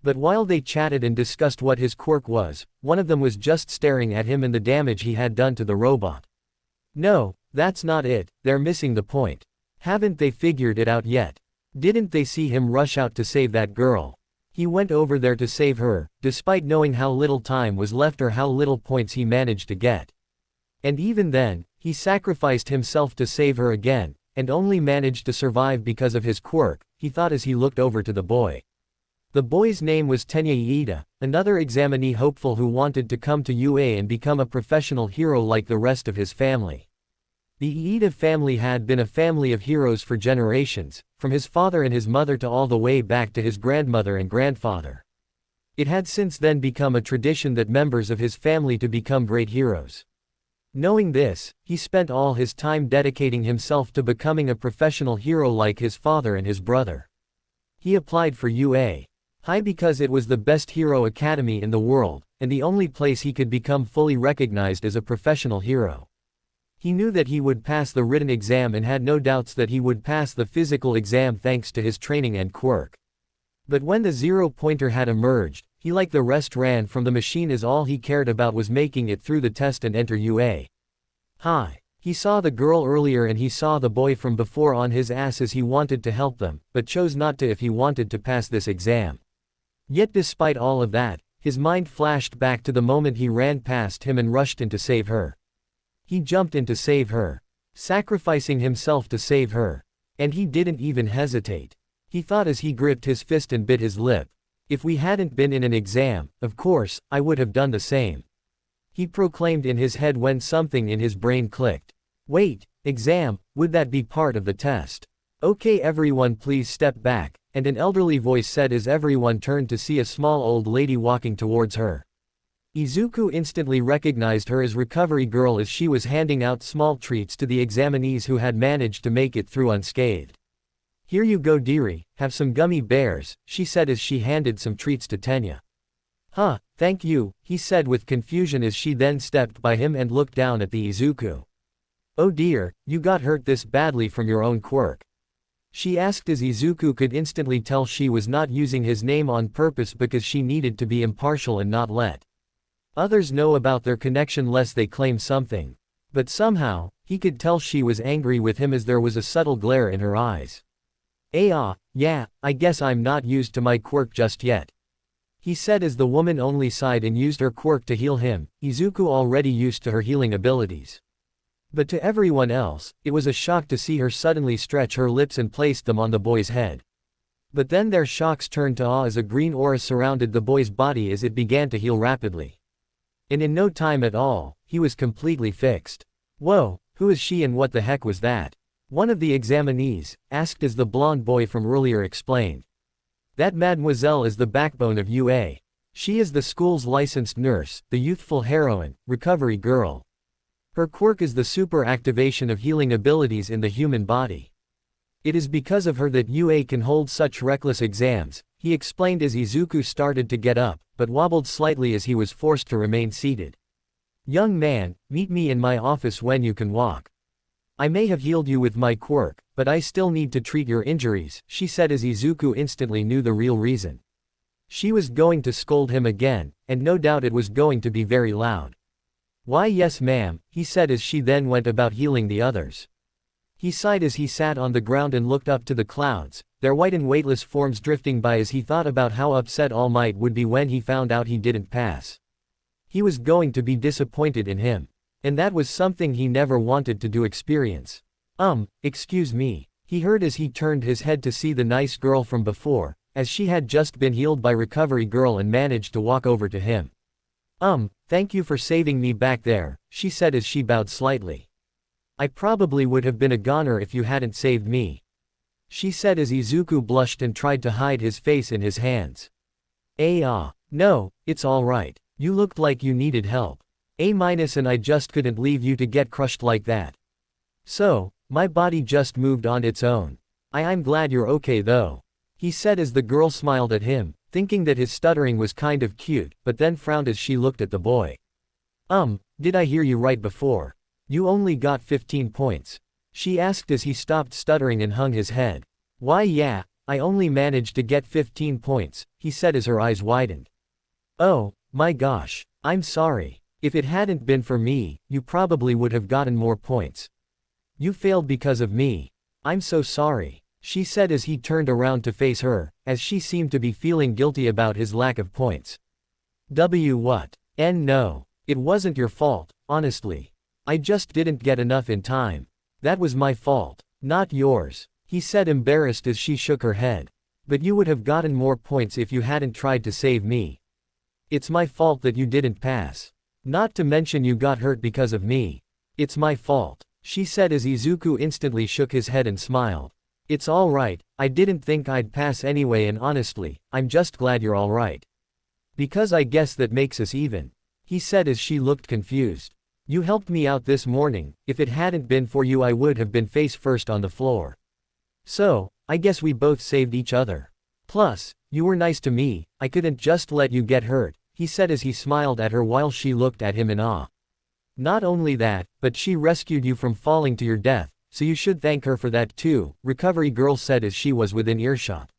But while they chatted and discussed what his quirk was, one of them was just staring at him and the damage he had done to the robot. No, that's not it, they're missing the point. Haven't they figured it out yet? Didn't they see him rush out to save that girl? He went over there to save her, despite knowing how little time was left or how little points he managed to get. And even then, he sacrificed himself to save her again, and only managed to survive because of his quirk, he thought as he looked over to the boy. The boy's name was Tenya Iida, another examinee hopeful who wanted to come to UA and become a professional hero like the rest of his family. The Iida family had been a family of heroes for generations, from his father and his mother to all the way back to his grandmother and grandfather. It had since then become a tradition that members of his family to become great heroes. Knowing this, he spent all his time dedicating himself to becoming a professional hero like his father and his brother. He applied for UA. High because it was the best hero academy in the world, and the only place he could become fully recognized as a professional hero. He knew that he would pass the written exam and had no doubts that he would pass the physical exam thanks to his training and quirk. But when the zero-pointer had emerged, he like the rest ran from the machine as all he cared about was making it through the test and enter UA. Hi. He saw the girl earlier and he saw the boy from before on his ass as he wanted to help them, but chose not to if he wanted to pass this exam. Yet despite all of that, his mind flashed back to the moment he ran past him and rushed in to save her. He jumped in to save her, sacrificing himself to save her. And he didn't even hesitate. He thought as he gripped his fist and bit his lip. If we hadn't been in an exam, of course, I would have done the same. He proclaimed in his head when something in his brain clicked. Wait, exam, would that be part of the test? Okay, everyone please step back, and an elderly voice said as everyone turned to see a small old lady walking towards her. Izuku instantly recognized her as Recovery Girl as she was handing out small treats to the examinees who had managed to make it through unscathed. Here you go dearie, have some gummy bears, she said as she handed some treats to Tenya. Huh, thank you, he said with confusion as she then stepped by him and looked down at the Izuku. Oh dear, you got hurt this badly from your own quirk? She asked as Izuku could instantly tell she was not using his name on purpose because she needed to be impartial and not let others know about their connection lest they claim something. But somehow, he could tell she was angry with him as there was a subtle glare in her eyes. Yeah, I guess I'm not used to my quirk just yet. He said as the woman only sighed and used her quirk to heal him, Izuku already used to her healing abilities. But to everyone else, it was a shock to see her suddenly stretch her lips and placed them on the boy's head. But then their shocks turned to awe as a green aura surrounded the boy's body as it began to heal rapidly. And in no time at all, he was completely fixed. Whoa, who is she and what the heck was that? One of the examinees asked as the blonde boy from earlier explained. That mademoiselle is the backbone of UA. She is the school's licensed nurse, the youthful heroine, Recovery Girl. Her quirk is the super activation of healing abilities in the human body. It is because of her that UA can hold such reckless exams, he explained as Izuku started to get up, but wobbled slightly as he was forced to remain seated. Young man, meet me in my office when you can walk. I may have healed you with my quirk, but I still need to treat your injuries, she said as Izuku instantly knew the real reason. She was going to scold him again, and no doubt it was going to be very loud. Why yes ma'am, he said as she then went about healing the others. He sighed as he sat on the ground and looked up to the clouds, their white and weightless forms drifting by as he thought about how upset All Might would be when he found out he didn't pass. He was going to be disappointed in him. And that was something he never wanted to experience. Excuse me, he heard as he turned his head to see the nice girl from before, as she had just been healed by Recovery Girl and managed to walk over to him. Thank you for saving me back there, she said as she bowed slightly. I probably would have been a goner if you hadn't saved me, she said as Izuku blushed and tried to hide his face in his hands. No, it's alright. You looked like you needed help. And I just couldn't leave you to get crushed like that. So, my body just moved on its own. I'm glad you're okay though, he said as the girl smiled at him, thinking that his stuttering was kind of cute, but then frowned as she looked at the boy. Did I hear you right before? You only got 15 points. She asked as he stopped stuttering and hung his head. Why yeah, I only managed to get 15 points, he said as her eyes widened. Oh, my gosh, I'm sorry. If it hadn't been for me, you probably would have gotten more points. You failed because of me. I'm so sorry, she said as he turned around to face her, as she seemed to be feeling guilty about his lack of points. No, it wasn't your fault, honestly. I just didn't get enough in time. That was my fault, not yours, he said embarrassed as she shook her head. But you would have gotten more points if you hadn't tried to save me. It's my fault that you didn't pass. Not to mention you got hurt because of me. It's my fault, she said as Izuku instantly shook his head and smiled. It's alright, I didn't think I'd pass anyway and honestly, I'm just glad you're alright. Because I guess that makes us even, he said as she looked confused. You helped me out this morning, if it hadn't been for you I would have been face first on the floor. So, I guess we both saved each other. Plus, you were nice to me, I couldn't just let you get hurt, he said as he smiled at her while she looked at him in awe. Not only that, but she rescued you from falling to your death, so you should thank her for that too, Recovery Girl said as she was within earshot.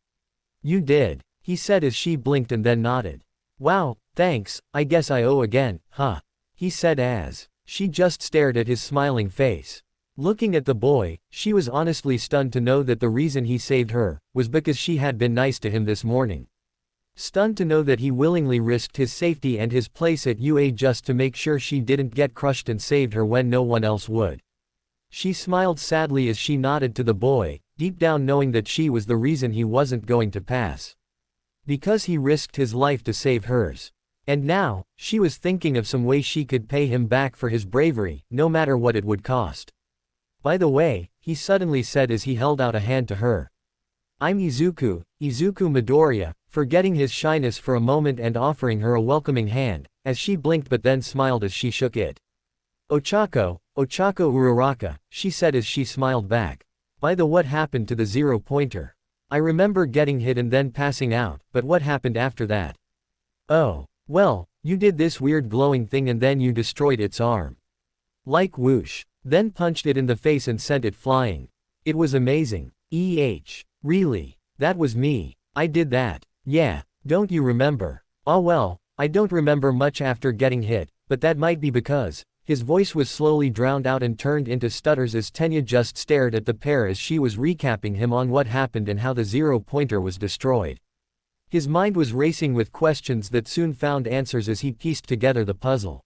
You did, he said as she blinked and then nodded. Wow, thanks, I guess I owe again, huh? He said as she just stared at his smiling face. Looking at the boy, she was honestly stunned to know that the reason he saved her was because she had been nice to him this morning. Stunned to know that he willingly risked his safety and his place at UA just to make sure she didn't get crushed and saved her when no one else would. She smiled sadly as she nodded to the boy, deep down knowing that she was the reason he wasn't going to pass. Because he risked his life to save hers. And now, she was thinking of some way she could pay him back for his bravery, no matter what it would cost. By the way, he suddenly said as he held out a hand to her. I'm Izuku Midoriya, forgetting his shyness for a moment and offering her a welcoming hand, as she blinked but then smiled as she shook it. Ochako Uraraka, she said as she smiled back. By the what happened to the 0-pointer? I remember getting hit and then passing out, but what happened after that? Oh. Well, you did this weird glowing thing and then you destroyed its arm. Like whoosh. Then punched it in the face and sent it flying. It was amazing. Really? That was me. I did that. Yeah, don't you remember? Oh well, I don't remember much after getting hit, but that might be because, his voice was slowly drowned out and turned into stutters as Tenya just stared at the pair as she was recapping him on what happened and how the 0-pointer was destroyed. His mind was racing with questions that soon found answers as he pieced together the puzzle.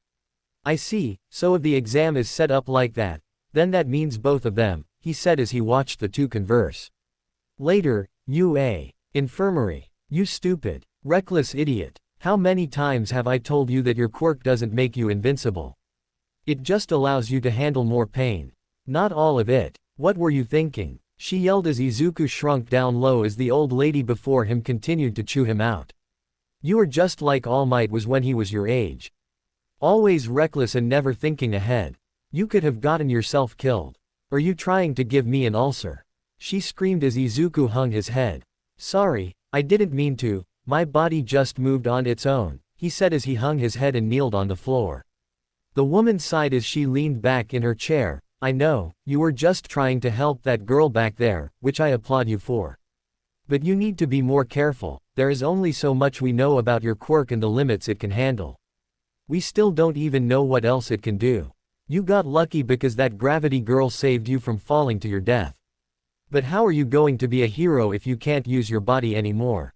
I see, so if the exam is set up like that, then that means both of them, he said as he watched the two converse. Later, UA. Infirmary. You stupid, reckless idiot. How many times have I told you that your quirk doesn't make you invincible? It just allows you to handle more pain. Not all of it. What were you thinking? She yelled as Izuku shrunk down low as the old lady before him continued to chew him out. You are just like All Might was when he was your age. Always reckless and never thinking ahead. You could have gotten yourself killed. Are you trying to give me an ulcer? She screamed as Izuku hung his head. Sorry, I didn't mean to, my body just moved on its own, he said as he hung his head and kneeled on the floor. The woman sighed as she leaned back in her chair. I know, you were just trying to help that girl back there, which I applaud you for. But you need to be more careful, there is only so much we know about your quirk and the limits it can handle. We still don't even know what else it can do. You got lucky because that gravity girl saved you from falling to your death. But how are you going to be a hero if you can't use your body anymore?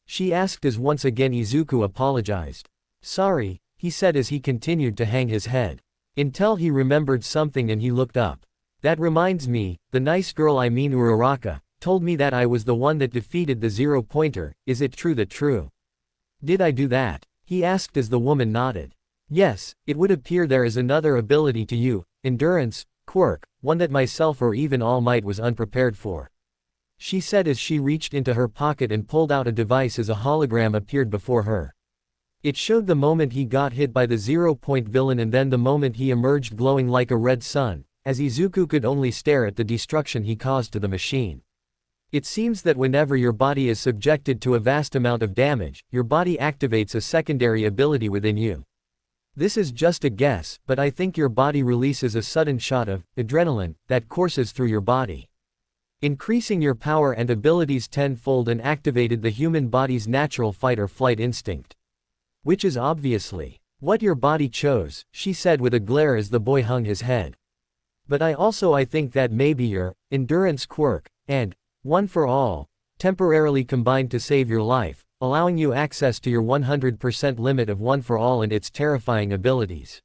She asked as once again Izuku apologized. Sorry, he said as he continued to hang his head. Until he remembered something and he looked up. That reminds me, the nice girl I mean Uraraka, told me that I was the one that defeated the zero-pointer. Is it true that true? Did I do that? He asked as the woman nodded. Yes, it would appear there is another ability to you, endurance, Quirk, one that myself or even All Might was unprepared for. She said as she reached into her pocket and pulled out a device as a hologram appeared before her. It showed the moment he got hit by the zero-point villain and then the moment he emerged glowing like a red sun, as Izuku could only stare at the destruction he caused to the machine. It seems that whenever your body is subjected to a vast amount of damage, your body activates a secondary ability within you. This is just a guess, but I think your body releases a sudden shot of adrenaline that courses through your body, increasing your power and abilities tenfold and activated the human body's natural fight or flight instinct. Which is obviously what your body chose, she said with a glare as the boy hung his head. But I think that maybe your endurance quirk, and one for all, temporarily combined to save your life, allowing you access to your 100% limit of one for all and its terrifying abilities.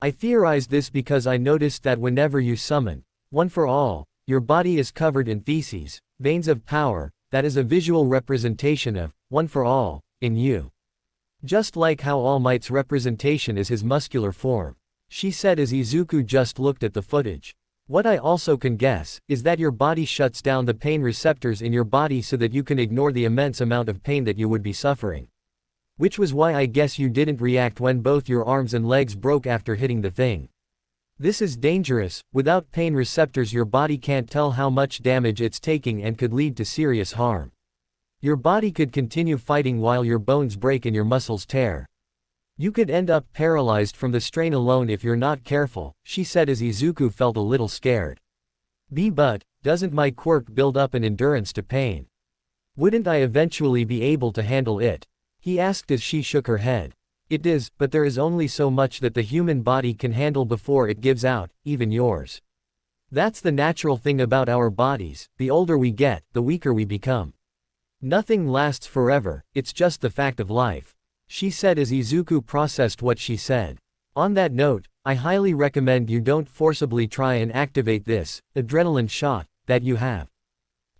I theorized this because I noticed that whenever you summon one for all, your body is covered in feces, veins of power, that is a visual representation of one for all in you. Just like how All Might's representation is his muscular form, she said as Izuku just looked at the footage. What I also can guess is that your body shuts down the pain receptors in your body so that you can ignore the immense amount of pain that you would be suffering. Which was why I guess you didn't react when both your arms and legs broke after hitting the thing. This is dangerous. Without pain receptors your body can't tell how much damage it's taking and could lead to serious harm. Your body could continue fighting while your bones break and your muscles tear. You could end up paralyzed from the strain alone if you're not careful, she said as Izuku felt a little scared. But, doesn't my quirk build up an endurance to pain? Wouldn't I eventually be able to handle it? He asked as she shook her head. It is, but there is only so much that the human body can handle before it gives out, even yours. That's the natural thing about our bodies, the older we get, the weaker we become. Nothing lasts forever, it's just the fact of life, she said as Izuku processed what she said. On that note, I highly recommend you don't forcibly try and activate this adrenaline shot that you have.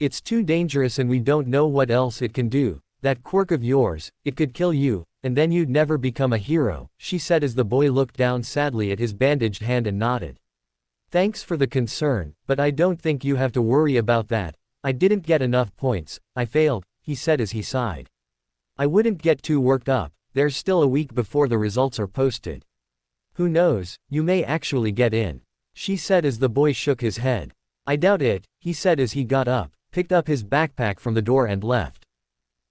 It's too dangerous and we don't know what else it can do. That quirk of yours, it could kill you, and then you'd never become a hero, she said as the boy looked down sadly at his bandaged hand and nodded. Thanks for the concern, but I don't think you have to worry about that. I didn't get enough points, I failed, he said as he sighed. I wouldn't get too worked up, there's still a week before the results are posted. Who knows, you may actually get in, she said as the boy shook his head. I doubt it, he said as he got up, picked up his backpack from the door and left.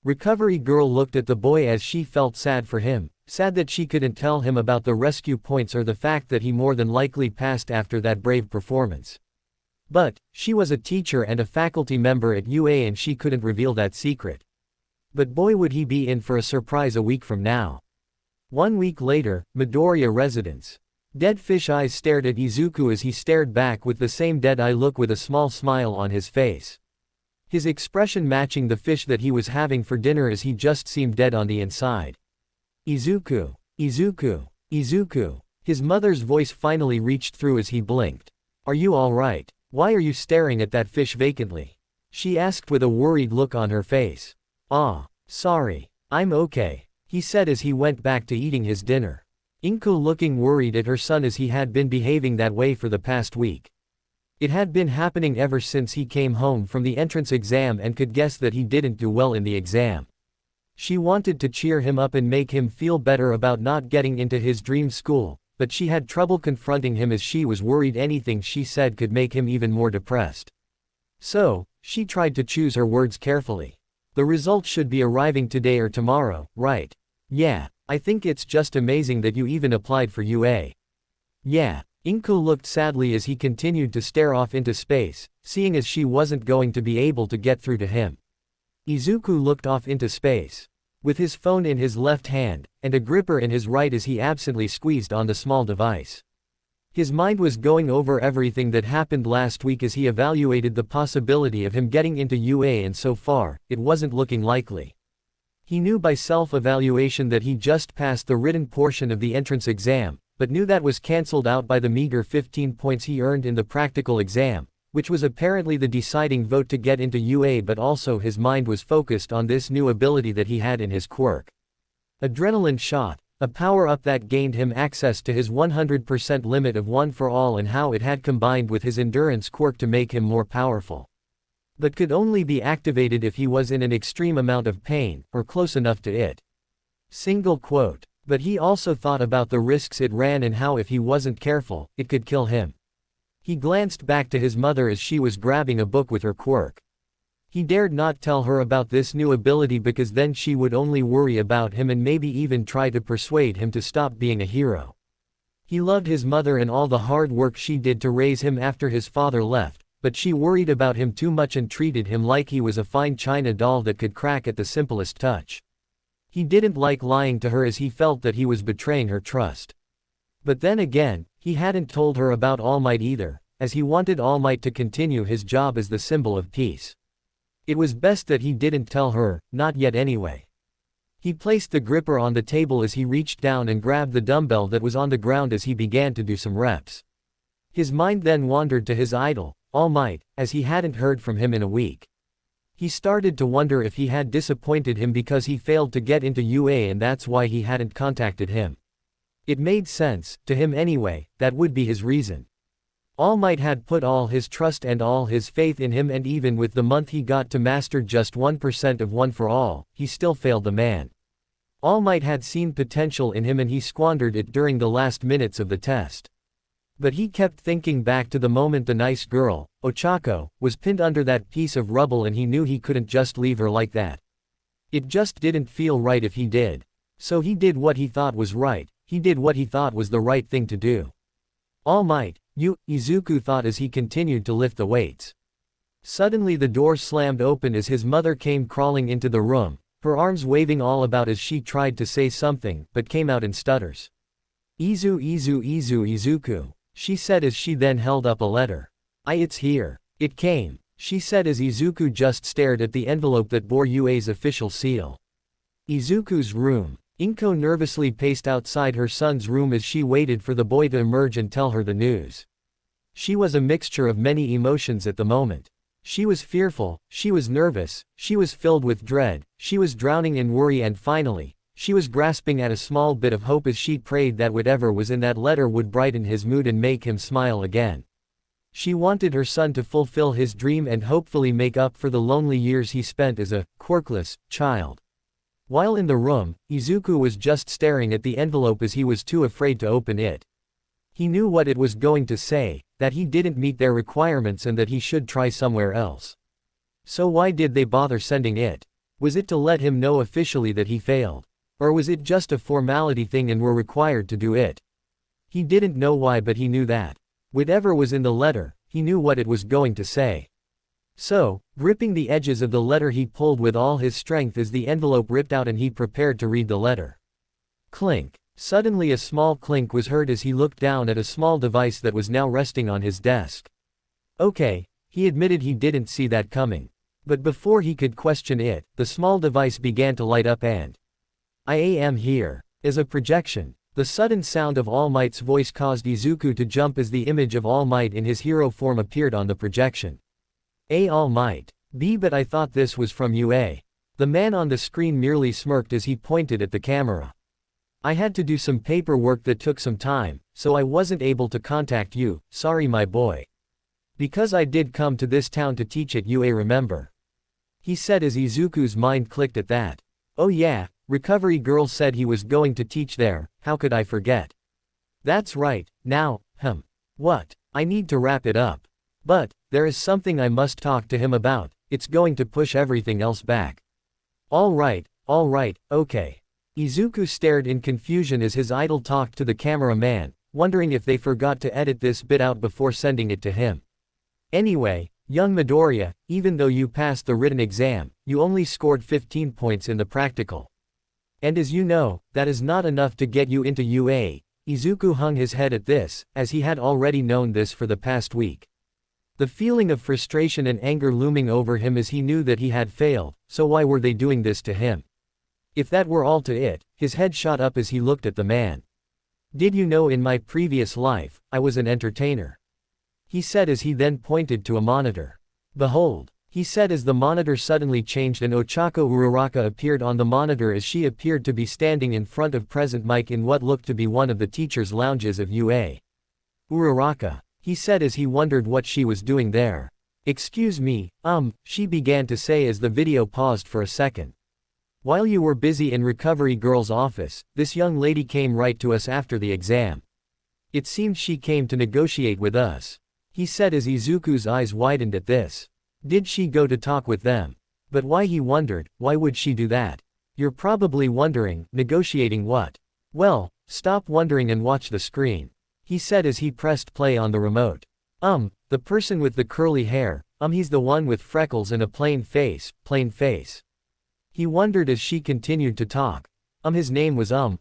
Recovery Girl looked at the boy as she felt sad for him, sad that she couldn't tell him about the rescue points or the fact that he more than likely passed after that brave performance. But, she was a teacher and a faculty member at UA and she couldn't reveal that secret. But boy would he be in for a surprise a week from now. 1 week later, Midoriya residence. Dead fish eyes stared at Izuku as he stared back with the same dead-eye look with a small smile on his face. His expression matching the fish that he was having for dinner as he just seemed dead on the inside. Izuku, Izuku, Izuku. His mother's voice finally reached through as he blinked. Are you alright? Why are you staring at that fish vacantly? She asked with a worried look on her face. Sorry. I'm okay, he said as he went back to eating his dinner. Inko looking worried at her son as he had been behaving that way for the past week. It had been happening ever since he came home from the entrance exam and could guess that he didn't do well in the exam. She wanted to cheer him up and make him feel better about not getting into his dream school, but she had trouble confronting him as she was worried anything she said could make him even more depressed. So, she tried to choose her words carefully. The results should be arriving today or tomorrow, right? Yeah, I think it's just amazing that you even applied for UA. Yeah, Inko looked sadly as he continued to stare off into space, seeing as she wasn't going to be able to get through to him. Izuku looked off into space, with his phone in his left hand, and a gripper in his right as he absently squeezed on the small device. His mind was going over everything that happened last week as he evaluated the possibility of him getting into UA and so far, it wasn't looking likely. He knew by self-evaluation that he just passed the written portion of the entrance exam, but knew that was cancelled out by the meager 15 points he earned in the practical exam, which was apparently the deciding vote to get into UA, but also his mind was focused on this new ability that he had in his quirk. Adrenaline shot, a power-up that gained him access to his 100% limit of one for all, and how it had combined with his endurance quirk to make him more powerful. But could only be activated if he was in an extreme amount of pain, or close enough to it. Single quote. But he also thought about the risks it ran and how if he wasn't careful, it could kill him. He glanced back to his mother as she was grabbing a book with her quirk. He dared not tell her about this new ability because then she would only worry about him and maybe even try to persuade him to stop being a hero. He loved his mother and all the hard work she did to raise him after his father left, but she worried about him too much and treated him like he was a fine china doll that could crack at the simplest touch. He didn't like lying to her as he felt that he was betraying her trust. But then again, he hadn't told her about All Might either, as he wanted All Might to continue his job as the symbol of peace. It was best that he didn't tell her, not yet anyway. He placed the gripper on the table as he reached down and grabbed the dumbbell that was on the ground as he began to do some reps. His mind then wandered to his idol, All Might, as he hadn't heard from him in a week. He started to wonder if he had disappointed him because he failed to get into UA and that's why he hadn't contacted him. It made sense, to him anyway, that would be his reason. All Might had put all his trust and all his faith in him, and even with the month he got to master just 1% of one for all, he still failed the man. All Might had seen potential in him and he squandered it during the last minutes of the test. But he kept thinking back to the moment the nice girl, Ochako, was pinned under that piece of rubble and he knew he couldn't just leave her like that. It just didn't feel right if he did. So he did what he thought was right, he did what he thought was the right thing to do. All Might, you, Izuku thought as he continued to lift the weights. Suddenly the door slammed open as his mother came crawling into the room, her arms waving all about as she tried to say something, but came out in stutters. Izuku, she said as she then held up a letter. It's here. It came, she said as Izuku just stared at the envelope that bore UA's official seal. Izuku's room. Inko nervously paced outside her son's room as she waited for the boy to emerge and tell her the news. She was a mixture of many emotions at the moment. She was fearful, she was nervous, she was filled with dread, she was drowning in worry, and finally, she was grasping at a small bit of hope as she prayed that whatever was in that letter would brighten his mood and make him smile again. She wanted her son to fulfill his dream and hopefully make up for the lonely years he spent as a quirkless child. While in the room, Izuku was just staring at the envelope as he was too afraid to open it. He knew what it was going to say, that he didn't meet their requirements and that he should try somewhere else. So why did they bother sending it? Was it to let him know officially that he failed? Or was it just a formality thing and were required to do it? He didn't know why, but he knew that. Whatever was in the letter, he knew what it was going to say. So, gripping the edges of the letter, he pulled with all his strength as the envelope ripped out and he prepared to read the letter. Clink. Suddenly a small clink was heard as he looked down at a small device that was now resting on his desk. Okay, he admitted he didn't see that coming. But before he could question it, the small device began to light up and I am here. As a projection. The sudden sound of All Might's voice caused Izuku to jump as the image of All Might in his hero form appeared on the projection. All Might. But I thought this was from UA. The man on the screen merely smirked as he pointed at the camera. I had to do some paperwork that took some time, so I wasn't able to contact you, sorry my boy. Because I did come to this town to teach at UA, remember? He said as Izuku's mind clicked at that. Oh yeah, Recovery Girl said he was going to teach there, how could I forget? That's right, now, what? I need to wrap it up. But, there is something I must talk to him about, it's going to push everything else back. Alright, okay. Izuku stared in confusion as his idol talked to the cameraman, wondering if they forgot to edit this bit out before sending it to him. Anyway, young Midoriya, even though you passed the written exam, you only scored 15 points in the practical. And as you know, that is not enough to get you into UA. Izuku hung his head at this, as he had already known this for the past week. The feeling of frustration and anger looming over him as he knew that he had failed, so why were they doing this to him? If that were all to it, his head shot up as he looked at the man. Did you know in my previous life, I was an entertainer? he said as he then pointed to a monitor. Behold, he said as the monitor suddenly changed and Ochako Uraraka appeared on the monitor as she appeared to be standing in front of Present Mike in what looked to be one of the teachers' lounges of UA. Uraraka, he said as he wondered what she was doing there. Excuse me, she began to say as the video paused for a second. While you were busy in Recovery Girl's office, this young lady came right to us after the exam. It seems she came to negotiate with us, he said as Izuku's eyes widened at this. Did she go to talk with them? But why, he wondered, why would she do that? You're probably wondering, negotiating what? Well, stop wondering and watch the screen, he said as he pressed play on the remote. The person with the curly hair, he's the one with freckles and a plain face. He wondered as she continued to talk. His name was Izuku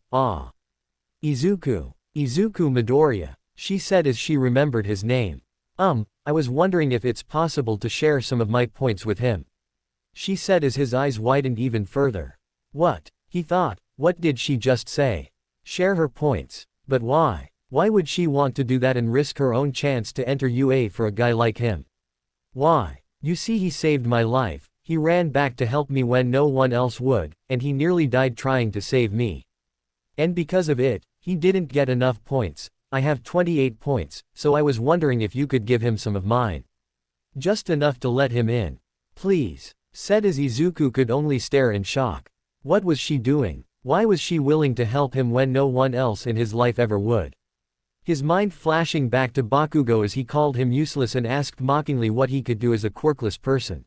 Midoriya, she said as she remembered his name. I was wondering if it's possible to share some of my points with him, she said as his eyes widened even further. What? He thought, what did she just say? Share her points. But why? Why would she want to do that and risk her own chance to enter UA for a guy like him? Why? You see, he saved my life, he ran back to help me when no one else would, and he nearly died trying to save me. And because of it, he didn't get enough points. I have 28 points, so I was wondering if you could give him some of mine. Just enough to let him in. Please, said as Izuku could only stare in shock. What was she doing? Why was she willing to help him when no one else in his life ever would? His mind flashing back to Bakugo as he called him useless and asked mockingly what he could do as a quirkless person.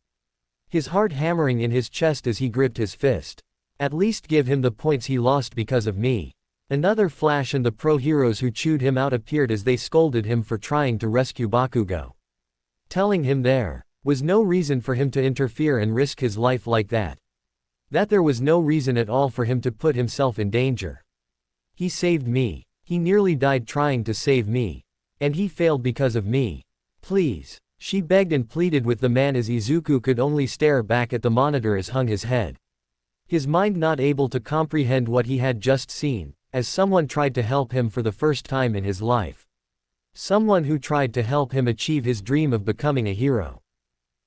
His heart hammering in his chest as he gripped his fist. At least give him the points he lost because of me. Another flash and the pro-heroes who chewed him out appeared as they scolded him for trying to rescue Bakugo, telling him there was no reason for him to interfere and risk his life like that. That there was no reason at all for him to put himself in danger. He saved me. He nearly died trying to save me. And he failed because of me. Please, she begged and pleaded with the man as Izuku could only stare back at the monitor as hung his head. His mind not able to comprehend what he had just seen, as someone tried to help him for the first time in his life. Someone who tried to help him achieve his dream of becoming a hero.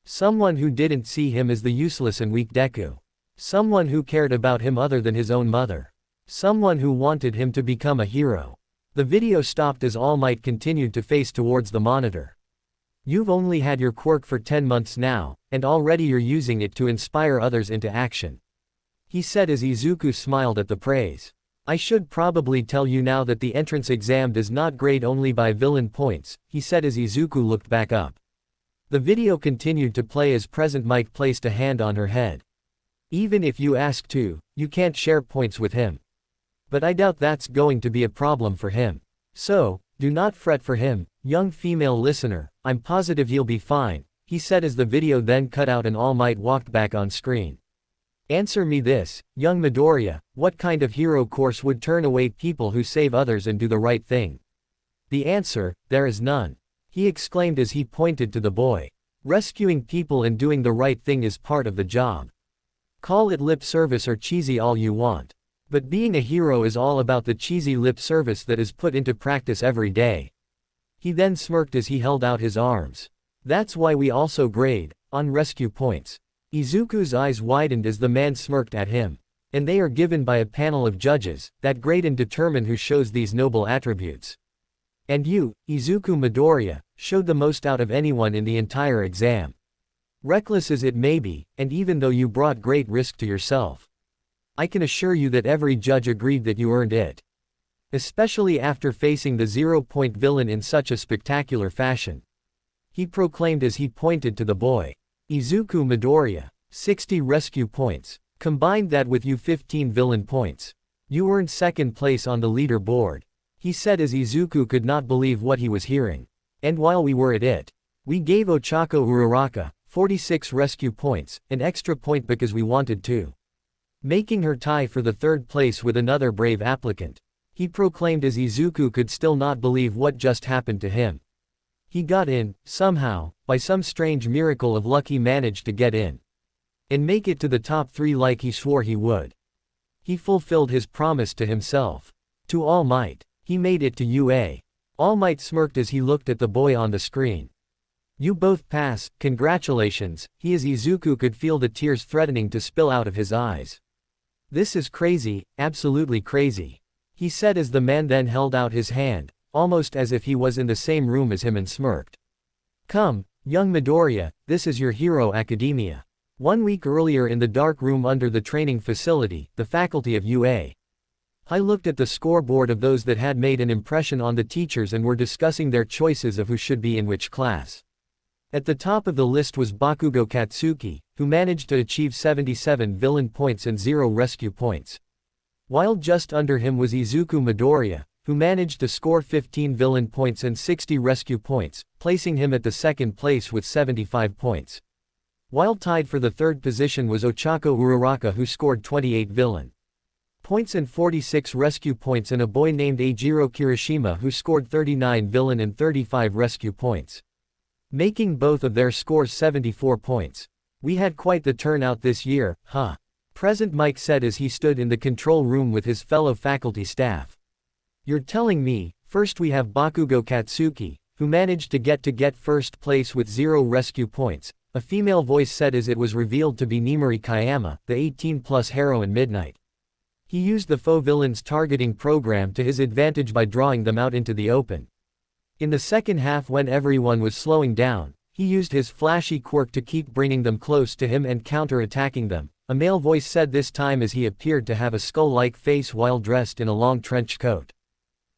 Someone who didn't see him as the useless and weak Deku. Someone who cared about him other than his own mother. Someone who wanted him to become a hero. The video stopped as All Might continued to face towards the monitor. You've only had your quirk for 10 months now, and already you're using it to inspire others into action, he said as Izuku smiled at the praise. I should probably tell you now that the entrance exam does not grade only by villain points, he said as Izuku looked back up. The video continued to play as Present Mike placed a hand on her head. Even if you ask to, you can't share points with him. But I doubt that's going to be a problem for him. So, do not fret for him, young female listener, I'm positive he'll be fine, he said as the video then cut out and All Might walked back on screen. Answer me this, young Midoriya, what kind of hero course would turn away people who save others and do the right thing? The answer, there is none, he exclaimed as he pointed to the boy. Rescuing people and doing the right thing is part of the job. Call it lip service or cheesy all you want. But being a hero is all about the cheesy lip service that is put into practice every day. He then smirked as he held out his arms. That's why we also grade on rescue points. Izuku's eyes widened as the man smirked at him. And they are given by a panel of judges that grade and determine who shows these noble attributes. And you, Izuku Midoriya, showed the most out of anyone in the entire exam. Reckless as it may be, and even though you brought great risk to yourself, I can assure you that every judge agreed that you earned it. Especially after facing the 0-point villain in such a spectacular fashion, he proclaimed as he pointed to the boy. Izuku Midoriya, 60 rescue points. Combine that with you 15 villain points. You earned second place on the leaderboard, he said as Izuku could not believe what he was hearing. And while we were at it, we gave Ochako Uraraka 46 rescue points, an extra point because we wanted to, making her tie for the third place with another brave applicant, he proclaimed as Izuku could still not believe what just happened to him. He got in, somehow, by some strange miracle of luck he managed to get in. And make it to the top 3 like he swore he would. He fulfilled his promise to himself. To All Might. He made it to UA. All Might smirked as he looked at the boy on the screen. You both pass, congratulations. He as Izuku could feel the tears threatening to spill out of his eyes. This is crazy, absolutely crazy, he said as the man then held out his hand, almost as if he was in the same room as him and smirked. Come, young Midoriya, this is your hero academia. 1 week earlier in the dark room under the training facility, the faculty of UA. I looked at the scoreboard of those that had made an impression on the teachers and were discussing their choices of who should be in which class. At the top of the list was Bakugo Katsuki, who managed to achieve 77 villain points and 0 rescue points. While just under him was Izuku Midoriya, who managed to score 15 villain points and 60 rescue points, placing him at the second place with 75 points. While tied for the third position was Ochako Uraraka, who scored 28 villain points and 46 rescue points, and a boy named Eijiro Kirishima who scored 39 villain and 35 rescue points, making both of their scores 74 points. We had quite the turnout this year, huh? President Mike said as he stood in the control room with his fellow faculty staff. You're telling me, first we have Bakugo Katsuki, who managed to get first place with 0 rescue points, a female voice said as it was revealed to be Nimori Kayama, the 18+ heroine Midnight. He used the faux villains targeting program to his advantage by drawing them out into the open. In the second half, when everyone was slowing down, he used his flashy quirk to keep bringing them close to him and counter-attacking them, a male voice said this time as he appeared to have a skull-like face while dressed in a long trench coat.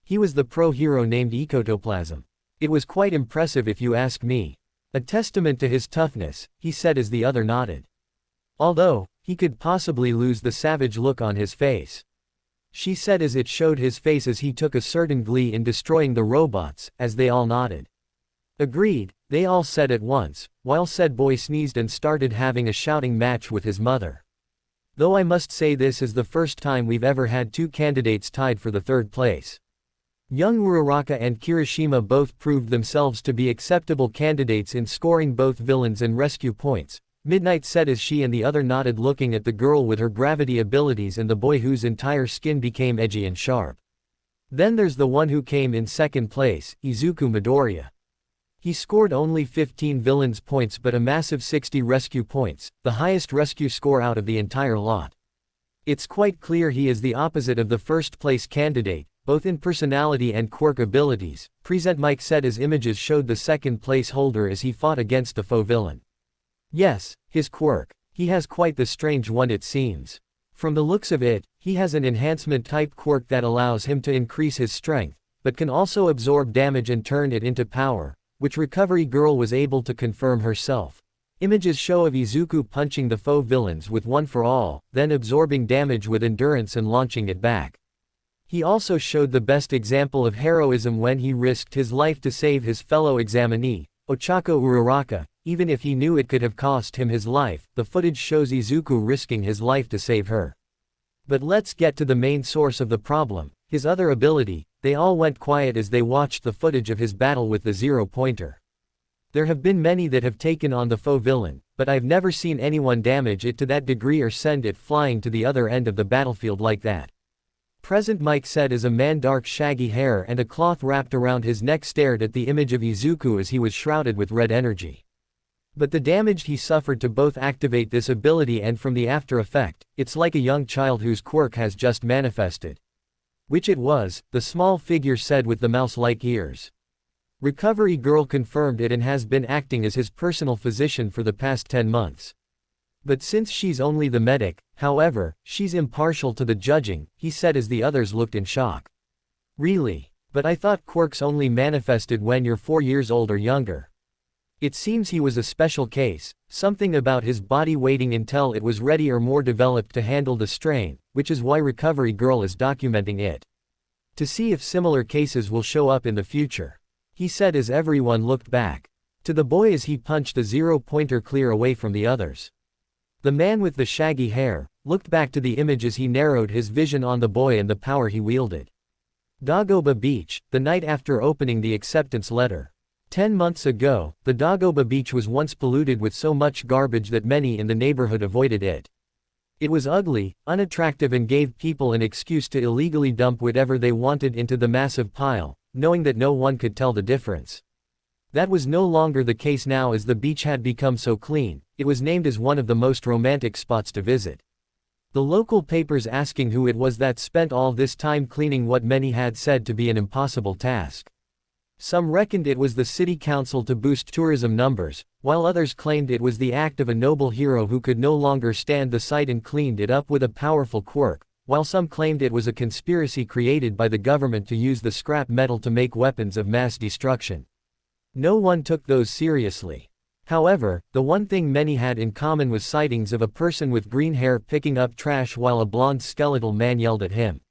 He was the pro-hero named Ecotoplasm. It was quite impressive if you ask me. A testament to his toughness, he said as the other nodded. Although, he could possibly lose the savage look on his face, she said as it showed his face as he took a certain glee in destroying the robots, as they all nodded. Agreed, they all said at once, while said boy sneezed and started having a shouting match with his mother. Though I must say this is the first time we've ever had 2 candidates tied for the third place. Young Uraraka and Kirishima both proved themselves to be acceptable candidates in scoring both villains and rescue points, Midnight said as she and the other nodded, looking at the girl with her gravity abilities and the boy whose entire skin became edgy and sharp. Then there's the one who came in second place, Izuku Midoriya. He scored only 15 villains points but a massive 60 rescue points, the highest rescue score out of the entire lot. It's quite clear he is the opposite of the first place candidate, both in personality and quirk abilities, Present Mike said as images showed the second place holder as he fought against the faux villain. Yes, his quirk. He has quite the strange one it seems. From the looks of it, he has an enhancement type quirk that allows him to increase his strength, but can also absorb damage and turn it into power, which Recovery Girl was able to confirm herself. Images show of Izuku punching the faux villains with One for All, then absorbing damage with Endurance and launching it back. He also showed the best example of heroism when he risked his life to save his fellow examinee, Ochako Uraraka, even if he knew it could have cost him his life. The footage shows Izuku risking his life to save her. But let's get to the main source of the problem, his other ability. They all went quiet as they watched the footage of his battle with the zero-pointer. There have been many that have taken on the faux villain, but I've never seen anyone damage it to that degree or send it flying to the other end of the battlefield like that. Present Mike said as a man dark shaggy hair and a cloth wrapped around his neck stared at the image of Izuku as he was shrouded with red energy. But the damage he suffered to both activate this ability and from the after effect, it's like a young child whose quirk has just manifested. Which it was, the small figure said with the mouse-like ears. Recovery Girl confirmed it and has been acting as his personal physician for the past 10 months. But since she's only the medic, however, she's impartial to the judging, he said as the others looked in shock. Really? But I thought quirks only manifested when you're 4 years old or younger. It seems he was a special case, something about his body waiting until it was ready or more developed to handle the strain, which is why Recovery Girl is documenting it. To see if similar cases will show up in the future. He said as everyone looked back to the boy as he punched a zero-pointer clear away from the others. The man with the shaggy hair looked back to the image as he narrowed his vision on the boy and the power he wielded. Dagoba Beach, the night after opening the acceptance letter. 10 months ago, the Dagoba Beach was once polluted with so much garbage that many in the neighborhood avoided it. It was ugly, unattractive and gave people an excuse to illegally dump whatever they wanted into the massive pile, knowing that no one could tell the difference. That was no longer the case now, as the beach had become so clean. It was named as one of the most romantic spots to visit. The local papers asking who it was that spent all this time cleaning what many had said to be an impossible task. Some reckoned it was the city council to boost tourism numbers, while others claimed it was the act of a noble hero who could no longer stand the sight and cleaned it up with a powerful quirk, while some claimed it was a conspiracy created by the government to use the scrap metal to make weapons of mass destruction. No one took those seriously. However, the one thing many had in common was sightings of a person with green hair picking up trash while a blonde skeletal man yelled at him.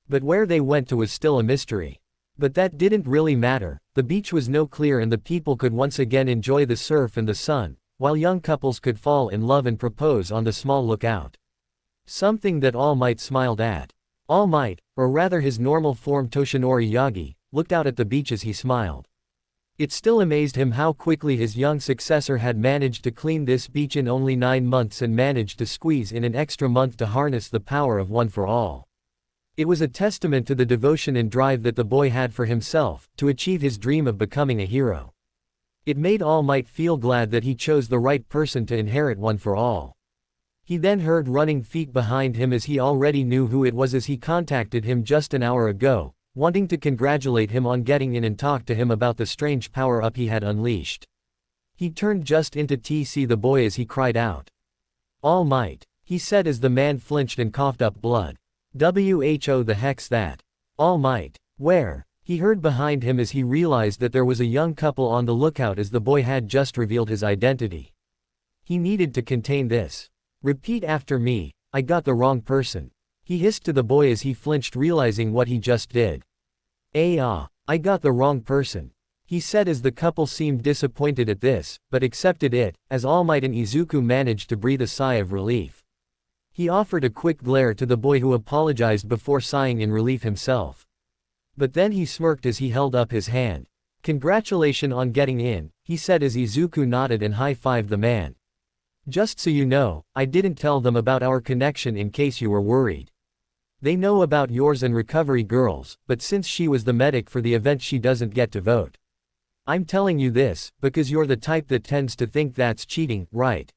But where they went to was still a mystery. But that didn't really matter. The beach was no clear and the people could once again enjoy the surf and the sun, while young couples could fall in love and propose on the small lookout. Something that All Might smiled at. All Might, or rather his normal form Toshinori Yagi, looked out at the beach as he smiled. It still amazed him how quickly his young successor had managed to clean this beach in only 9 months and managed to squeeze in an extra month to harness the power of One for All. It was a testament to the devotion and drive that the boy had for himself, to achieve his dream of becoming a hero. It made All Might feel glad that he chose the right person to inherit One for All. He then heard running feet behind him as he already knew who it was, as he contacted him just an hour ago, wanting to congratulate him on getting in and talk to him about the strange power-up he had unleashed. He turned just into to see the boy as he cried out. "All Might," he said as the man flinched and coughed up blood. "Who the heck's that? All Might, where?" he heard behind him as he realized that there was a young couple on the lookout as the boy had just revealed his identity. He needed to contain this. "Repeat after me, I got the wrong person," he hissed to the boy as he flinched, realizing what he just did. I got the wrong person," he said as the couple seemed disappointed at this, but accepted it, as All Might and Izuku managed to breathe a sigh of relief. He offered a quick glare to the boy, who apologized before sighing in relief himself. But then he smirked as he held up his hand. "Congratulations on getting in," he said as Izuku nodded and high-fived the man. "Just so you know, I didn't tell them about our connection in case you were worried. They know about yours and Recovery Girl's, but since she was the medic for the event she doesn't get to vote. I'm telling you this, because you're the type that tends to think that's cheating, right?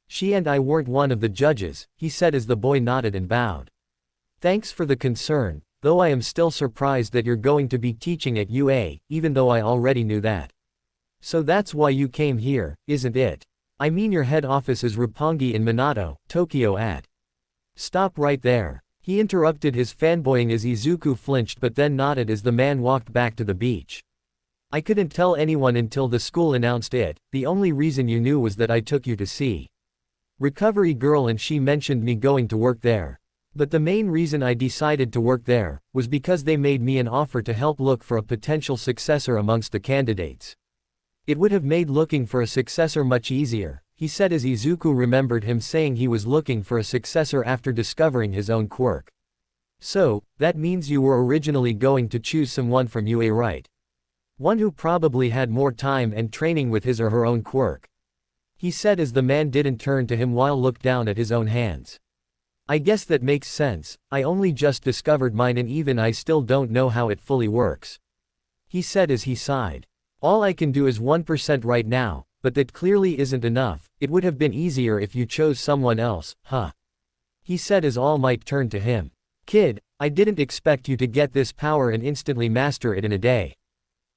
She and I weren't one of the judges," he said as the boy nodded and bowed. "Thanks for the concern, though I am still surprised that you're going to be teaching at UA, even though I already knew that. So that's why you came here, isn't it? I mean, your head office is Roppongi in Minato, Tokyo at." "Stop right there," he interrupted his fanboying as Izuku flinched but then nodded as the man walked back to the beach. "I couldn't tell anyone until the school announced it. The only reason you knew was that I took you to see Recovery Girl and she mentioned me going to work there. But the main reason I decided to work there was because they made me an offer to help look for a potential successor amongst the candidates. It would have made looking for a successor much easier," he said as Izuku remembered him saying he was looking for a successor after discovering his own quirk. "So, that means you were originally going to choose someone from UA, right? One who probably had more time and training with his or her own quirk," he said as the man didn't turn to him while looked down at his own hands. "I guess that makes sense. I only just discovered mine and even I still don't know how it fully works," he said as he sighed. "All I can do is 1% right now, but that clearly isn't enough. It would have been easier if you chose someone else, huh?" he said as All Might turned to him. "Kid, I didn't expect you to get this power and instantly master it in a day.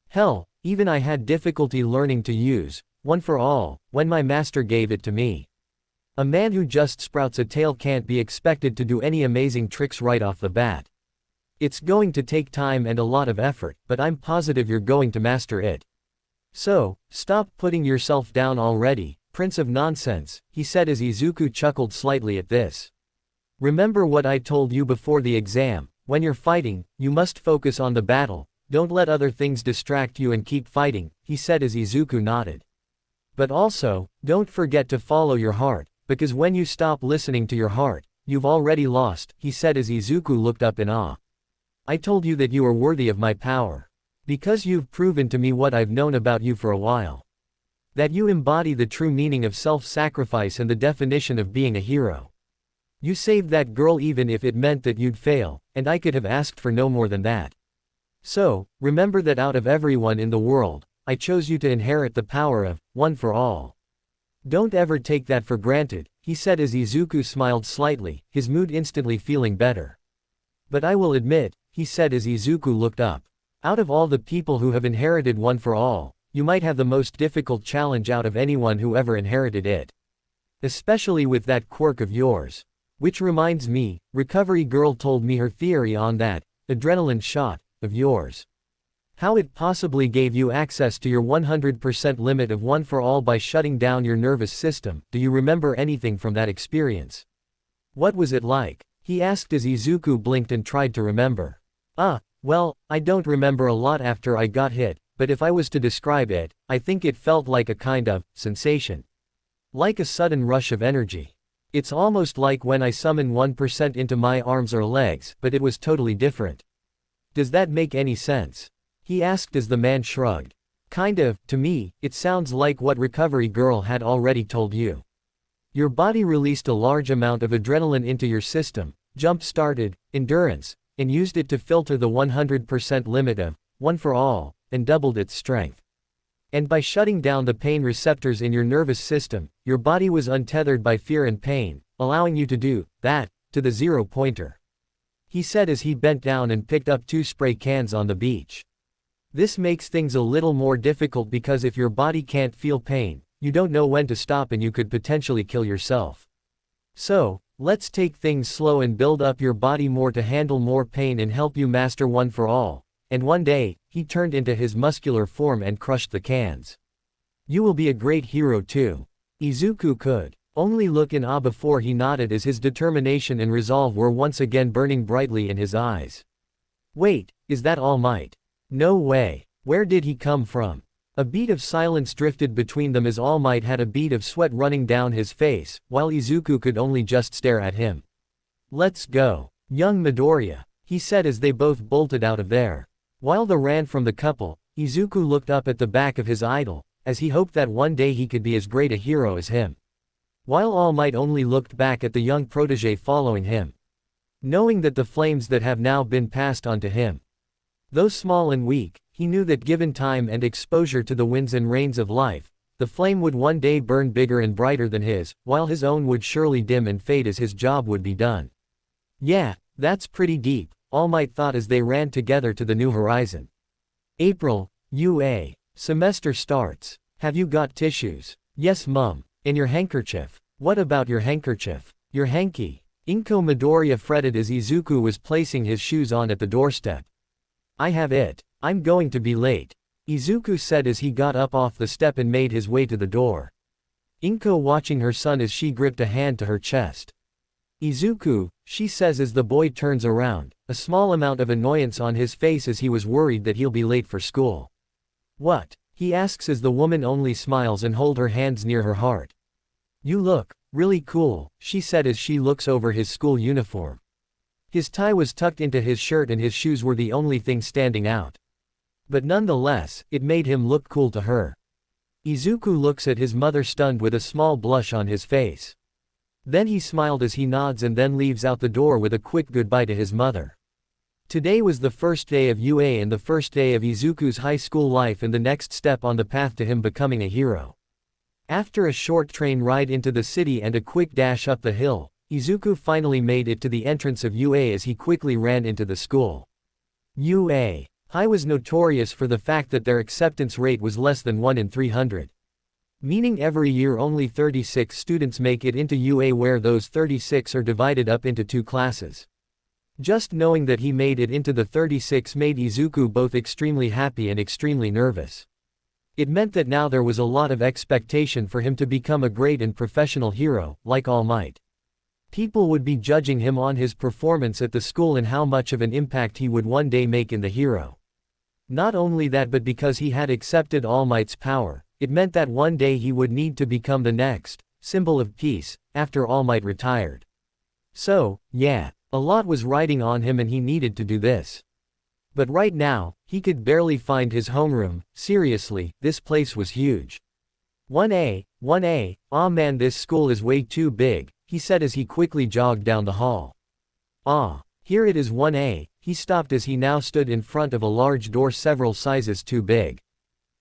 Hell, even I had difficulty learning to use One for All when my master gave it to me. A man who just sprouts a tail can't be expected to do any amazing tricks right off the bat. It's going to take time and a lot of effort, but I'm positive you're going to master it. So, stop putting yourself down already, Prince of Nonsense," he said as Izuku chuckled slightly at this. "Remember what I told you before the exam, when you're fighting, you must focus on the battle, don't let other things distract you and keep fighting," he said as Izuku nodded. "But also, don't forget to follow your heart, because when you stop listening to your heart, you've already lost," he said as Izuku looked up in awe. "I told you that you are worthy of my power. Because you've proven to me what I've known about you for a while. That you embody the true meaning of self-sacrifice and the definition of being a hero. You saved that girl even if it meant that you'd fail, and I could have asked for no more than that. So, remember that out of everyone in the world, I chose you to inherit the power of, one for all. Don't ever take that for granted, he said as Izuku smiled slightly, his mood instantly feeling better. But I will admit, he said as Izuku looked up. Out of all the people who have inherited one for all, you might have the most difficult challenge out of anyone who ever inherited it. Especially with that quirk of yours. Which reminds me, Recovery Girl told me her theory on that adrenaline shot of yours. How it possibly gave you access to your 100% limit of one for all by shutting down your nervous system. Do you remember anything from that experience? What was it like? He asked as Izuku blinked and tried to remember. Well, I don't remember a lot after I got hit, but if I was to describe it, I think it felt like a kind of sensation. Like a sudden rush of energy. It's almost like when I summon 1% into my arms or legs, but it was totally different. Does that make any sense? He asked as the man shrugged. Kind of, to me, it sounds like what Recovery Girl had already told you. Your body released a large amount of adrenaline into your system, jump-started endurance, and used it to filter the 100% limit of one for all, and doubled its strength. And by shutting down the pain receptors in your nervous system, your body was untethered by fear and pain, allowing you to do that to the zero-pointer. He said as he bent down and picked up 2 spray cans on the beach. This makes things a little more difficult because if your body can't feel pain, you don't know when to stop and you could potentially kill yourself. So, let's take things slow and build up your body more to handle more pain and help you master one for all. And one day, he turned into his muscular form and crushed the cans. You will be a great hero too. Izuku could only look in awe before he nodded as his determination and resolve were once again burning brightly in his eyes. Wait, is that All Might? No way. Where did he come from? A beat of silence drifted between them as All Might had a bead of sweat running down his face, while Izuku could only just stare at him. Let's go. Young Midoriya, he said as they both bolted out of there. While they ran from the couple, Izuku looked up at the back of his idol, as he hoped that one day he could be as great a hero as him. While All Might only looked back at the young protege following him. Knowing that the flames that have now been passed on to him, though small and weak, he knew that given time and exposure to the winds and rains of life, the flame would one day burn bigger and brighter than his, while his own would surely dim and fade as his job would be done. Yeah, that's pretty deep, All Might thought as they ran together to the new horizon. April, UA. Semester starts. Have you got tissues? Yes mum. And your handkerchief? What about your handkerchief? Your hanky? Inko Midoriya fretted as Izuku was placing his shoes on at the doorstep. I have it. I'm going to be late. Izuku said as he got up off the step and made his way to the door. Inko watching her son as she gripped a hand to her chest. Izuku, she says as the boy turns around, a small amount of annoyance on his face as he was worried that he'll be late for school. What? He asks as the woman only smiles and holds her hands near her heart. You look really cool, she said as she looks over his school uniform. His tie was tucked into his shirt and his shoes were the only thing standing out. But nonetheless, it made him look cool to her. Izuku looks at his mother stunned with a small blush on his face. Then he smiled as he nods and then leaves out the door with a quick goodbye to his mother. Today was the first day of UA and the first day of Izuku's high school life and the next step on the path to him becoming a hero. After a short train ride into the city and a quick dash up the hill, Izuku finally made it to the entrance of UA as he quickly ran into the school. UA High was notorious for the fact that their acceptance rate was less than 1 in 300. Meaning every year only 36 students make it into UA where those 36 are divided up into 2 classes. Just knowing that he made it into the 36 made Izuku both extremely happy and extremely nervous. It meant that now there was a lot of expectation for him to become a great and professional hero, like All Might. People would be judging him on his performance at the school and how much of an impact he would one day make in the hero. Not only that, but because he had accepted All Might's power, it meant that one day he would need to become the next symbol of peace, after All Might retired. So, yeah, a lot was riding on him and he needed to do this. But right now, he could barely find his homeroom. Seriously, this place was huge. 1A, aw man, this school is way too big, he said as he quickly jogged down the hall. Here it is 1A, he stopped as he now stood in front of a large door several sizes too big.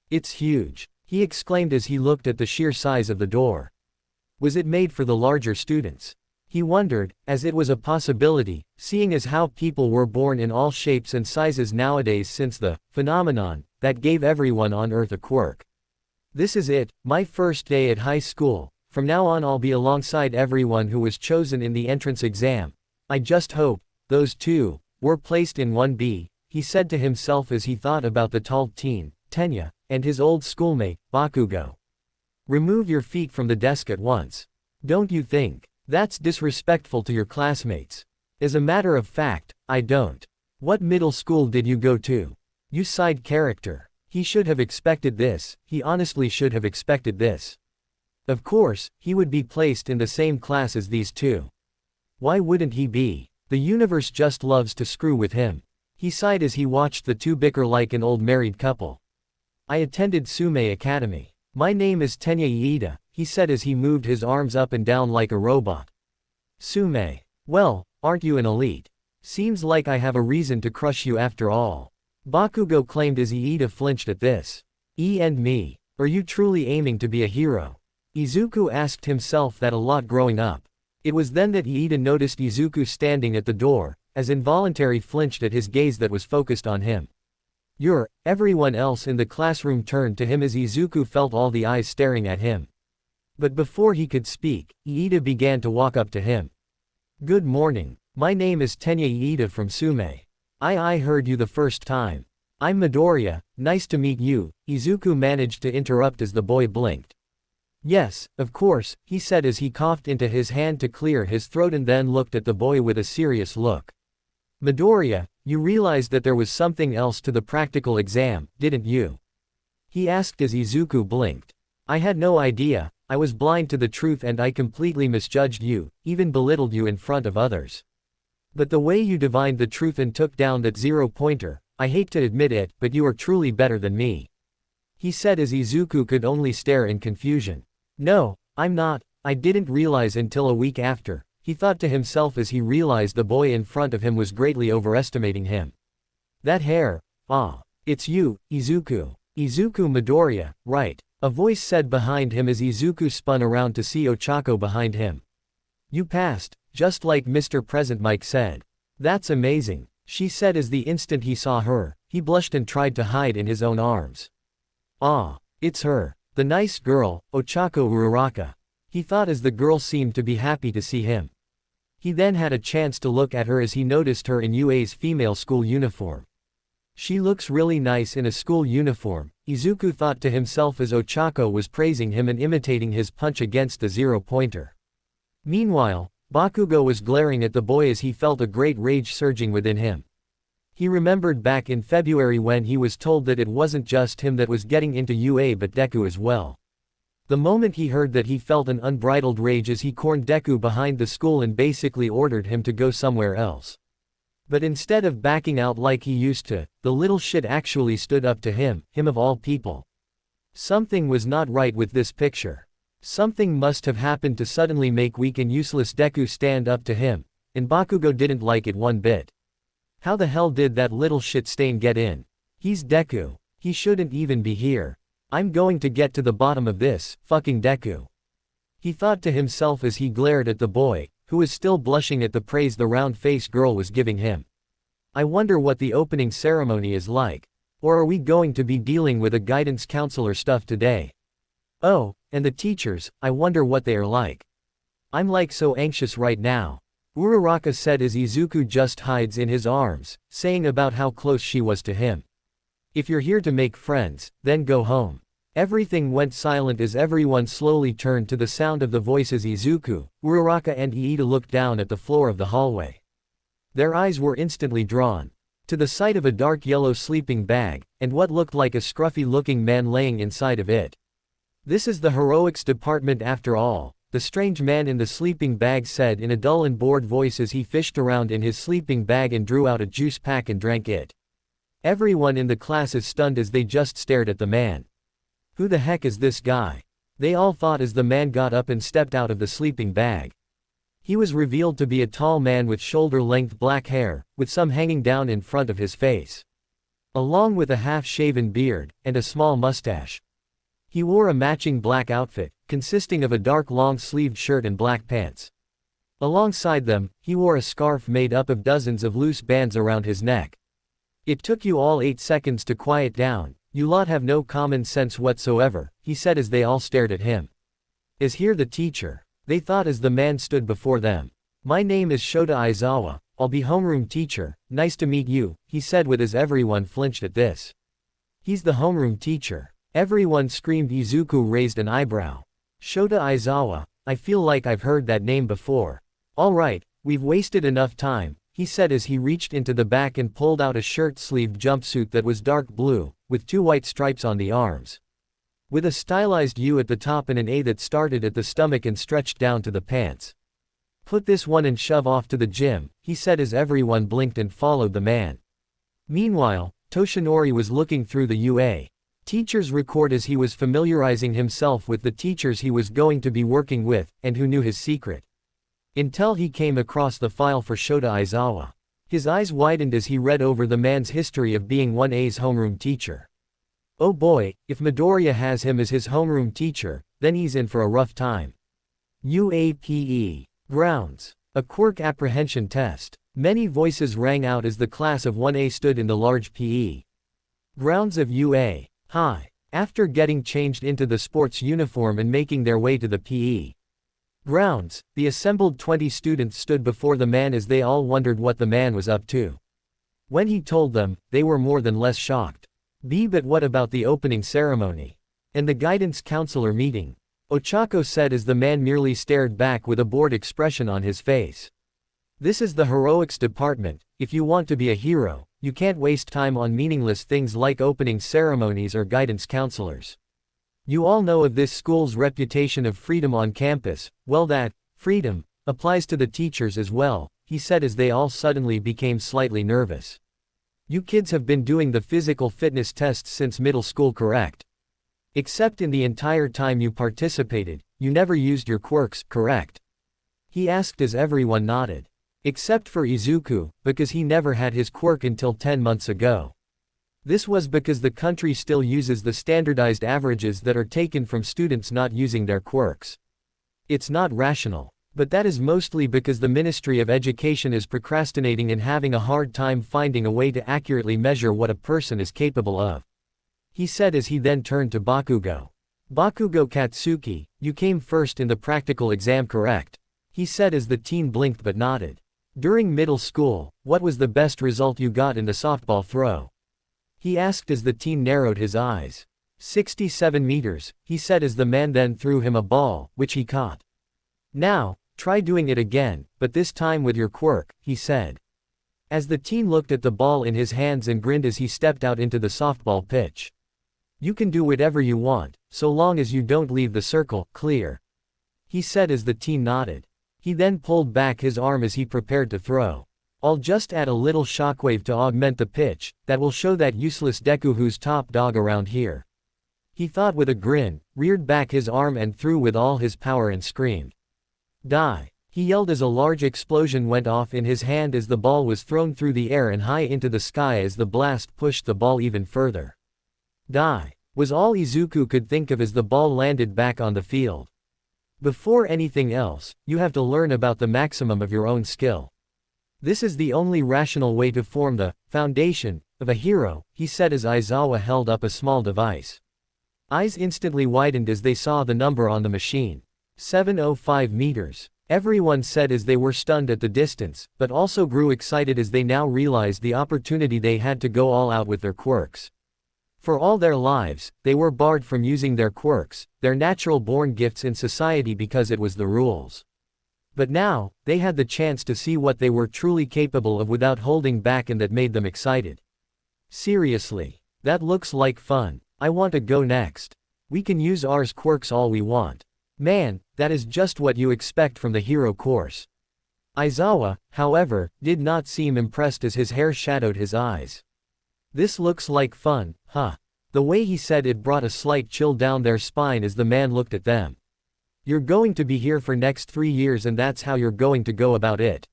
It's huge, he exclaimed as he looked at the sheer size of the door. Was it made for the larger students? He wondered, as it was a possibility, seeing as how people were born in all shapes and sizes nowadays since the phenomenon that gave everyone on Earth a quirk. This is it, my first day at high school. From now on I'll be alongside everyone who was chosen in the entrance exam. I just hope those two were placed in 1B, he said to himself as he thought about the tall teen, Tenya, and his old schoolmate, Bakugo. Remove your feet from the desk at once. Don't you think that's disrespectful to your classmates? As a matter of fact, I don't. What middle school did you go to? You side character. He should have expected this, he honestly should have expected this. Of course, he would be placed in the same class as these two. Why wouldn't he be? The universe just loves to screw with him. He sighed as he watched the two bicker like an old married couple. I attended Sume Academy. My name is Tenya Iida, he said as he moved his arms up and down like a robot. Sume. Well, aren't you an elite? Seems like I have a reason to crush you after all. Bakugo claimed as Iida flinched at this. And me. Are you truly aiming to be a hero? Izuku asked himself that a lot growing up. It was then that Iida noticed Izuku standing at the door, as involuntary flinched at his gaze that was focused on him. Everyone else in the classroom turned to him as Izuku felt all the eyes staring at him. But before he could speak, Iida began to walk up to him. Good morning. My name is Tenya Iida from Sume. I heard you the first time. I'm Midoriya, nice to meet you, Izuku managed to interrupt as the boy blinked. Yes, of course, he said as he coughed into his hand to clear his throat and then looked at the boy with a serious look. Midoriya, you realized that there was something else to the practical exam, didn't you? He asked as Izuku blinked. I had no idea, I was blind to the truth and I completely misjudged you, even belittled you in front of others. But the way you divined the truth and took down that 0-pointer, I hate to admit it, but you are truly better than me. He said as Izuku could only stare in confusion. No, I'm not, I didn't realize until a week after, he thought to himself as he realized the boy in front of him was greatly overestimating him. That hair, it's you, Izuku. Izuku Midoriya, right, a voice said behind him as Izuku spun around to see Ochako behind him. You passed, just like Mr. Present Mike said. That's amazing, she said as the instant he saw her, he blushed and tried to hide in his own arms. It's her. The nice girl, Ochako Uraraka. He thought as the girl seemed to be happy to see him. He then had a chance to look at her as he noticed her in UA's female school uniform. She looks really nice in a school uniform, Izuku thought to himself as Ochako was praising him and imitating his punch against the 0-pointer. Meanwhile, Bakugo was glaring at the boy as he felt a great rage surging within him. He remembered back in February when he was told that it wasn't just him that was getting into UA but Deku as well. The moment he heard that he felt an unbridled rage as he cornered Deku behind the school and basically ordered him to go somewhere else. But instead of backing out like he used to, the little shit actually stood up to him of all people. Something was not right with this picture. Something must have happened to suddenly make weak and useless Deku stand up to him, and Bakugo didn't like it one bit. How the hell did that little shit stain get in? He's Deku. He shouldn't even be here. I'm going to get to the bottom of this, fucking Deku. He thought to himself as he glared at the boy, who was still blushing at the praise the round-faced girl was giving him. I wonder what the opening ceremony is like. Or are we going to be dealing with a guidance counselor stuff today? Oh, and the teachers, I wonder what they are like. I'm like so anxious right now. Uraraka said as Izuku just hides in his arms, saying about how close she was to him. If you're here to make friends, then go home. Everything went silent as everyone slowly turned to the sound of the voices. Izuku, Uraraka and Iida looked down at the floor of the hallway. Their eyes were instantly drawn to the sight of a dark yellow sleeping bag, and what looked like a scruffy-looking man laying inside of it. This is the heroics department after all, the strange man in the sleeping bag said in a dull and bored voice as he fished around in his sleeping bag and drew out a juice pack and drank it. Everyone in the class is stunned as they just stared at the man. Who the heck is this guy? They all thought as the man got up and stepped out of the sleeping bag. He was revealed to be a tall man with shoulder-length black hair, with some hanging down in front of his face, along with a half-shaven beard, and a small mustache. He wore a matching black outfit, consisting of a dark long-sleeved shirt and black pants. Alongside them, he wore a scarf made up of dozens of loose bands around his neck. "It took you all 8 seconds to quiet down, you lot have no common sense whatsoever," he said as they all stared at him. "Is here the teacher?" they thought as the man stood before them. "My name is Shota Aizawa, I'll be homeroom teacher, nice to meet you," he said with as everyone flinched at this. "He's the homeroom teacher." Everyone screamed. Izuku raised an eyebrow. "Shota Aizawa, I feel like I've heard that name before." "Alright, we've wasted enough time," he said as he reached into the back and pulled out a shirt-sleeved jumpsuit that was dark blue, with 2 white stripes on the arms, with a stylized U at the top and an A that started at the stomach and stretched down to the pants. "Put this one and shove off to the gym," he said as everyone blinked and followed the man. Meanwhile, Toshinori was looking through the UA teacher's record as he was familiarizing himself with the teachers he was going to be working with, and who knew his secret. Until he came across the file for Shota Aizawa. His eyes widened as he read over the man's history of being 1A's homeroom teacher. Oh boy, if Midoriya has him as his homeroom teacher, then he's in for a rough time. UAPE. Grounds. A Quirk apprehension test. Many voices rang out as the class of 1A stood in the large PE grounds of UA. Hi. After getting changed into the sports uniform and making their way to the PE grounds, the assembled 20 students stood before the man as they all wondered what the man was up to. When he told them, they were more than less shocked. But what about the opening ceremony? And the guidance counselor meeting? Ochako said as the man merely stared back with a bored expression on his face. This is the heroics department. If you want to be a hero, you can't waste time on meaningless things like opening ceremonies or guidance counselors. You all know of this school's reputation of freedom on campus. Well, that freedom applies to the teachers as well, he said as they all suddenly became slightly nervous. You kids have been doing the physical fitness tests since middle school, correct? Except in the entire time you participated, you never used your quirks, correct? He asked as everyone nodded. Except for Izuku, because he never had his quirk until 10 months ago. This was because the country still uses the standardized averages that are taken from students not using their quirks. It's not rational. But that is mostly because the Ministry of Education is procrastinating and having a hard time finding a way to accurately measure what a person is capable of. He said as he then turned to Bakugo. Bakugo Katsuki, you came first in the practical exam, correct? He said as the teen blinked but nodded. During middle school, what was the best result you got in the softball throw? He asked as the teen narrowed his eyes. 67 meters, he said as the man then threw him a ball, which he caught. Now, try doing it again, but this time with your quirk, he said. As the teen looked at the ball in his hands and grinned as he stepped out into the softball pitch. You can do whatever you want, so long as you don't leave the circle, clear? He said as the teen nodded. He then pulled back his arm as he prepared to throw. I'll just add a little shockwave to augment the pitch, that will show that useless Deku who's top dog around here. He thought with a grin, reared back his arm and threw with all his power and screamed. Die! He yelled as a large explosion went off in his hand as the ball was thrown through the air and high into the sky as the blast pushed the ball even further. Die! Was all Izuku could think of as the ball landed back on the field. Before anything else, you have to learn about the maximum of your own skill. This is the only rational way to form the foundation of a hero, he said as Aizawa held up a small device. Eyes instantly widened as they saw the number on the machine. 705 meters. Everyone said as they were stunned at the distance, but also grew excited as they now realized the opportunity they had to go all out with their quirks. For all their lives, they were barred from using their quirks, their natural-born gifts in society because it was the rules. But now, they had the chance to see what they were truly capable of without holding back, and that made them excited. Seriously. That looks like fun. I want to go next. We can use ours quirks all we want. Man, that is just what you expect from the hero course. Aizawa, however, did not seem impressed as his hair shadowed his eyes. This looks like fun, huh? The way he said it brought a slight chill down their spine as the man looked at them. You're going to be here for next 3 years and that's how you're going to go about it.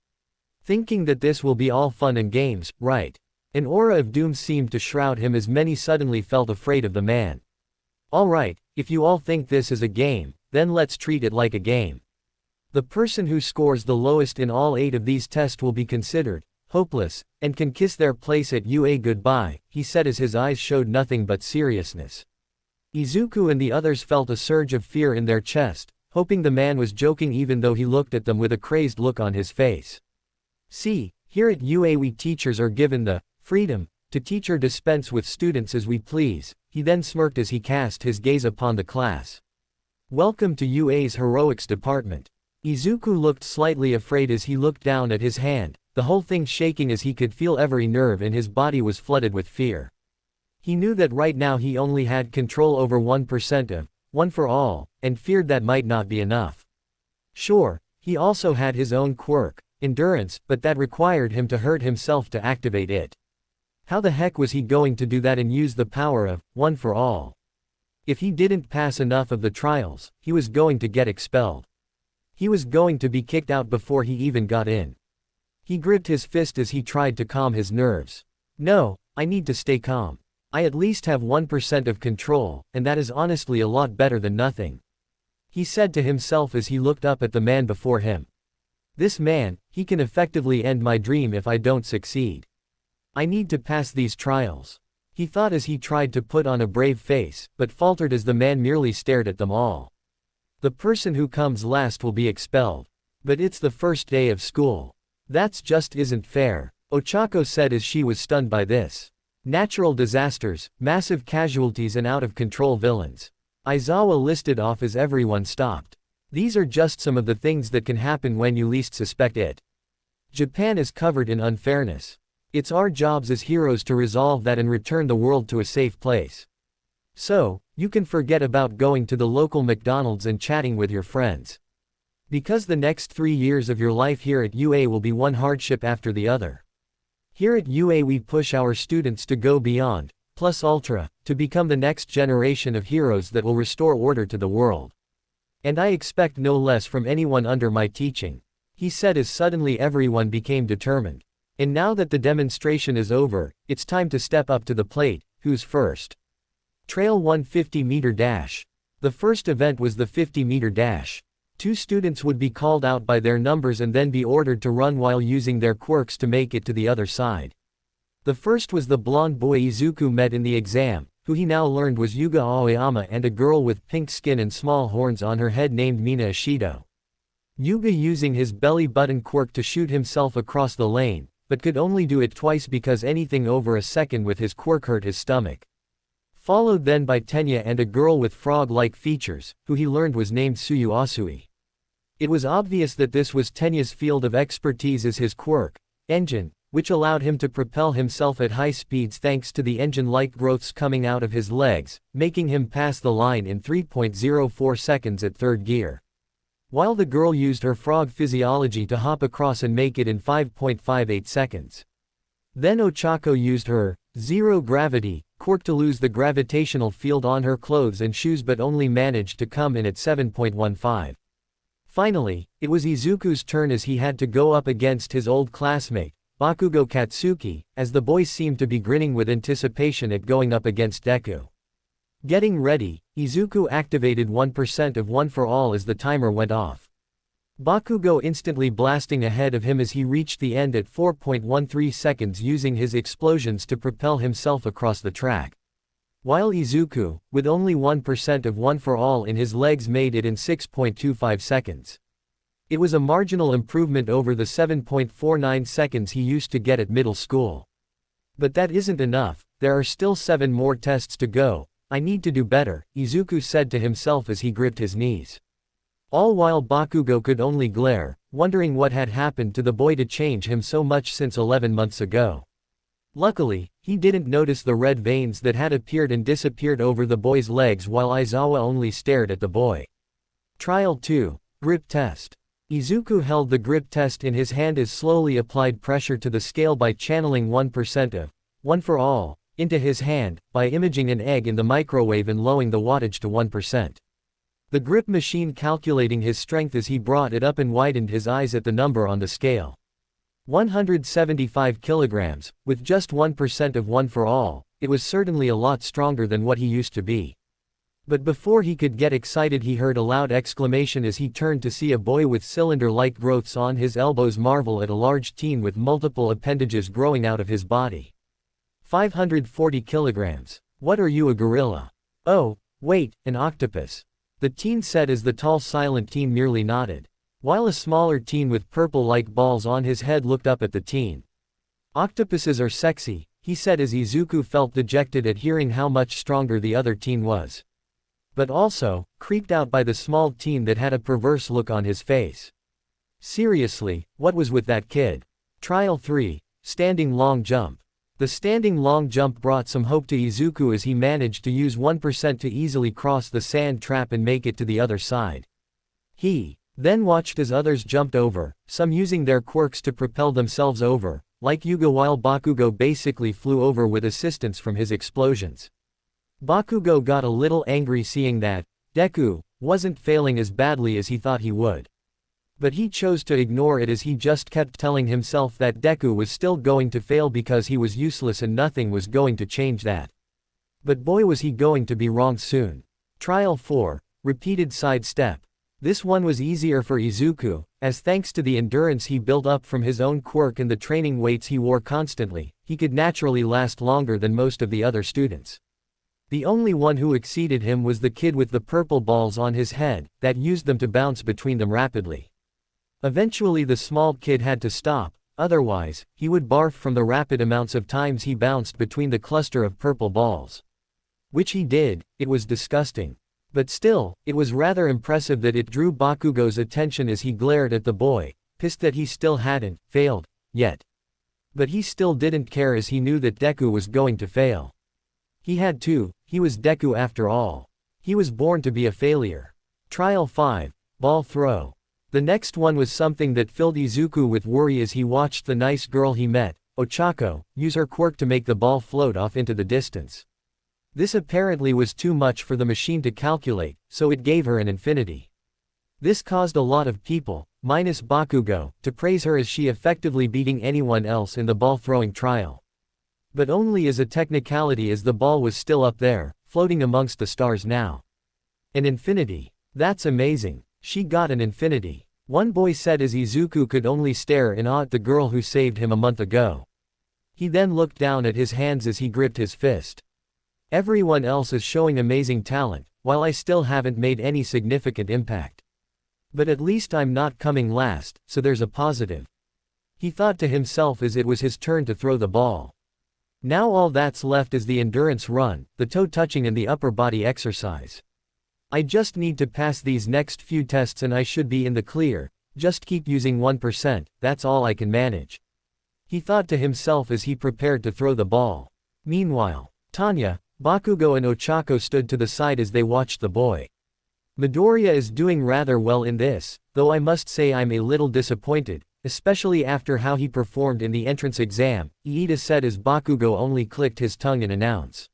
Thinking that this will be all fun and games, right? An aura of doom seemed to shroud him as many suddenly felt afraid of the man. Alright, if you all think this is a game, then let's treat it like a game. The person who scores the lowest in all 8 of these tests will be considered hopeless, and can kiss their place at UA goodbye, he said as his eyes showed nothing but seriousness. Izuku and the others felt a surge of fear in their chest, hoping the man was joking even though he looked at them with a crazed look on his face. See, here at UA we teachers are given the freedom to teach or dispense with students as we please, he then smirked as he cast his gaze upon the class. Welcome to UA's heroics department. Izuku looked slightly afraid as he looked down at his hand, the whole thing shaking as he could feel every nerve in his body was flooded with fear. He knew that right now he only had control over 1% of One for All, and feared that might not be enough. Sure, he also had his own quirk, endurance, but that required him to hurt himself to activate it. How the heck was he going to do that and use the power of One for All? If he didn't pass enough of the trials, he was going to get expelled. He was going to be kicked out before he even got in. He gripped his fist as he tried to calm his nerves. No, I need to stay calm. I at least have 1% of control, and that is honestly a lot better than nothing. He said to himself as he looked up at the man before him. This man, he can effectively end my dream if I don't succeed. I need to pass these trials. He thought as he tried to put on a brave face, but faltered as the man merely stared at them all. The person who comes last will be expelled. But it's the first day of school. That's just isn't fair, Ochako said as she was stunned by this. Natural disasters, massive casualties and out-of-control villains. Aizawa listed off as everyone stopped. These are just some of the things that can happen when you least suspect it. Japan is covered in unfairness. It's our jobs as heroes to resolve that and return the world to a safe place. So, you can forget about going to the local McDonald's and chatting with your friends. Because the next 3 years of your life here at UA will be one hardship after the other. Here at UA we push our students to go beyond, plus ultra, to become the next generation of heroes that will restore order to the world. And I expect no less from anyone under my teaching, he said as suddenly everyone became determined. And now that the demonstration is over, it's time to step up to the plate. Who's first? Trail 150-meter dash. The first event was the 50-meter dash. 2 students would be called out by their numbers and then be ordered to run while using their quirks to make it to the other side. The first was the blonde boy Izuku met in the exam, who he now learned was Yuga Aoyama, and a girl with pink skin and small horns on her head named Mina Ishido. Yuga using his belly button quirk to shoot himself across the lane, but could only do it twice because anything over a second with his quirk hurt his stomach. Followed then by Tenya and a girl with frog-like features, who he learned was named Tsuyu Asui. It was obvious that this was Tenya's field of expertise as his quirk, engine, which allowed him to propel himself at high speeds thanks to the engine-like growths coming out of his legs, making him pass the line in 3.04 seconds at third gear. While the girl used her frog physiology to hop across and make it in 5.58 seconds. Then Ochako used her zero-gravity quirk to lose the gravitational field on her clothes and shoes but only managed to come in at 7.15. Finally, it was Izuku's turn as he had to go up against his old classmate, Bakugo Katsuki, as the boy seemed to be grinning with anticipation at going up against Deku. Getting ready, Izuku activated 1% of One for All as the timer went off. Bakugo instantly blasting ahead of him as he reached the end at 4.13 seconds using his explosions to propel himself across the track. While Izuku, with only 1% of One for All in his legs, made it in 6.25 seconds. It was a marginal improvement over the 7.49 seconds he used to get at middle school. But that isn't enough, there are still 7 more tests to go. I need to do better, Izuku said to himself as he gripped his knees. All while Bakugo could only glare, wondering what had happened to the boy to change him so much since 11 months ago. Luckily, he didn't notice the red veins that had appeared and disappeared over the boy's legs while Aizawa only stared at the boy. Trial 2. Grip Test. Izuku held the grip test in his hand as slowly applied pressure to the scale by channeling 1% of One for All into his hand, by imaging an egg in the microwave and lowering the wattage to 1%. The grip machine calculating his strength as he brought it up and widened his eyes at the number on the scale. 175 kilograms, with just 1% of one for all, it was certainly a lot stronger than what he used to be. But before he could get excited he heard a loud exclamation as he turned to see a boy with cylinder-like growths on his elbows marvel at a large teen with multiple appendages growing out of his body. 540 kilograms. What are you, a gorilla? Oh, wait, an octopus. The teen said as the tall silent teen merely nodded, while a smaller teen with purple-like balls on his head looked up at the teen. Octopuses are sexy, he said as Izuku felt dejected at hearing how much stronger the other teen was. But also, creeped out by the small teen that had a perverse look on his face. Seriously, what was with that kid? Trial 3, Standing Long Jump. The standing long jump brought some hope to Izuku as he managed to use 1% to easily cross the sand trap and make it to the other side. He then watched as others jumped over, some using their quirks to propel themselves over, like Yuga, while Bakugo basically flew over with assistance from his explosions. Bakugo got a little angry seeing that Deku wasn't failing as badly as he thought he would. But he chose to ignore it as he just kept telling himself that Deku was still going to fail because he was useless and nothing was going to change that. But boy was he going to be wrong soon. Trial 4, Repeated Sidestep. This one was easier for Izuku, as thanks to the endurance he built up from his own quirk and the training weights he wore constantly, he could naturally last longer than most of the other students. The only one who exceeded him was the kid with the purple balls on his head, that used them to bounce between them rapidly. Eventually the small kid had to stop, otherwise, he would barf from the rapid amounts of times he bounced between the cluster of purple balls. Which he did, it was disgusting. But still, it was rather impressive that it drew Bakugo's attention as he glared at the boy, pissed that he still hadn't failed yet. But he still didn't care as he knew that Deku was going to fail. He had to, he was Deku after all. He was born to be a failure. Trial 5, Ball Throw. The next one was something that filled Izuku with worry as he watched the nice girl he met, Ochako, use her quirk to make the ball float off into the distance. This apparently was too much for the machine to calculate, so it gave her an infinity. This caused a lot of people, minus Bakugo, to praise her as she effectively beating anyone else in the ball throwing trial. But only as a technicality as the ball was still up there, floating amongst the stars now. An infinity. That's amazing. She got an infinity. One boy said as Izuku could only stare in awe at the girl who saved him a month ago. He then looked down at his hands as he gripped his fist. Everyone else is showing amazing talent, while I still haven't made any significant impact. But at least I'm not coming last, so there's a positive. He thought to himself as it was his turn to throw the ball. Now all that's left is the endurance run, the toe touching and the upper body exercise. I just need to pass these next few tests and I should be in the clear, just keep using 1%, that's all I can manage. He thought to himself as he prepared to throw the ball. Meanwhile, Tanya, Bakugo and Ochako stood to the side as they watched the boy. Midoriya is doing rather well in this, though I must say I'm a little disappointed, especially after how he performed in the entrance exam, Iida said as Bakugo only clicked his tongue in announce.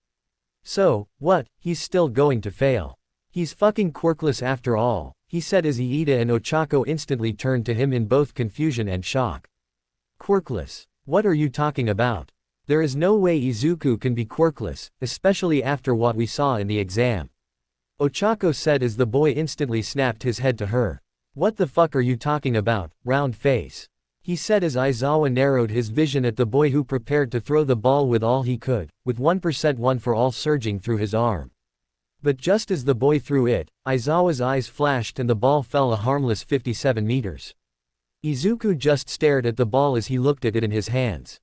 So, what, he's still going to fail. He's fucking quirkless after all, he said as Iida and Ochako instantly turned to him in both confusion and shock. Quirkless? What are you talking about? There is no way Izuku can be quirkless, especially after what we saw in the exam. Ochako said as the boy instantly snapped his head to her. What the fuck are you talking about, round face? He said as Aizawa narrowed his vision at the boy who prepared to throw the ball with all he could, with 1% one for all surging through his arm. But just as the boy threw it, Aizawa's eyes flashed and the ball fell a harmless 57 meters. Izuku just stared at the ball as he looked at it in his hands.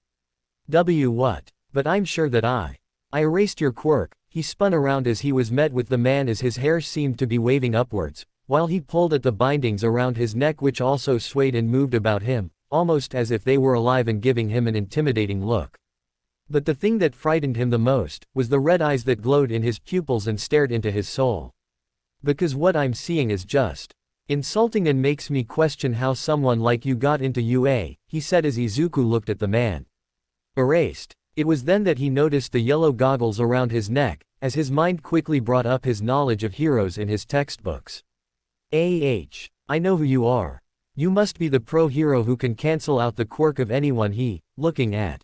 What? But I'm sure that I erased your quirk. He spun around as he was met with the man as his hair seemed to be waving upwards, while he pulled at the bindings around his neck which also swayed and moved about him, almost as if they were alive and giving him an intimidating look. But the thing that frightened him the most, was the red eyes that glowed in his pupils and stared into his soul. Because what I'm seeing is just insulting and makes me question how someone like you got into UA, he said as Izuku looked at the man. Erased. It was then that he noticed the yellow goggles around his neck, as his mind quickly brought up his knowledge of heroes in his textbooks. I know who you are. You must be the pro hero who can cancel out the quirk of anyone he, looking at.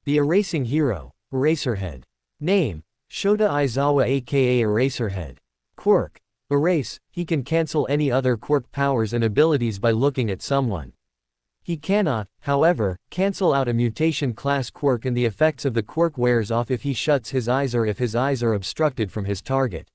The erasing hero, Eraserhead. Name, Shota Aizawa aka Eraserhead. Quirk, erase, he can cancel any other quirk powers and abilities by looking at someone. He cannot, however, cancel out a mutation class quirk and the effects of the quirk wears off if he shuts his eyes or if his eyes are obstructed from his target.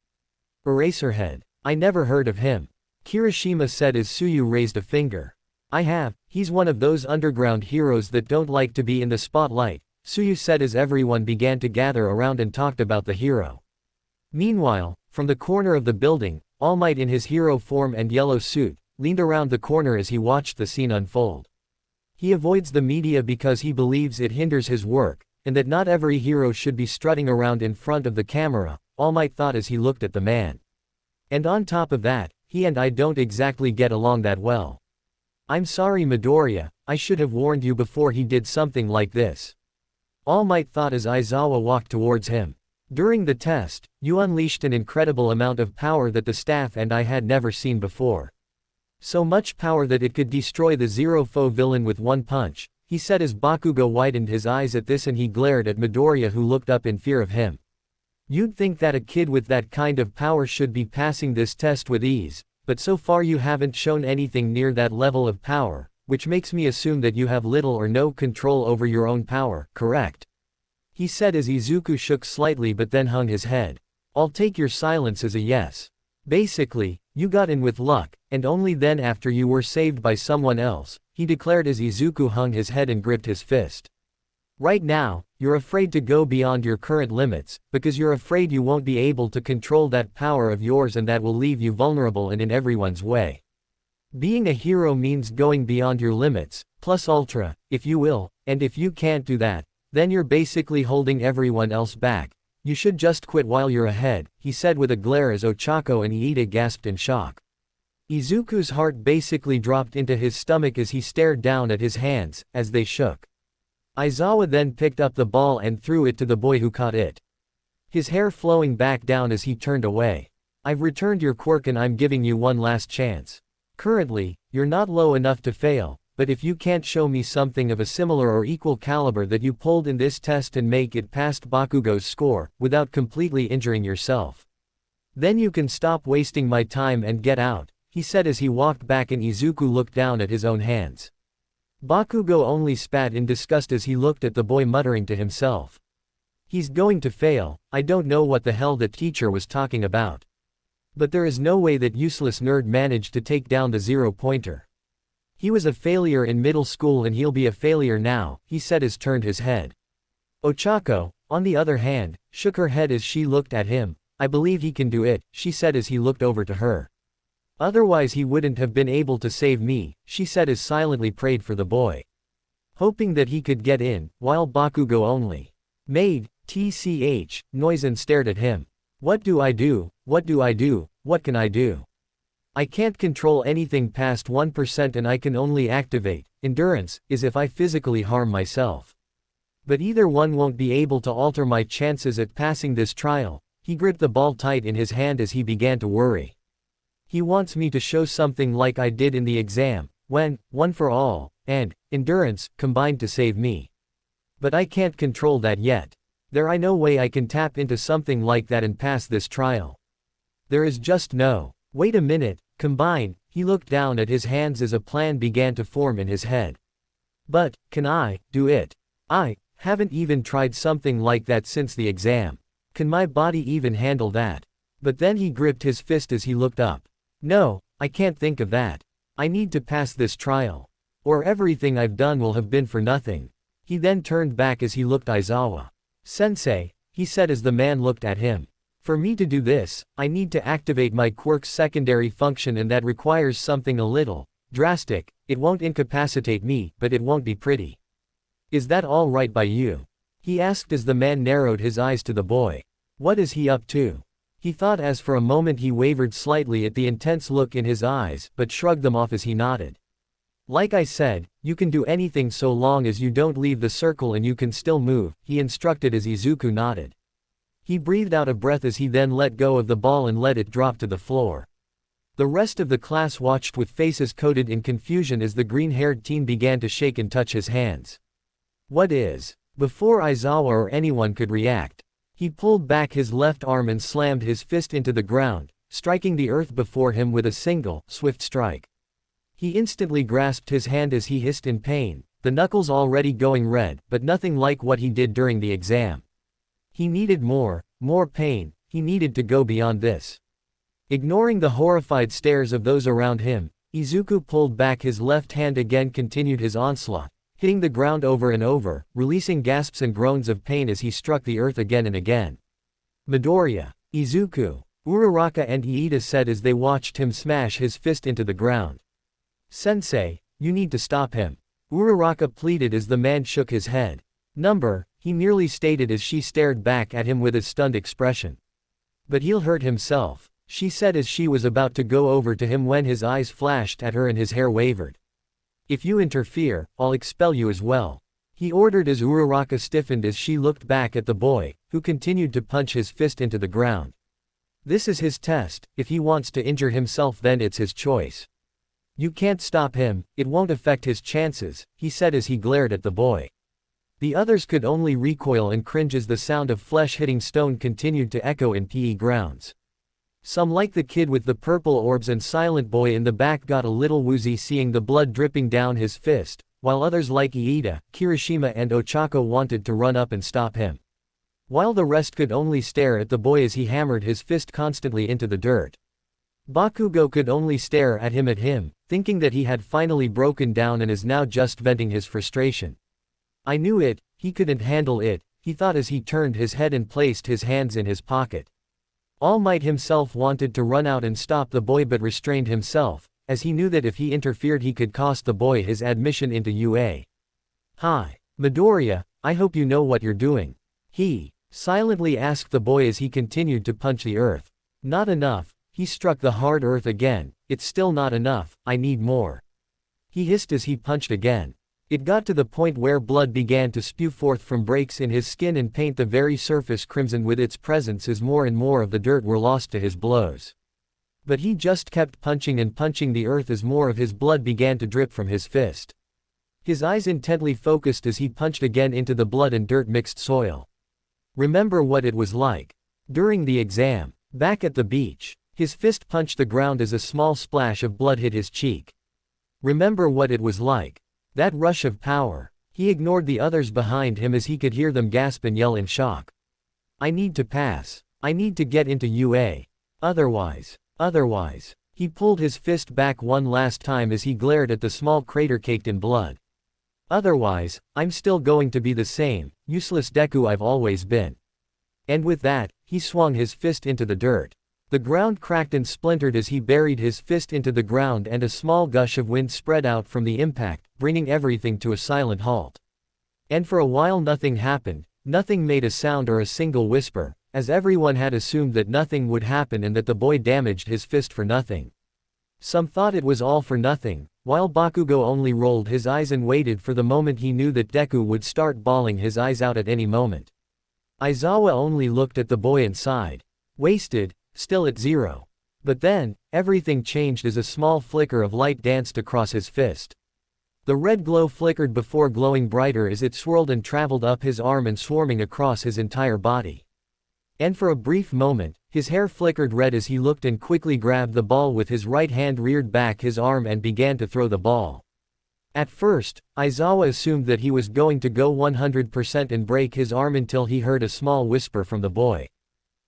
Eraserhead. I never heard of him. Kirishima said as Suyu raised a finger. I have, he's one of those underground heroes that don't like to be in the spotlight, Suyu said as everyone began to gather around and talked about the hero. Meanwhile, from the corner of the building, All Might in his hero form and yellow suit, leaned around the corner as he watched the scene unfold. He avoids the media because he believes it hinders his work, and that not every hero should be strutting around in front of the camera, All Might thought as he looked at the man. And on top of that, he and I don't exactly get along that well. I'm sorry Midoriya, I should have warned you before he did something like this. All Might thought as Aizawa walked towards him. During the test, you unleashed an incredible amount of power that the staff and I had never seen before. So much power that it could destroy the Zero-Foe villain with one punch, he said as Bakugo widened his eyes at this and he glared at Midoriya who looked up in fear of him. You'd think that a kid with that kind of power should be passing this test with ease, but so far you haven't shown anything near that level of power, which makes me assume that you have little or no control over your own power, correct? He said as Izuku shook slightly but then hung his head. I'll take your silence as a yes. Basically, you got in with luck, and only then after you were saved by someone else, he declared as Izuku hung his head and gripped his fist. Right now, you're afraid to go beyond your current limits, because you're afraid you won't be able to control that power of yours and that will leave you vulnerable and in everyone's way. Being a hero means going beyond your limits, plus ultra, if you will, and if you can't do that, then you're basically holding everyone else back. You should just quit while you're ahead, he said with a glare as Ochako and Iida gasped in shock. Izuku's heart basically dropped into his stomach as he stared down at his hands, as they shook. Aizawa then picked up the ball and threw it to the boy who caught it. His hair flowing back down as he turned away. I've returned your quirk and I'm giving you one last chance. Currently, you're not low enough to fail, but if you can't show me something of a similar or equal caliber that you pulled in this test and make it past Bakugo's score, without completely injuring yourself, then you can stop wasting my time and get out, he said as he walked back and Izuku looked down at his own hands. Bakugo only spat in disgust as he looked at the boy muttering to himself. He's going to fail, I don't know what the hell that teacher was talking about. But there is no way that useless nerd managed to take down the zero-pointer. He was a failure in middle school and he'll be a failure now, he said as turned his head. Ochako, on the other hand, shook her head as she looked at him. I believe he can do it, she said as he looked over to her. Otherwise he wouldn't have been able to save me, she said as silently prayed for the boy. Hoping that he could get in, while Bakugo only made noise and stared at him. What do I do, what do I do, what can I do? I can't control anything past 1% and I can only activate endurance, is if I physically harm myself. But either one won't be able to alter my chances at passing this trial, he gripped the ball tight in his hand as he began to worry. He wants me to show something like I did in the exam, when, one for all, and endurance, combined to save me. But I can't control that yet. There is no way I can tap into something like that and pass this trial. There is just no. Wait a minute, combine, he looked down at his hands as a plan began to form in his head. But, can I do it? I haven't even tried something like that since the exam. Can my body even handle that? But then he gripped his fist as he looked up. No, I can't think of that. I need to pass this trial. Or everything I've done will have been for nothing. He then turned back as he looked Aizawa. Sensei, he said as the man looked at him. For me to do this, I need to activate my quirk's secondary function and that requires something a little drastic. It won't incapacitate me, but it won't be pretty. Is that all right by you? He asked as the man narrowed his eyes to the boy. What is he up to? He thought as for a moment he wavered slightly at the intense look in his eyes, but shrugged them off as he nodded. Like I said, you can do anything so long as you don't leave the circle and you can still move, he instructed as Izuku nodded. He breathed out a breath as he then let go of the ball and let it drop to the floor. The rest of the class watched with faces coated in confusion as the green-haired teen began to shake and touch his hands. What is? Before Aizawa or anyone could react, he pulled back his left arm and slammed his fist into the ground, striking the earth before him with a single, swift strike. He instantly grasped his hand as he hissed in pain, the knuckles already going red, but nothing like what he did during the exam. He needed more pain, he needed to go beyond this. Ignoring the horrified stares of those around him, Izuku pulled back his left hand again, continued his onslaught, hitting the ground over and over, releasing gasps and groans of pain as he struck the earth again and again. Midoriya, Izuku, Uraraka and Iida said as they watched him smash his fist into the ground. Sensei, you need to stop him. Uraraka pleaded as the man shook his head. He merely stated as she stared back at him with a stunned expression. But he'll hurt himself, she said as she was about to go over to him when his eyes flashed at her and his hair wavered. If you interfere, I'll expel you as well, he ordered as Uraraka stiffened as she looked back at the boy, who continued to punch his fist into the ground. This is his test, if he wants to injure himself then it's his choice. You can't stop him, it won't affect his chances, he said as he glared at the boy. The others could only recoil and cringe as the sound of flesh hitting stone continued to echo in PE grounds. Some like the kid with the purple orbs and Silent Boy in the back got a little woozy seeing the blood dripping down his fist, while others like Iida, Kirishima and Ochako wanted to run up and stop him. While the rest could only stare at the boy as he hammered his fist constantly into the dirt. Bakugo could only stare at him, thinking that he had finally broken down and is now just venting his frustration. I knew it, he couldn't handle it, he thought as he turned his head and placed his hands in his pocket. All Might himself wanted to run out and stop the boy but restrained himself, as he knew that if he interfered he could cost the boy his admission into UA. Hi, Midoriya, I hope you know what you're doing. He silently asked the boy as he continued to punch the earth. Not enough, he struck the hard earth again, it's still not enough, I need more. He hissed as he punched again. It got to the point where blood began to spew forth from breaks in his skin and paint the very surface crimson with its presence as more and more of the dirt were lost to his blows. But he just kept punching and punching the earth as more of his blood began to drip from his fist. His eyes intently focused as he punched again into the blood and dirt mixed soil. Remember what it was like during the exam, back at the beach. His fist punched the ground as a small splash of blood hit his cheek. Remember what it was like. That rush of power. He ignored the others behind him as he could hear them gasp and yell in shock. I need to pass. I need to get into UA. Otherwise. He pulled his fist back one last time as he glared at the small crater caked in blood. Otherwise, I'm still going to be the same, useless Deku I've always been. And with that, he swung his fist into the dirt. The ground cracked and splintered as he buried his fist into the ground and a small gush of wind spread out from the impact, bringing everything to a silent halt. And for a while nothing happened, nothing made a sound or a single whisper, as everyone had assumed that nothing would happen and that the boy damaged his fist for nothing. Some thought it was all for nothing, while Bakugo only rolled his eyes and waited for the moment he knew that Deku would start bawling his eyes out at any moment. Aizawa only looked at the boy and sighed. Wasted. Still at zero. But then, everything changed as a small flicker of light danced across his fist. The red glow flickered before glowing brighter as it swirled and traveled up his arm and swarming across his entire body. And for a brief moment, his hair flickered red as he looked and quickly grabbed the ball with his right hand, reared back his arm and began to throw the ball. At first, Aizawa assumed that he was going to go 100% and break his arm until he heard a small whisper from the boy.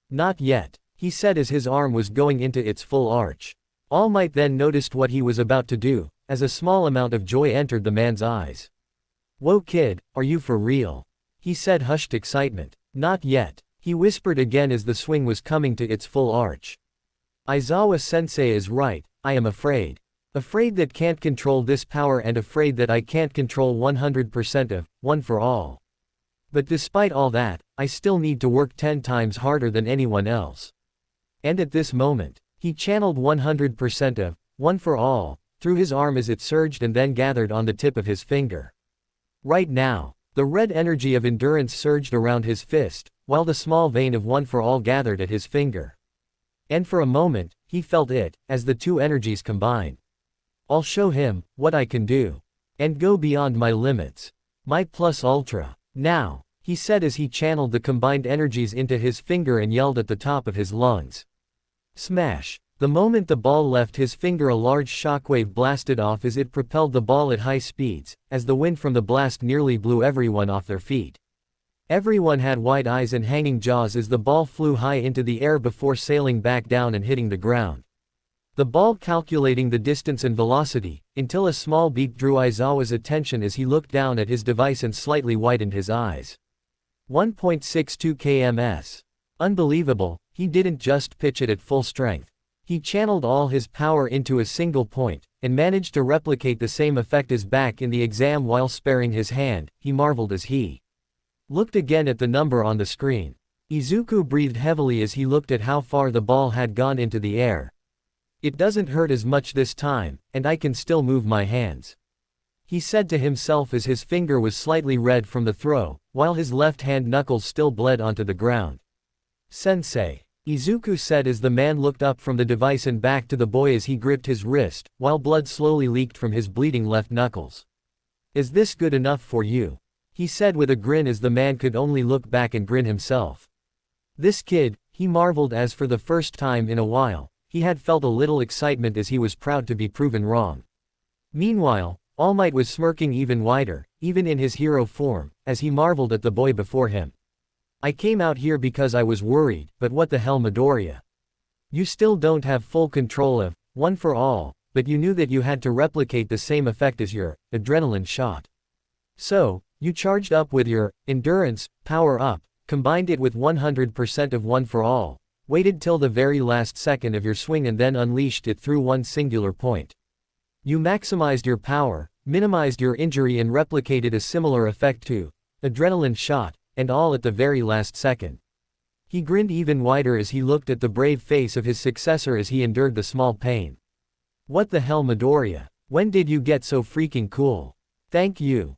Not yet. He said as his arm was going into its full arch. All Might then noticed what he was about to do, as a small amount of joy entered the man's eyes. Whoa kid, are you for real? He said, hushed excitement. Not yet. He whispered again as the swing was coming to its full arch. Aizawa-sensei is right, I am afraid. Afraid that can't control this power and afraid that I can't control 100% of, one for all. But despite all that, I still need to work 10 times harder than anyone else. And at this moment, he channeled 100% of, one for all, through his arm as it surged and then gathered on the tip of his finger. Right now, the red energy of endurance surged around his fist, while the small vein of one for all gathered at his finger. And for a moment, he felt it, as the two energies combined. I'll show him what I can do. And go beyond my limits. My plus ultra. Now, he said as he channeled the combined energies into his finger and yelled at the top of his lungs. Smash. The moment the ball left his finger, a large shockwave blasted off as it propelled the ball at high speeds, as the wind from the blast nearly blew everyone off their feet. Everyone had wide eyes and hanging jaws as the ball flew high into the air before sailing back down and hitting the ground. The ball calculating the distance and velocity, until a small beep drew Aizawa's attention as he looked down at his device and slightly widened his eyes. 1.62 kms. Unbelievable, he didn't just pitch it at full strength. He channeled all his power into a single point, and managed to replicate the same effect as back in the exam while sparing his hand, he marveled as he looked again at the number on the screen. Izuku breathed heavily as he looked at how far the ball had gone into the air. It doesn't hurt as much this time, and I can still move my hands. He said to himself as his finger was slightly red from the throw, while his left hand knuckles still bled onto the ground. Sensei. Izuku said as the man looked up from the device and back to the boy as he gripped his wrist, while blood slowly leaked from his bleeding left knuckles. Is this good enough for you? He said with a grin as the man could only look back and grin himself. This kid, he marveled as for the first time in a while, he had felt a little excitement as he was proud to be proven wrong. Meanwhile, All Might was smirking even wider, even in his hero form, as he marveled at the boy before him. I came out here because I was worried, but what the hell, Midoriya? You still don't have full control of One for All, but you knew that you had to replicate the same effect as your adrenaline shot. So, you charged up with your endurance power up, combined it with 100% of One for All, waited till the very last second of your swing and then unleashed it through one singular point. You maximized your power, minimized your injury and replicated a similar effect to adrenaline shot, and all at the very last second. He grinned even wider as he looked at the brave face of his successor as he endured the small pain. What the hell, Midoriya? When did you get so freaking cool? Thank you.